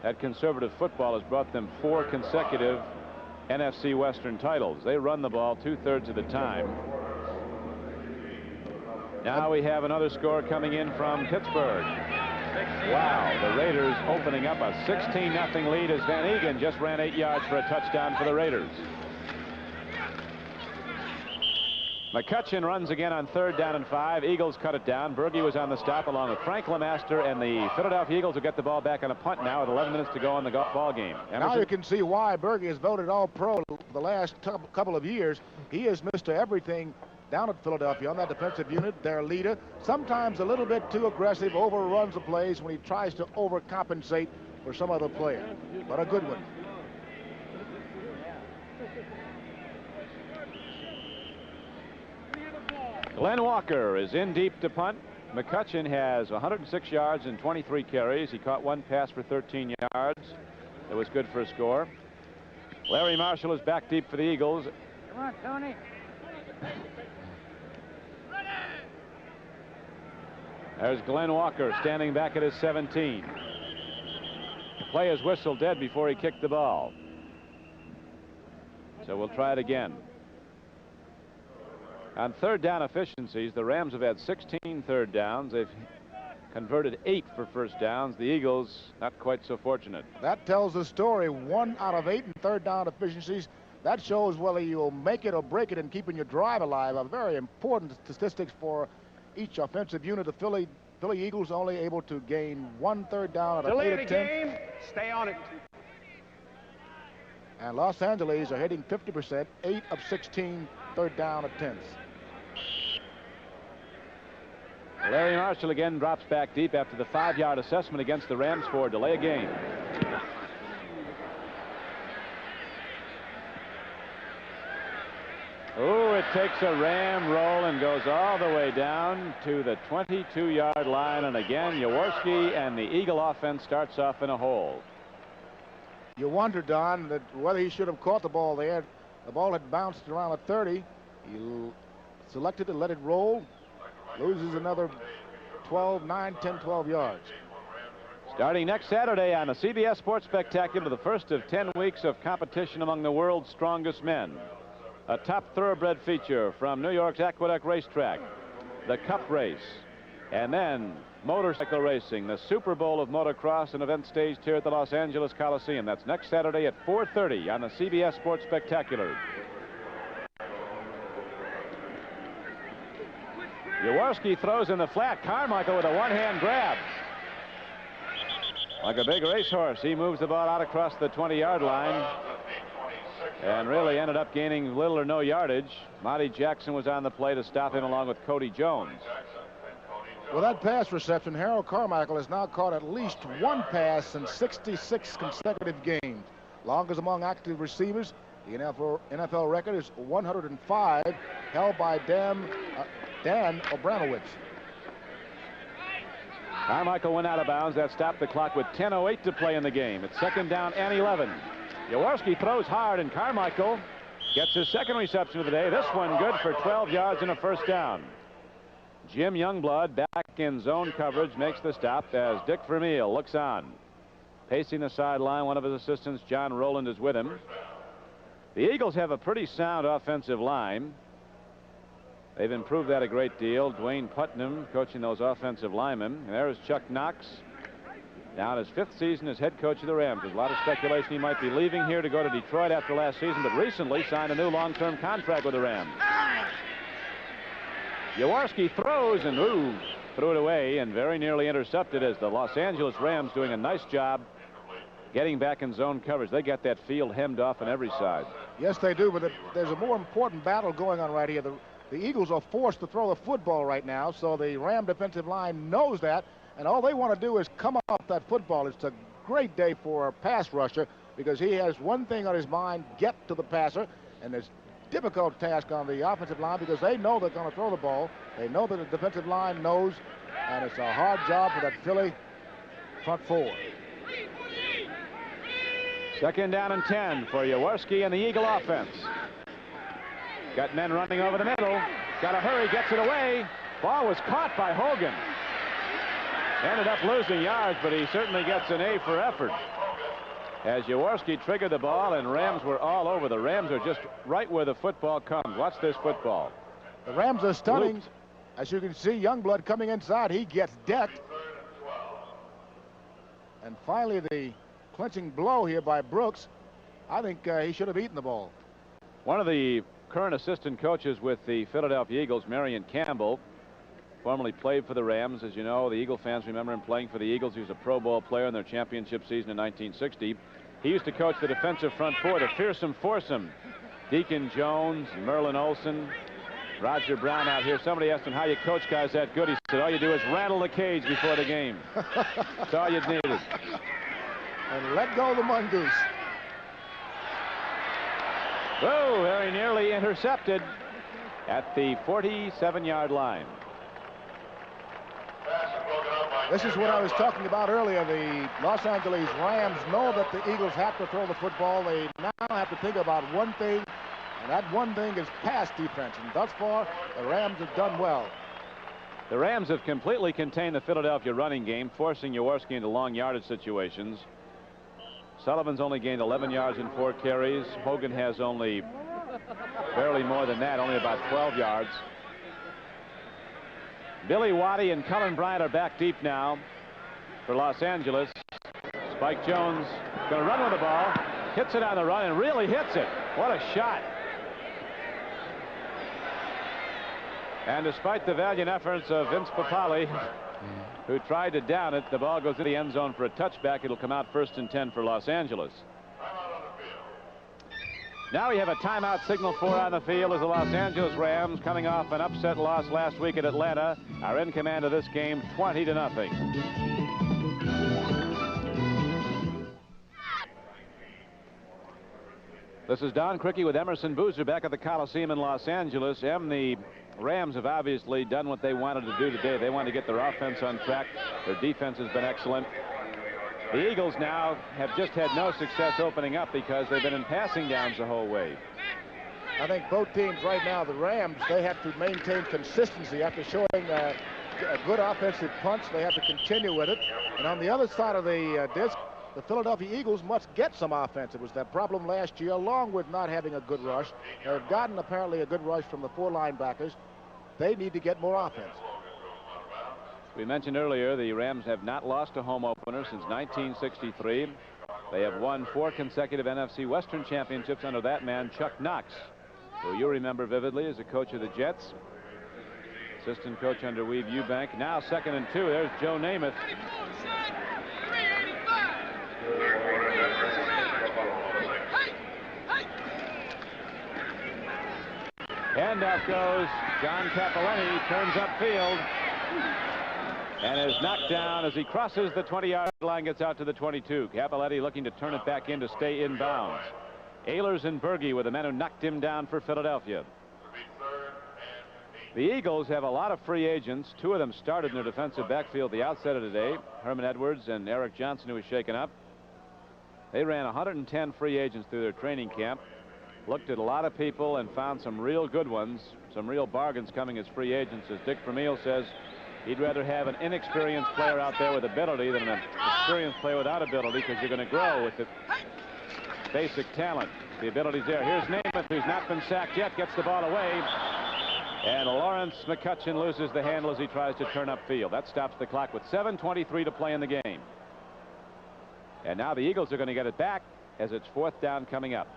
that conservative football has brought them 4 consecutive NFC Western titles. They run the ball 2/3 of the time. Now we have another score coming in from Pittsburgh. Wow, the Raiders opening up a 16-0 lead as Van Egan just ran 8 yards for a touchdown for the Raiders. McCutcheon runs again on 3rd down and 5. Eagles cut it down. Berge was on the stop along with Frank LeMaster, and the Philadelphia Eagles will get the ball back on a punt now with 11 minutes to go in the ball game. Emerson? Now you can see why Berge has voted All-Pro the last couple of years. He is Mr. Everything down at Philadelphia on that defensive unit, their leader. Sometimes a little bit too aggressive, overruns the plays when he tries to overcompensate for some other player, but a good one. Glenn Walker is in deep to punt. McCutcheon has 106 yards and 23 carries. He caught 1 pass for 13 yards. It was good for a score. Larry Marshall is back deep for the Eagles. Come on, Tony. There's Glenn Walker standing back at his 17. The play is whistled dead before he kicked the ball. So we'll try it again. On 3rd down efficiencies, the Rams have had 16 third downs. They've converted 8 for first downs. The Eagles not quite so fortunate. That tells the story. 1 out of 8 in 3rd down efficiencies. That shows whether you'll make it or break it in keeping your drive alive. A very important statistics for each offensive unit. The Philly Eagles only able to gain 1 third down out of 8 attempts. Game. Stay on it. And Los Angeles are hitting 50%, 8 of 16 third down attempts. Larry Marshall again drops back deep after the 5-yard assessment against the Rams for delay of game. it takes a ram roll and goes all the way down to the 22-yard line. And again, Jaworski and the Eagle offense starts off in a hole. You wonder, Don, that whether he should have caught the ball there. The ball had bounced around the 30. He selected to let it roll. Loses another 12, 9, 10, 12 yards. Starting next Saturday on the CBS Sports Spectacular, the first of 10 weeks of competition among the world's strongest men. A top thoroughbred feature from New York's Aqueduct Racetrack, the Cup Race, and then motorcycle racing, the Super Bowl of motocross, an event staged here at the Los Angeles Coliseum. That's next Saturday at 4:30 on the CBS Sports Spectacular. Jaworski throws in the flat. Carmichael with a one-hand grab. Like a big racehorse, he moves the ball out across the 20-yard line and really ended up gaining little or no yardage. Monty Jackson was on the play to stop him along with Cody Jones. With that pass reception, Harold Carmichael has now caught at least one pass in 66 consecutive games. Longest among active receivers. The NFL record is 105, held by Dan Abramowitz. Carmichael went out of bounds. That stopped the clock with 10:08 to play in the game. It's second down and 11. Jaworski throws hard, and Carmichael gets his second reception of the day. This one good for 12 yards and a first down. Jim Youngblood back in zone coverage makes the stop as Dick Vermeil looks on. Pacing the sideline, one of his assistants, John Rowland, is with him. The Eagles have a pretty sound offensive line. They've improved that a great deal. Dwayne Putnam coaching those offensive linemen. And there's Chuck Knox, now in his 5th season as head coach of the Rams. There's a lot of speculation he might be leaving here to go to Detroit after last season, but recently signed a new long-term contract with the Rams. Jaworski throws and threw it away and very nearly intercepted as the Los Angeles Rams doing a nice job getting back in zone coverage. They got that field hemmed off on every side. Yes, they do, but there's a more important battle going on right here. The Eagles are forced to throw the football right now, so the Ram defensive line knows that, and all they want to do is come off that football. It's a great day for a pass rusher because he has one thing on his mind: get to the passer, and it's a difficult task on the offensive line because they know they're going to throw the ball. They know that the defensive line knows, and it's a hard job for that Philly front four. Second down and 10 for Jaworski and the Eagle offense. Got men running over the middle. Got to hurry, gets it away. Ball was caught by Hogan. Ended up losing yards, but he certainly gets an A for effort. As Jaworski triggered the ball, and Rams were all over. The Rams are just right where the football comes. Watch this football. The Rams are stunning. As you can see, Youngblood coming inside. He gets decked. And finally, the clinching blow here by Brooks. I think he should have eaten the ball. One of the current assistant coaches with the Philadelphia Eagles, Marion Campbell, formerly played for the Rams. As you know, the Eagle fans remember him playing for the Eagles. He was a Pro Bowl player in their championship season in 1960. He used to coach the defensive front four, the fearsome foursome. Deacon Jones, Merlin Olsen, Roger Brown out here. Somebody asked him how you coach guys that good. He said, all you do is rattle the cage before the game. That's all you needed. And let go of the mongoose. Whoa, very nearly intercepted at the 47-yard line. This is what I was talking about earlier. The Los Angeles Rams know that the Eagles have to throw the football. They now have to think about one thing, and that one thing is pass defense. And thus far, the Rams have done well. The Rams have completely contained the Philadelphia running game, forcing Jaworski into long yardage situations. Sullivan's only gained 11 yards in 4 carries. Hogan has only barely more than that, only about 12 yards. Billy Waddy and Cullen Bryant are back deep now for Los Angeles. Spike Jones going to run with the ball, hits it on the run, and really hits it. What a shot. And despite the valiant efforts of Vince Papale, who tried to down it, the ball goes to the end zone for a touchback. It'll come out 1st and 10 for Los Angeles. Now we have a timeout signal for on the field as the Los Angeles Rams, coming off an upset loss last week at Atlanta, are in command of this game 20-0. This is Don Criqui with Emerson Boozer back at the Coliseum in Los Angeles. The Rams have obviously done what they wanted to do today. They want to get their offense on track. Their defense has been excellent. The Eagles now have just had no success opening up because they've been in passing downs the whole way. I think both teams right now, the Rams, they have to maintain consistency after showing a good offensive punch. They have to continue with it. And on the other side of the disc, the Philadelphia Eagles must get some offense. It was that problem last year, along with not having a good rush. They've gotten apparently a good rush from the 4 linebackers. They need to get more offense. We mentioned earlier the Rams have not lost a home opener since 1963. They have won 4 consecutive NFC Western championships under that man, Chuck Knox, who you remember vividly as a coach of the Jets. Assistant coach under Weave Eubank. Now 2nd and 2. There's Joe Namath. Handoff goes. John Capelletti turns upfield and is knocked down as he crosses the 20-yard line, gets out to the 22. Capelletti looking to turn it back in to stay in bounds. Ehlers and Berge were the men who knocked him down for Philadelphia. The Eagles have a lot of free agents. 2 of them started in their defensive backfield the outset of today. Herman Edwards and Eric Johnson, who was shaken up. They ran 110 free agents through their training camp. Looked at a lot of people and found some real good ones, some real bargains coming as free agents. As Dick Vermeil says, he'd rather have an inexperienced player out there with ability than an experienced player without ability, because you're going to grow with the basic talent. The ability's there. Here's Namath, who's not been sacked yet, gets the ball away. And Lawrence McCutcheon loses the handle as he tries to turn upfield. That stops the clock with 7:23 to play in the game. And now the Eagles are going to get it back as it's 4th down coming up.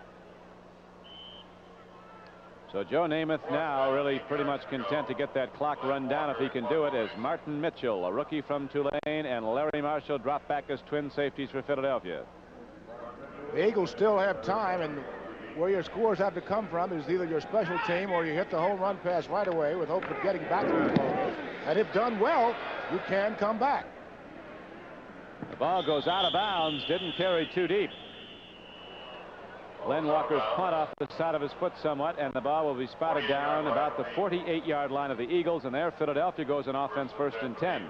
So Joe Namath now really pretty much content to get that clock run down if he can do it, as Martin Mitchell, a rookie from Tulane, and Larry Marshall drop back as twin safeties for Philadelphia. The Eagles still have time, and where your scores have to come from is either your special team or you hit the home run pass right away with hope of getting back to the ball. And if done well, you can come back. The ball goes out of bounds, didn't carry too deep. Glenn Walker's punt off the side of his foot somewhat, and the ball will be spotted down about the 48-yard line of the Eagles, and there Philadelphia goes on offense 1st and 10.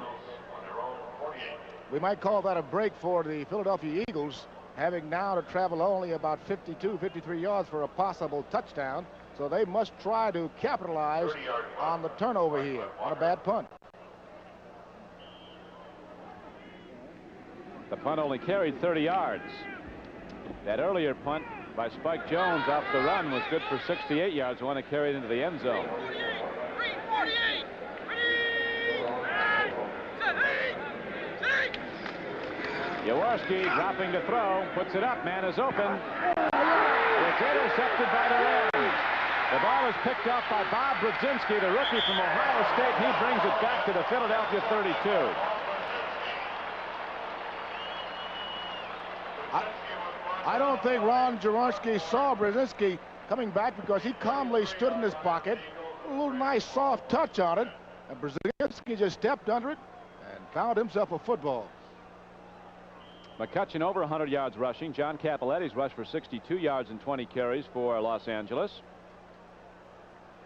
We might call that a break for the Philadelphia Eagles, having now to travel only about 52, 53 yards for a possible touchdown. So they must try to capitalize on the turnover here on a bad punt. The punt only carried 30 yards. That earlier punt by Spike Jones off the run was good for 68 yards. One to carry it into the end zone. Jaworski dropping to throw, puts it up, man is open. It's intercepted by the Rams. The ball is picked up by Bob Brzezinski, the rookie from Ohio State. He brings it back to the Philadelphia 32. I don't think Ron Jaworski saw Brzezinski coming back, because he calmly stood in his pocket, a little nice soft touch on it, and Brzezinski just stepped under it and found himself a football. McCutcheon over 100 yards rushing. John Capelletti's rushed for 62 yards and 20 carries for Los Angeles.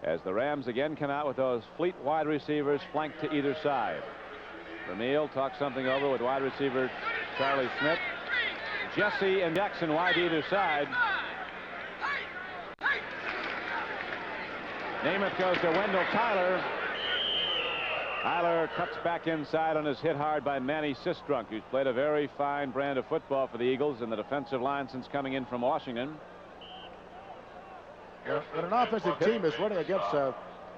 As the Rams again come out with those fleet wide receivers flanked to either side. Vermeil talks something over with wide receiver Charlie Smith. Jesse and Jackson wide either side. Namath goes to Wendell Tyler. Tyler cuts back inside and is hit hard by Manny Sistrunk, who's played a very fine brand of football for the Eagles in the defensive line since coming in from Washington. When an offensive team is running against a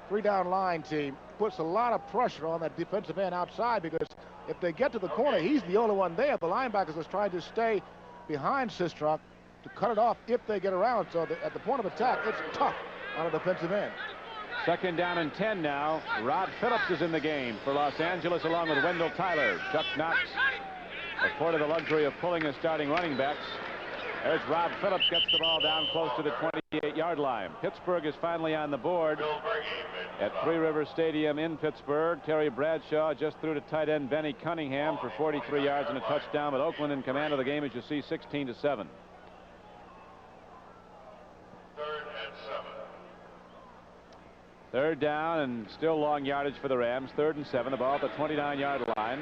3-down line team, puts a lot of pressure on that defensive end outside, because if they get to the corner, he's the only one there. The linebackers are trying to stay behind Sistrunk to cut it off if they get around. So at the point of attack, it's tough on a defensive end. 2nd down and 10 now. Rod Phillips is in the game for Los Angeles along with Wendell Tyler. Chuck Knox afforded the luxury of pulling his starting running backs. There's Rob Phillips, gets the ball down close to the 28-yard line. Pittsburgh is finally on the board at Three Rivers Stadium in Pittsburgh. Terry Bradshaw just threw to tight end Benny Cunningham for 43 yards and a touchdown, but Oakland in command of the game, as you see, 16-7. Third down and still long yardage for the Rams. 3rd and 7. The ball at the 29-yard line.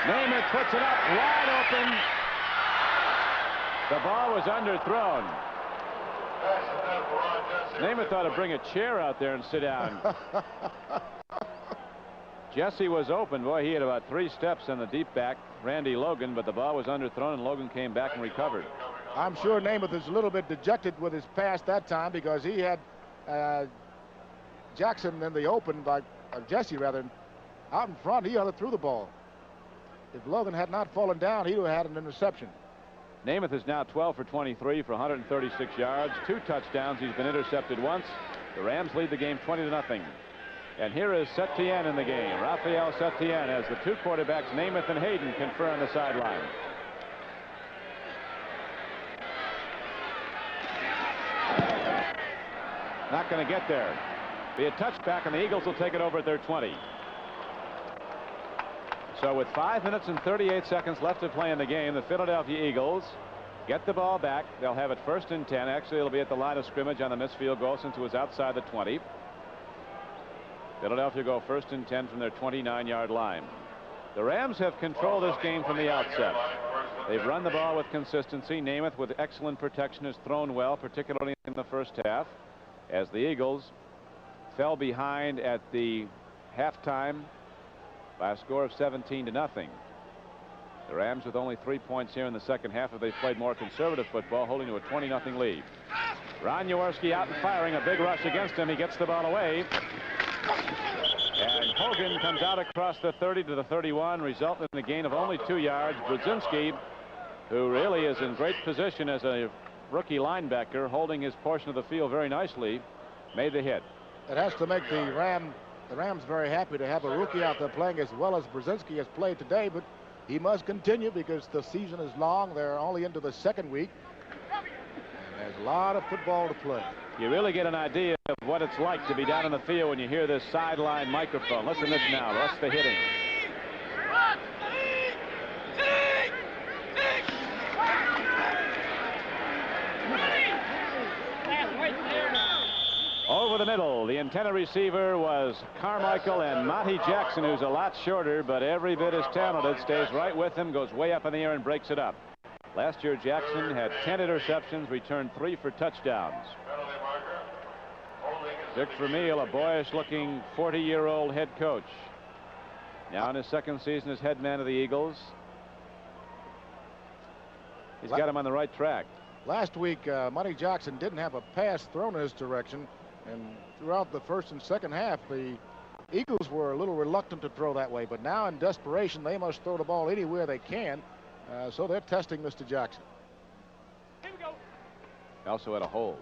Namath puts it up wide open. The ball was underthrown. Namath ought to bring a chair out there and sit down. Jesse was open. Boy, he had about 3 steps in the deep back, Randy Logan, but the ball was underthrown and Logan came back and recovered. I'm sure Namath is a little bit dejected with his pass that time because he had Jackson in the open, Jesse rather, out in front. He ought to threw the ball. If Logan had not fallen down, he would have had an interception. Namath is now 12 for 23 for 136 yards, 2 touchdowns. He's been intercepted once. The Rams lead the game 20-0. And here is Setien in the game. Raphael Setien as the 2 quarterbacks, Namath and Hayden, confer on the sideline. Not going to get there. Be a touchback, and the Eagles will take it over at their 20. So with 5 minutes and 38 seconds left to play in the game, the Philadelphia Eagles get the ball back. They'll have it 1st and 10. Actually, it'll be at the line of scrimmage on the missed field goal since it was outside the 20. Philadelphia go 1st and 10 from their 29-yard line. The Rams have controlled this game from the outset. They've run the ball with consistency. Namath, with excellent protection, has thrown well, particularly in the first half, as the Eagles fell behind at the halftime by a score of 17-0. The Rams with only 3 points here in the second half if they've played more conservative football, holding to a 20-0 lead. Ron Jaworski out and firing, a big rush against him. He gets the ball away. And Hogan comes out across the 30 to the 31, resulting in a gain of only 2 yards. Brzezinski, who really is in great position as a rookie linebacker, holding his portion of the field very nicely, made the hit. It has to make the Rams very happy to have a rookie out there playing as well as Brzezinski has played today, but he must continue because the season is long. They're only into the 2nd week, and there's a lot of football to play. You really get an idea of what it's like to be down in the field when you hear this sideline microphone. Listen to this now. That's the hitting. Over the middle, the antenna receiver was Carmichael, and Monty Jackson, who's a lot shorter but every bit as talented, stays right with him, goes way up in the air and breaks it up. Last year, Jackson had 10 interceptions, returned 3 for touchdowns. Dick Vermeil, a boyish-looking 40-year-old head coach. Now in his 2nd season as head man of the Eagles. He's got him on the right track. Last week, Monty Jackson didn't have a pass thrown in his direction, and throughout the 1st and 2nd half, the Eagles were a little reluctant to throw that way. But now, in desperation, they must throw the ball anywhere they can. So they're testing Mr. Jackson. He also had a hold.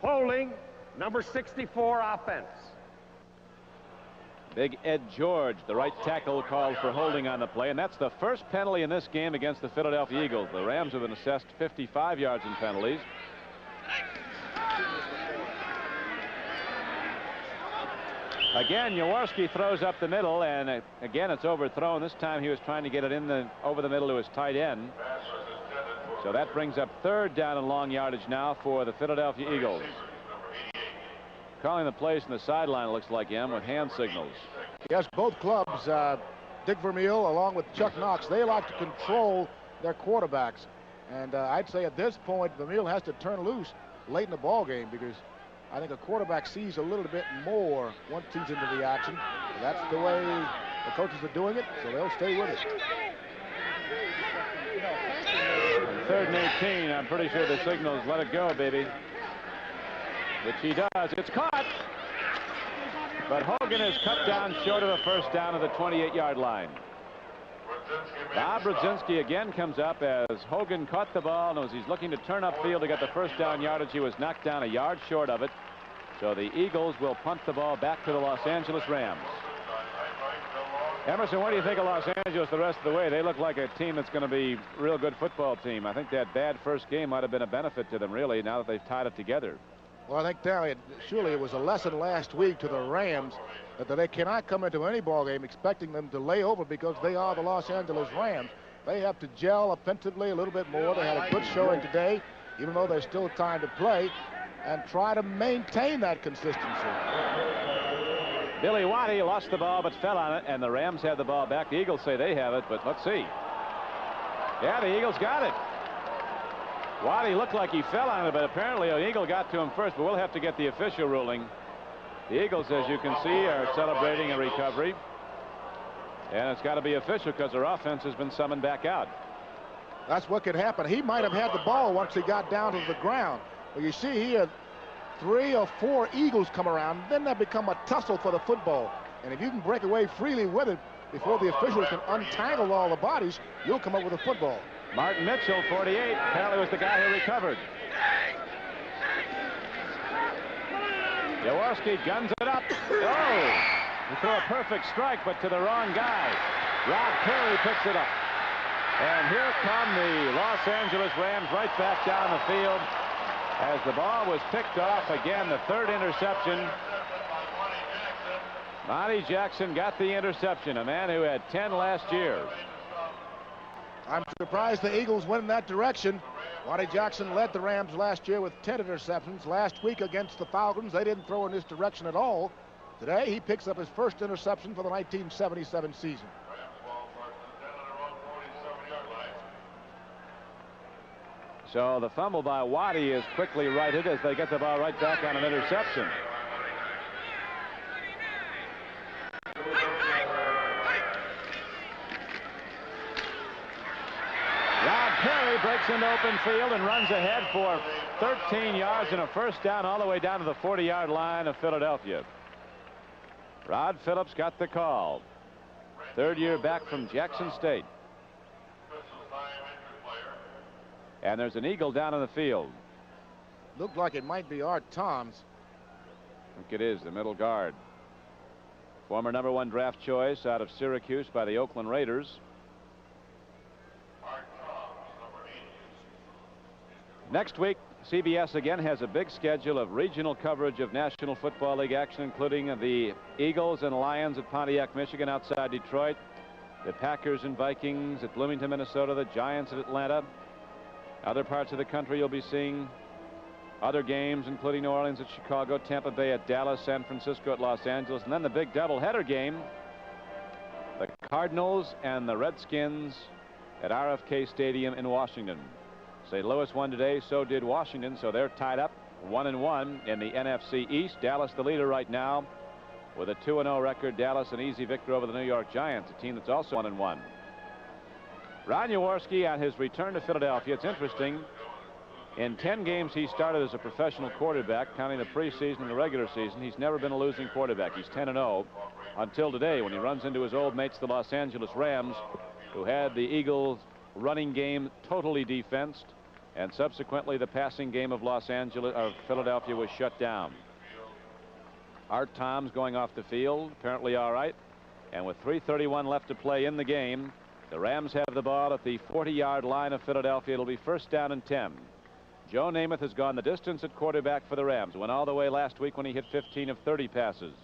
Holding, number 64, offense. Big Ed George, the right tackle, called for holding on the play, and that's the first penalty in this game against the Philadelphia Eagles. The Rams have been assessed 55 yards in penalties. Again, Jaworski throws up the middle, and again it's overthrown. This time he was trying to get it over the middle to his tight end. So that brings up 3rd down and long yardage now for the Philadelphia Eagles. Calling the plays from the sideline, it looks like him, with hand signals. Yes, both clubs, Dick Vermeil along with Chuck Knox, they like to control their quarterbacks. And I'd say at this point, Vermeil has to turn loose late in the ball game because I think a quarterback sees a little bit more once he's into the action. That's the way the coaches are doing it, so they'll stay with it. 3rd and 18, I'm pretty sure the signals let it go, baby. Which he does. It's caught. But Hogan is cut down short of a 1st down at the 28-yard line. Bob Brzezinski again comes up as Hogan caught the ball, and as he's looking to turn upfield to get the 1st down yardage, he was knocked down a yard short of it. So the Eagles will punt the ball back to the Los Angeles Rams. Emerson, what do you think of Los Angeles the rest of the way? They look like a team that's going to be a real good football team. I think that bad first game might have been a benefit to them, really, now that they've tied it together. Well, I think surely it was a lesson last week to the Rams that they cannot come into any ball game expecting them to lay over because they are the Los Angeles Rams. They have to gel offensively a little bit more. They had a good showing today, even though there's still time to play, and try to maintain that consistency. Billy Waddy lost the ball but fell on it, and the Rams have the ball back. The Eagles say they have it, but let's see. Yeah, the Eagles got it. Waddy looked like he fell on it, but apparently an Eagle got to him first, but we'll have to get the official ruling. The Eagles, as you can see, are celebrating a recovery. And it's got to be official because their offense has been summoned back out. That's what could happen. He might have had the ball once he got down to the ground. But you see here, 3 or 4 Eagles come around, then they become a tussle for the football. And if you can break away freely with it before the officials can untangle all the bodies, you'll come up with a football. Martin Mitchell, 48, apparently was the guy who recovered. Jaworski guns it up. Oh! He threw a perfect strike, but to the wrong guy. Rod Perry picks it up. And here come the Los Angeles Rams right back down the field as the ball was picked off again, the 3rd interception. Monty Jackson got the interception, a man who had 10 last year. I'm surprised the Eagles went in that direction. Monty Jackson led the Rams last year with 10 interceptions. Last week against the Falcons, they didn't throw in this direction at all. Today, he picks up his first interception for the 1977 season. So the fumble by Waddy is quickly righted as they get the ball right back on an interception. Rod Perry breaks into open field and runs ahead for 13 yards and a first down all the way down to the 40-yard line of Philadelphia. Rod Phillips got the call. 3rd year back from Jackson State. And there's an Eagle down in the field. Looked like it might be Art Toms. I think it is, the middle guard. Former #1 draft choice out of Syracuse by the Oakland Raiders. Next week, CBS again has a big schedule of regional coverage of National Football League action, including the Eagles and Lions at Pontiac, Michigan, outside Detroit, the Packers and Vikings at Bloomington, Minnesota, the Giants at Atlanta. Other parts of the country you'll be seeing other games, including New Orleans at Chicago, Tampa Bay at Dallas, San Francisco at Los Angeles, and then the big doubleheader game, the Cardinals and the Redskins at RFK Stadium in Washington. St. Louis won today, so did Washington, so they're tied up 1-1 in the NFC East. Dallas the leader right now with a 2-0 record. Dallas an easy victory over the New York Giants, a team that's also 1-1. Ron Jaworski on his return to Philadelphia. It's interesting. In 10 games he started as a professional quarterback, counting the preseason and the regular season. He's never been a losing quarterback. He's 10-0 until today when he runs into his old mates, the Los Angeles Rams, who had the Eagles running game totally defensed, and subsequently the passing game of Philadelphia was shut down. Art Toms going off the field, apparently all right, and with 3:31 left to play in the game, the Rams have the ball at the 40-yard line of Philadelphia. It'll be 1st down and 10. Joe Namath has gone the distance at quarterback for the Rams. Went all the way last week when he hit 15 of 30 passes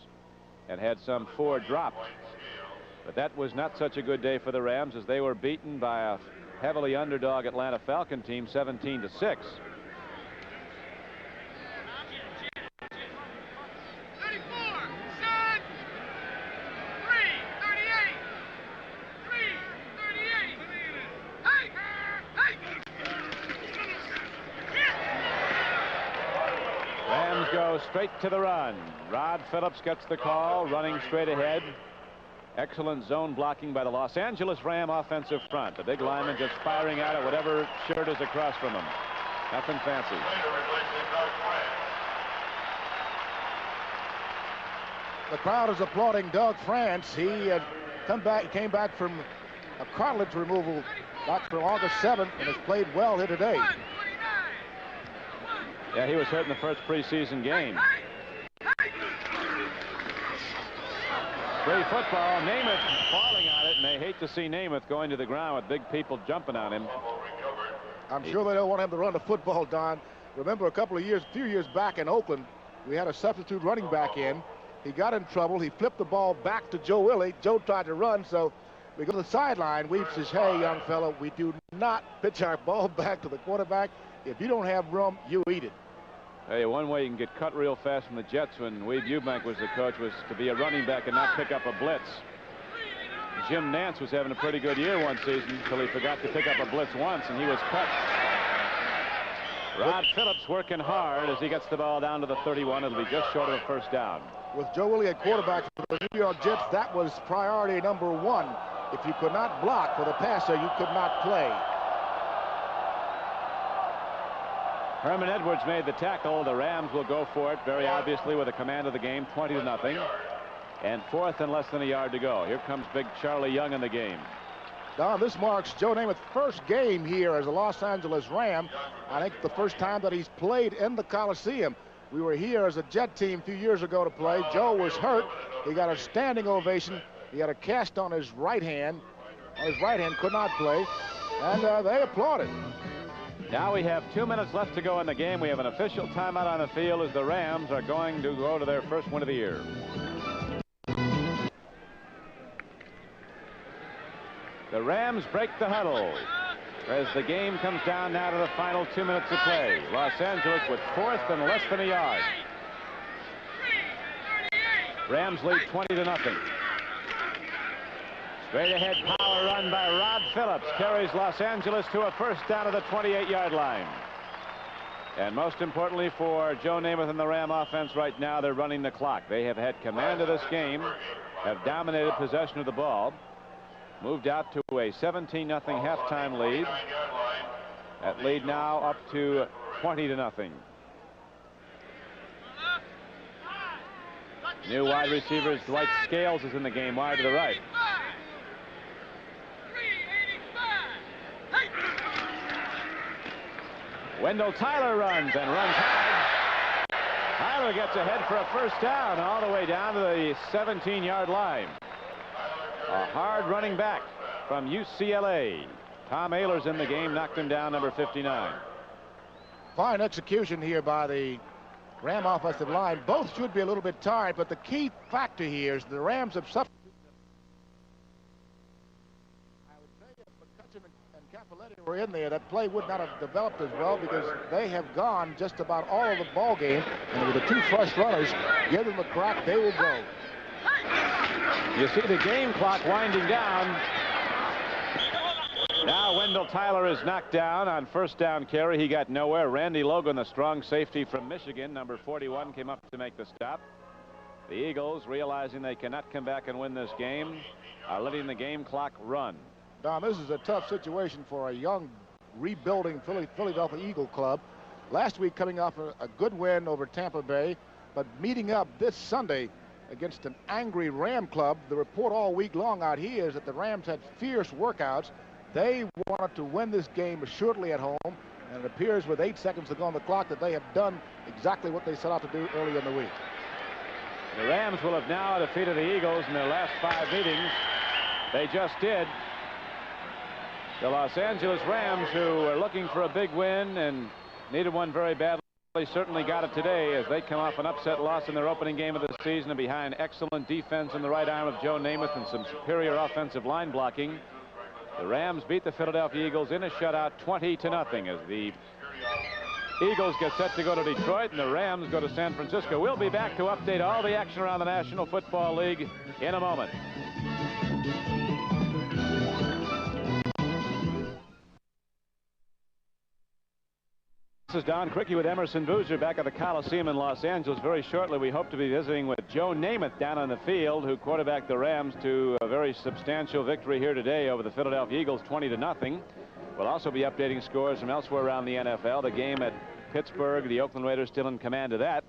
and had some 4 dropped. But that was not such a good day for the Rams as they were beaten by a heavily underdog Atlanta Falcon team 17-6. Rams go straight to the run. Rod Phillips gets the call, running straight ahead. Excellent zone blocking by the Los Angeles Ram offensive front. The big lineman just firing out at whatever shirt is across from him. Nothing fancy. The crowd is applauding Doug France. He had came back from a cartilage removal back from August 7th and has played well here today. Yeah, he was hurt in the first preseason game. Great football. Namath falling on it, and they hate to see Namath going to the ground with big people jumping on him. I'm sure they don't want him to run the football, Don. Remember a few years back in Oakland, we had a substitute running back in. He got in trouble. He flipped the ball back to Joe Willie. Joe tried to run, so we go to the sideline. Weep says, hey, young fella, we do not pitch our ball back to the quarterback. If you don't have room, you eat it. Hey, one way you can get cut real fast from the Jets when Wade Eubank was the coach was to be a running back and not pick up a blitz. Jim Nance was having a pretty good year one season until he forgot to pick up a blitz once, and he was cut. Rod Phillips working hard as he gets the ball down to the 31. It'll be just short of a first down. With Joe Willie at quarterback for the New York Jets, that was priority number one. If you could not block for the passer, you could not play. Herman Edwards made the tackle. The Rams will go for it, very obviously, with a command of the game, 20-0. And fourth and less than a yard to go. Here comes big Charlie Young in the game. Don, this marks Joe Namath's first game here as a Los Angeles Ram. I think the first time that he's played in the Coliseum. We were here as a Jet team a few years ago to play. Joe was hurt. He got a standing ovation. He had a cast on his right hand. Could not play. And they applauded. Now we have 2 minutes left to go in the game. We have an official timeout on the field as the Rams are going to go to their first win of the year. The Rams break the huddle as the game comes down now to the final 2 minutes of play. Los Angeles with fourth and less than a yard. Rams lead 20-0. Straight ahead power run by Rod Phillips carries Los Angeles to a first down at the 28-yard line. And most importantly for Joe Namath and the Ram offense right now, they're running the clock. They have had command of this game, have dominated possession of the ball, moved out to a 17-0 halftime lead. That lead now up to 20-0. New wide receivers, Dwight Scales is in the game wide to the right. Wendell Tyler runs high. Tyler gets ahead for a first down all the way down to the 17-yard line. A hard running back from UCLA. Tom Ayler's in the game, knocked him down, number 59. Fine execution here by the Ram offensive line. Both should be a little bit tired, but the key factor here is the Rams have suffered. I would say if McCutcheon and Cappelletti were in there, that play would not have developed as well because they have gone just about all of the ball game, and with the two fresh runners, give them a crack, they will go. You see the game clock winding down. Now Wendell Tyler is knocked down on first down carry. He got nowhere. Randy Logan, the strong safety from Michigan, number 41, came up to make the stop. The Eagles, realizing they cannot come back and win this game, are letting the game clock run. Don, this is a tough situation for a young, rebuilding Philadelphia Eagle club. Last week coming off a good win over Tampa Bay, but meeting up this Sunday against an angry Ram club. The report all week long out here is that the Rams had fierce workouts. They wanted to win this game assuredly at home, and it appears with 8 seconds to go on the clock that they have done exactly what they set out to do earlier in the week. The Rams will have now defeated the Eagles in their last 5 meetings. They just did. The Los Angeles Rams, who are looking for a big win and needed one very badly, certainly got it today as they come off an upset loss in their opening game of the season and behind excellent defense in the right arm of Joe Namath and some superior offensive line blocking. The Rams beat the Philadelphia Eagles in a shutout 20-0 as the Eagles get set to go to Detroit and the Rams go to San Francisco. We'll be back to update all the action around the National Football League in a moment. This is Don Criqui with Emerson Boozer back at the Coliseum in Los Angeles. Very shortly, we hope to be visiting with Joe Namath down on the field, who quarterbacked the Rams to a very substantial victory here today over the Philadelphia Eagles, 20-0. We'll also be updating scores from elsewhere around the NFL. The game at Pittsburgh, the Oakland Raiders still in command of that.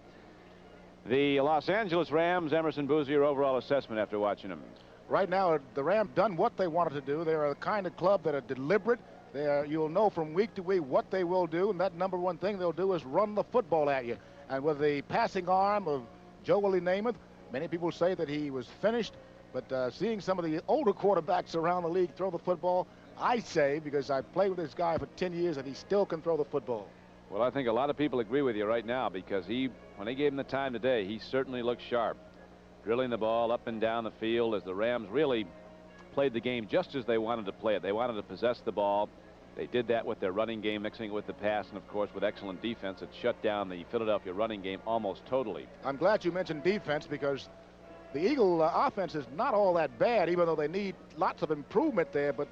The Los Angeles Rams, Emerson Boozer, your overall assessment after watching them. Right now, the Rams done what they wanted to do. They're the kind of club that are deliberate. You'll know from week to week what they will do, and that number one thing they'll do is run the football at you. And with the passing arm of Joe Willie Namath, many people say that he was finished, but seeing some of the older quarterbacks around the league throw the football, I say, because I've played with this guy for 10 years, that he still can throw the football. Well, I think a lot of people agree with you right now because when they gave him the time today, he certainly looked sharp, drilling the ball up and down the field as the Rams really played the game just as they wanted to play it. They wanted to possess the ball. They did that with their running game, mixing it with the pass, and of course with excellent defense. It shut down the Philadelphia running game almost totally. I'm glad you mentioned defense because the Eagle offense is not all that bad, even though they need lots of improvement there. But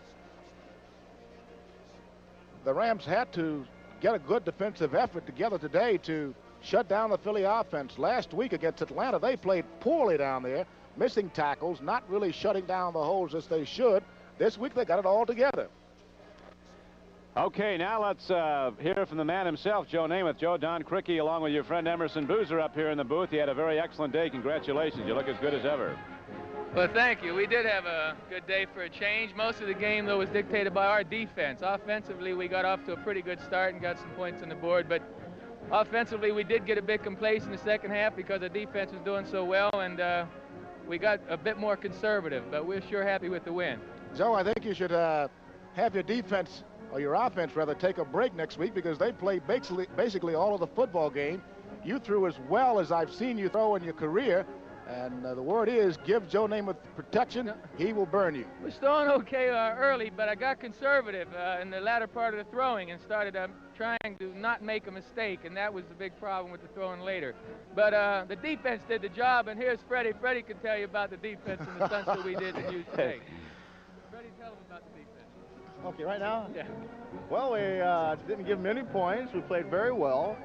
the Rams had to get a good defensive effort together today to shut down the Philly offense. Last week against Atlanta, they played poorly down there, missing tackles, not really shutting down the holes as they should. This week they got it all together. Okay, now let's hear from the man himself, Joe Namath. Joe, Don Criqui, along with your friend Emerson Boozer up here in the booth. He had a very excellent day. Congratulations. You look as good as ever. Well, thank you. We did have a good day for a change. Most of the game, though, was dictated by our defense. Offensively, we got off to a pretty good start and got some points on the board. But offensively, we did get a bit complacent in the second half because the defense was doing so well, and we got a bit more conservative. But we're sure happy with the win. Joe, I think you should have your defense, or your offense rather, take a break next week because they played basically all of the football game. You threw as well as I've seen you throw in your career, and the word is give Joe Namath protection. He will burn you. We're throwing okay early, but I got conservative in the latter part of the throwing and started trying to not make a mistake, and that was the big problem with the throwing later. But the defense did the job, and here's Freddie. Freddie can tell you about the defense and the stunts that we did to use today. Freddie, tell him about the defense. Okay, right now? Yeah. Well, we didn't give them any points. We played very well.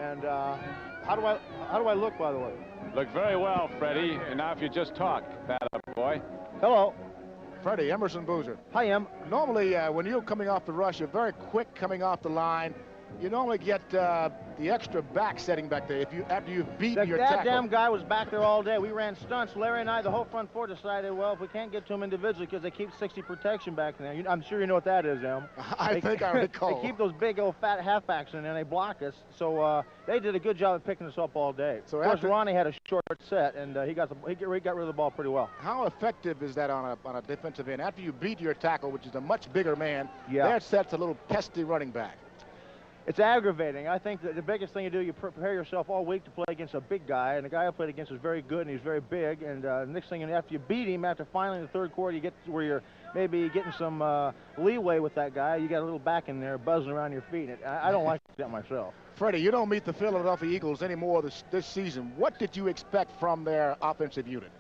And how do I look, by the way? Look very well, Freddie. And now if you just talk, that boy. Hello. Freddie, Emerson Boozer. Hi, Em. Normally, when you're coming off the rush, you're very quick coming off the line. You normally get the extra back setting back there after you've beaten your tackle. That damn guy was back there all day. We ran stunts. Larry and I, the whole front four, decided, well, if we can't get to him individually because they keep 60 protection back there. I'm sure you know what that is, Em. I think I recall. They keep those big old fat halfbacks in there and they block us. So they did a good job of picking us up all day. So of course, Ronnie had a short set and he got rid of the ball pretty well. How effective is that on a defensive end? After you beat your tackle, which is a much bigger man, yeah, their set's a little pesky running back. It's aggravating. I think that the biggest thing you do, you prepare yourself all week to play against a big guy, and the guy I played against was very good, and he's very big, and the next thing, after you beat him, after finally in the third quarter, you get to where you're maybe getting some leeway with that guy. You got a little back in there buzzing around your feet. I don't like that myself. Freddie, you don't meet the Philadelphia Eagles anymore this season. What did you expect from their offensive unit?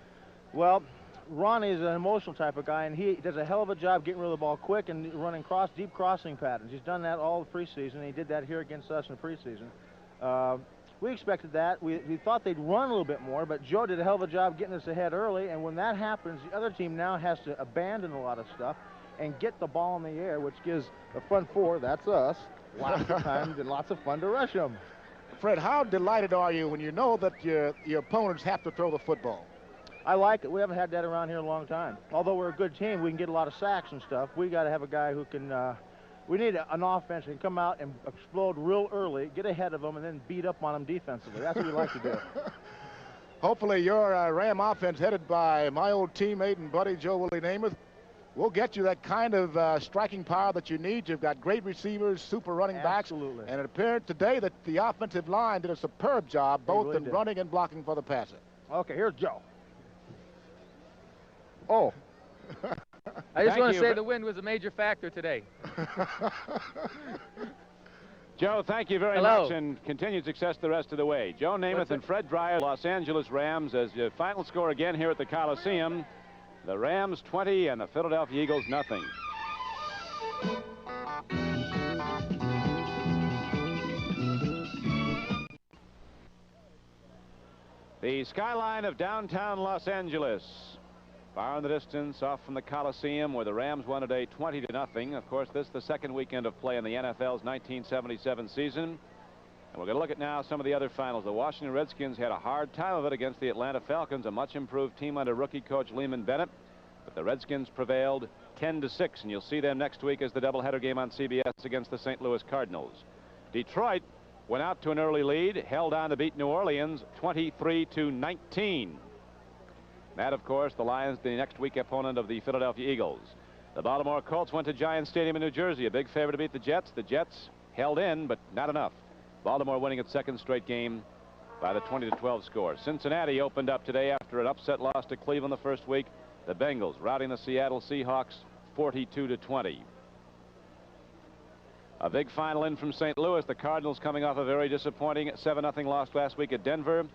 Well, Ronnie is an emotional type of guy, and he does a hell of a job getting rid of the ball quick and running deep crossing patterns. He's done that all the preseason, and he did that here against us in the preseason. We expected that. We thought they'd run a little bit more, but Joe did a hell of a job getting us ahead early, and when that happens, the other team now has to abandon a lot of stuff and get the ball in the air, which gives the front four, that's us, lots of time and lots of fun to rush them. Fred, how delighted are you when you know that your opponents have to throw the football? I like it. We haven't had that around here in a long time. Although we're a good team, we can get a lot of sacks and stuff. We got to have a guy who can, we need an offense that can come out and explode real early, get ahead of them, and then beat up on them defensively. That's what we like to do. Hopefully your Ram offense, headed by my old teammate and buddy Joe Willie Namath, will get you that kind of striking power that you need. You've got great receivers, super running backs. Absolutely. And it appeared today that the offensive line did a superb job, both in running and blocking for the passer. Okay, here's Joe. Oh. I just want to say the wind was a major factor today. Joe, thank you very much, and continued success the rest of the way. Joe Namath and Fred Dryer, Los Angeles Rams, as your final score again here at the Coliseum. The Rams 20 and the Philadelphia Eagles nothing. The skyline of downtown Los Angeles. Far in the distance, off from the Coliseum, where the Rams won today 20-0. Of course, this is the second weekend of play in the NFL's 1977 season. And we're going to look at now some of the other finals. The Washington Redskins had a hard time of it against the Atlanta Falcons, a much improved team under rookie coach Lehman Bennett. But the Redskins prevailed 10-6, and you'll see them next week as the doubleheader game on CBS against the St. Louis Cardinals. Detroit went out to an early lead, held on to beat New Orleans 23-19. That, of course, the Lions, the next week opponent of the Philadelphia Eagles. The Baltimore Colts went to Giants Stadium in New Jersey, a big favorite to beat the Jets. The Jets held in, but not enough. Baltimore winning its second straight game by the 20-12 score. Cincinnati opened up today after an upset loss to Cleveland the first week. The Bengals routing the Seattle Seahawks 42-20. A big final in from St. Louis. The Cardinals coming off a very disappointing 7-0 loss last week at Denver.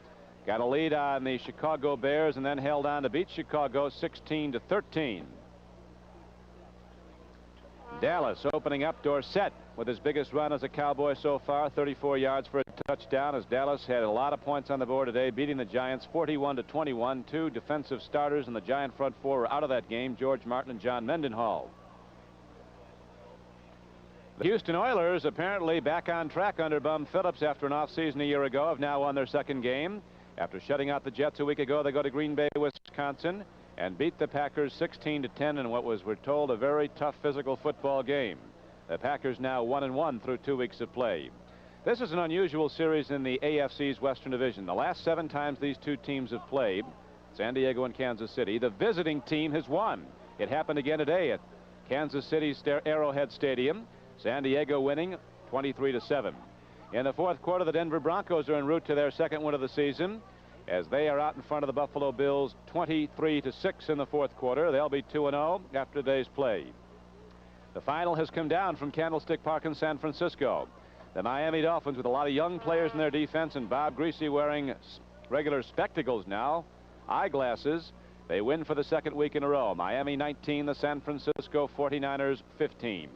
Got a lead on the Chicago Bears and then held on to beat Chicago 16-13. Dallas opening up. Dorsett with his biggest run as a Cowboy so far, 34 yards for a touchdown, as Dallas had a lot of points on the board today, beating the Giants 41-21. Two defensive starters in the Giant front four were out of that game, George Martin and John Mendenhall. The Houston Oilers, apparently back on track under Bum Phillips after an offseason a year ago, have now won their second game. After shutting out the Jets a week ago, they go to Green Bay, Wisconsin, and beat the Packers 16-10 in what was, we're told, a very tough physical football game. The Packers now 1-1 through 2 weeks of play. This is an unusual series in the AFC's Western Division. The last 7 times these two teams have played, San Diego and Kansas City, the visiting team has won. It happened again today at Kansas City's Arrowhead Stadium. San Diego winning 23-7. In the fourth quarter, the Denver Broncos are en route to their second win of the season, as they are out in front of the Buffalo Bills 23-6 in the fourth quarter. They'll be 2-0 after today's play. The final has come down from Candlestick Park in San Francisco. The Miami Dolphins, with a lot of young players in their defense, and Bob Greasy wearing regular spectacles now, eyeglasses. They win for the second week in a row. Miami 19, the San Francisco 49ers 15.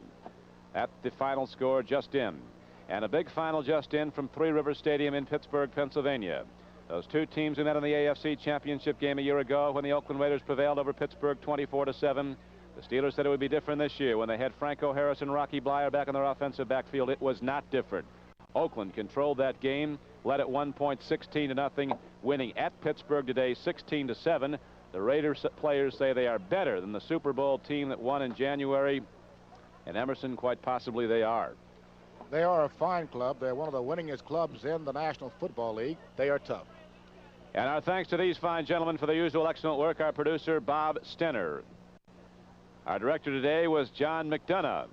At the final score just in. And a big final just in from Three Rivers Stadium in Pittsburgh, Pennsylvania. Those two teams who met in the AFC Championship game a year ago when the Oakland Raiders prevailed over Pittsburgh 24-7. The Steelers said it would be different this year when they had Franco Harris and Rocky Bleier back in their offensive backfield. It was not different. Oakland controlled that game, led at one point 16-0, winning at Pittsburgh today 16-7. The Raiders players say they are better than the Super Bowl team that won in January. And Emerson, quite possibly they are. They are a fine club. They're one of the winningest clubs in the National Football League. They are tough. And our thanks to these fine gentlemen for the usual excellent work. Our producer, Bob Stenner. Our director today was John McDonough.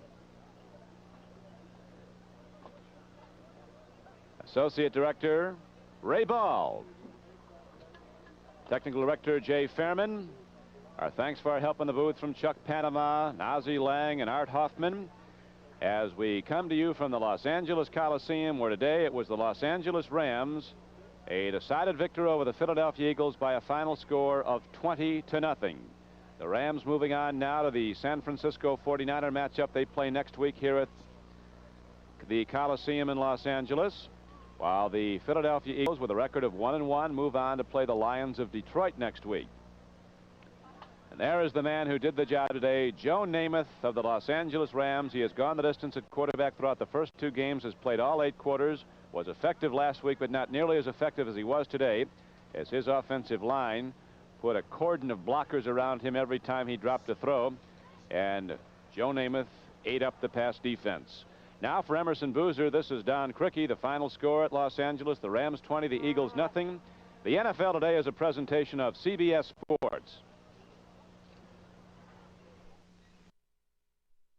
Associate Director, Ray Ball. Technical Director, Jay Fairman. Our thanks for our help in the booth from Chuck Panama, Nazi Lang, and Art Hoffman. As we come to you from the Los Angeles Coliseum, where today it was the Los Angeles Rams, a decided victory over the Philadelphia Eagles by a final score of 20-0. The Rams moving on now to the San Francisco 49er matchup they play next week here at the Coliseum in Los Angeles, while the Philadelphia Eagles, with a record of 1-1, move on to play the Lions of Detroit next week. And there is the man who did the job today, Joe Namath of the Los Angeles Rams. He has gone the distance at quarterback throughout the first 2 games, has played all 8 quarters, was effective last week, but not nearly as effective as he was today, as his offensive line put a cordon of blockers around him every time he dropped a throw, and Joe Namath ate up the pass defense. Now for Emerson Boozer, this is Don Criqui. The final score at Los Angeles, the Rams 20, the Eagles nothing. The NFL today is a presentation of CBS Sports.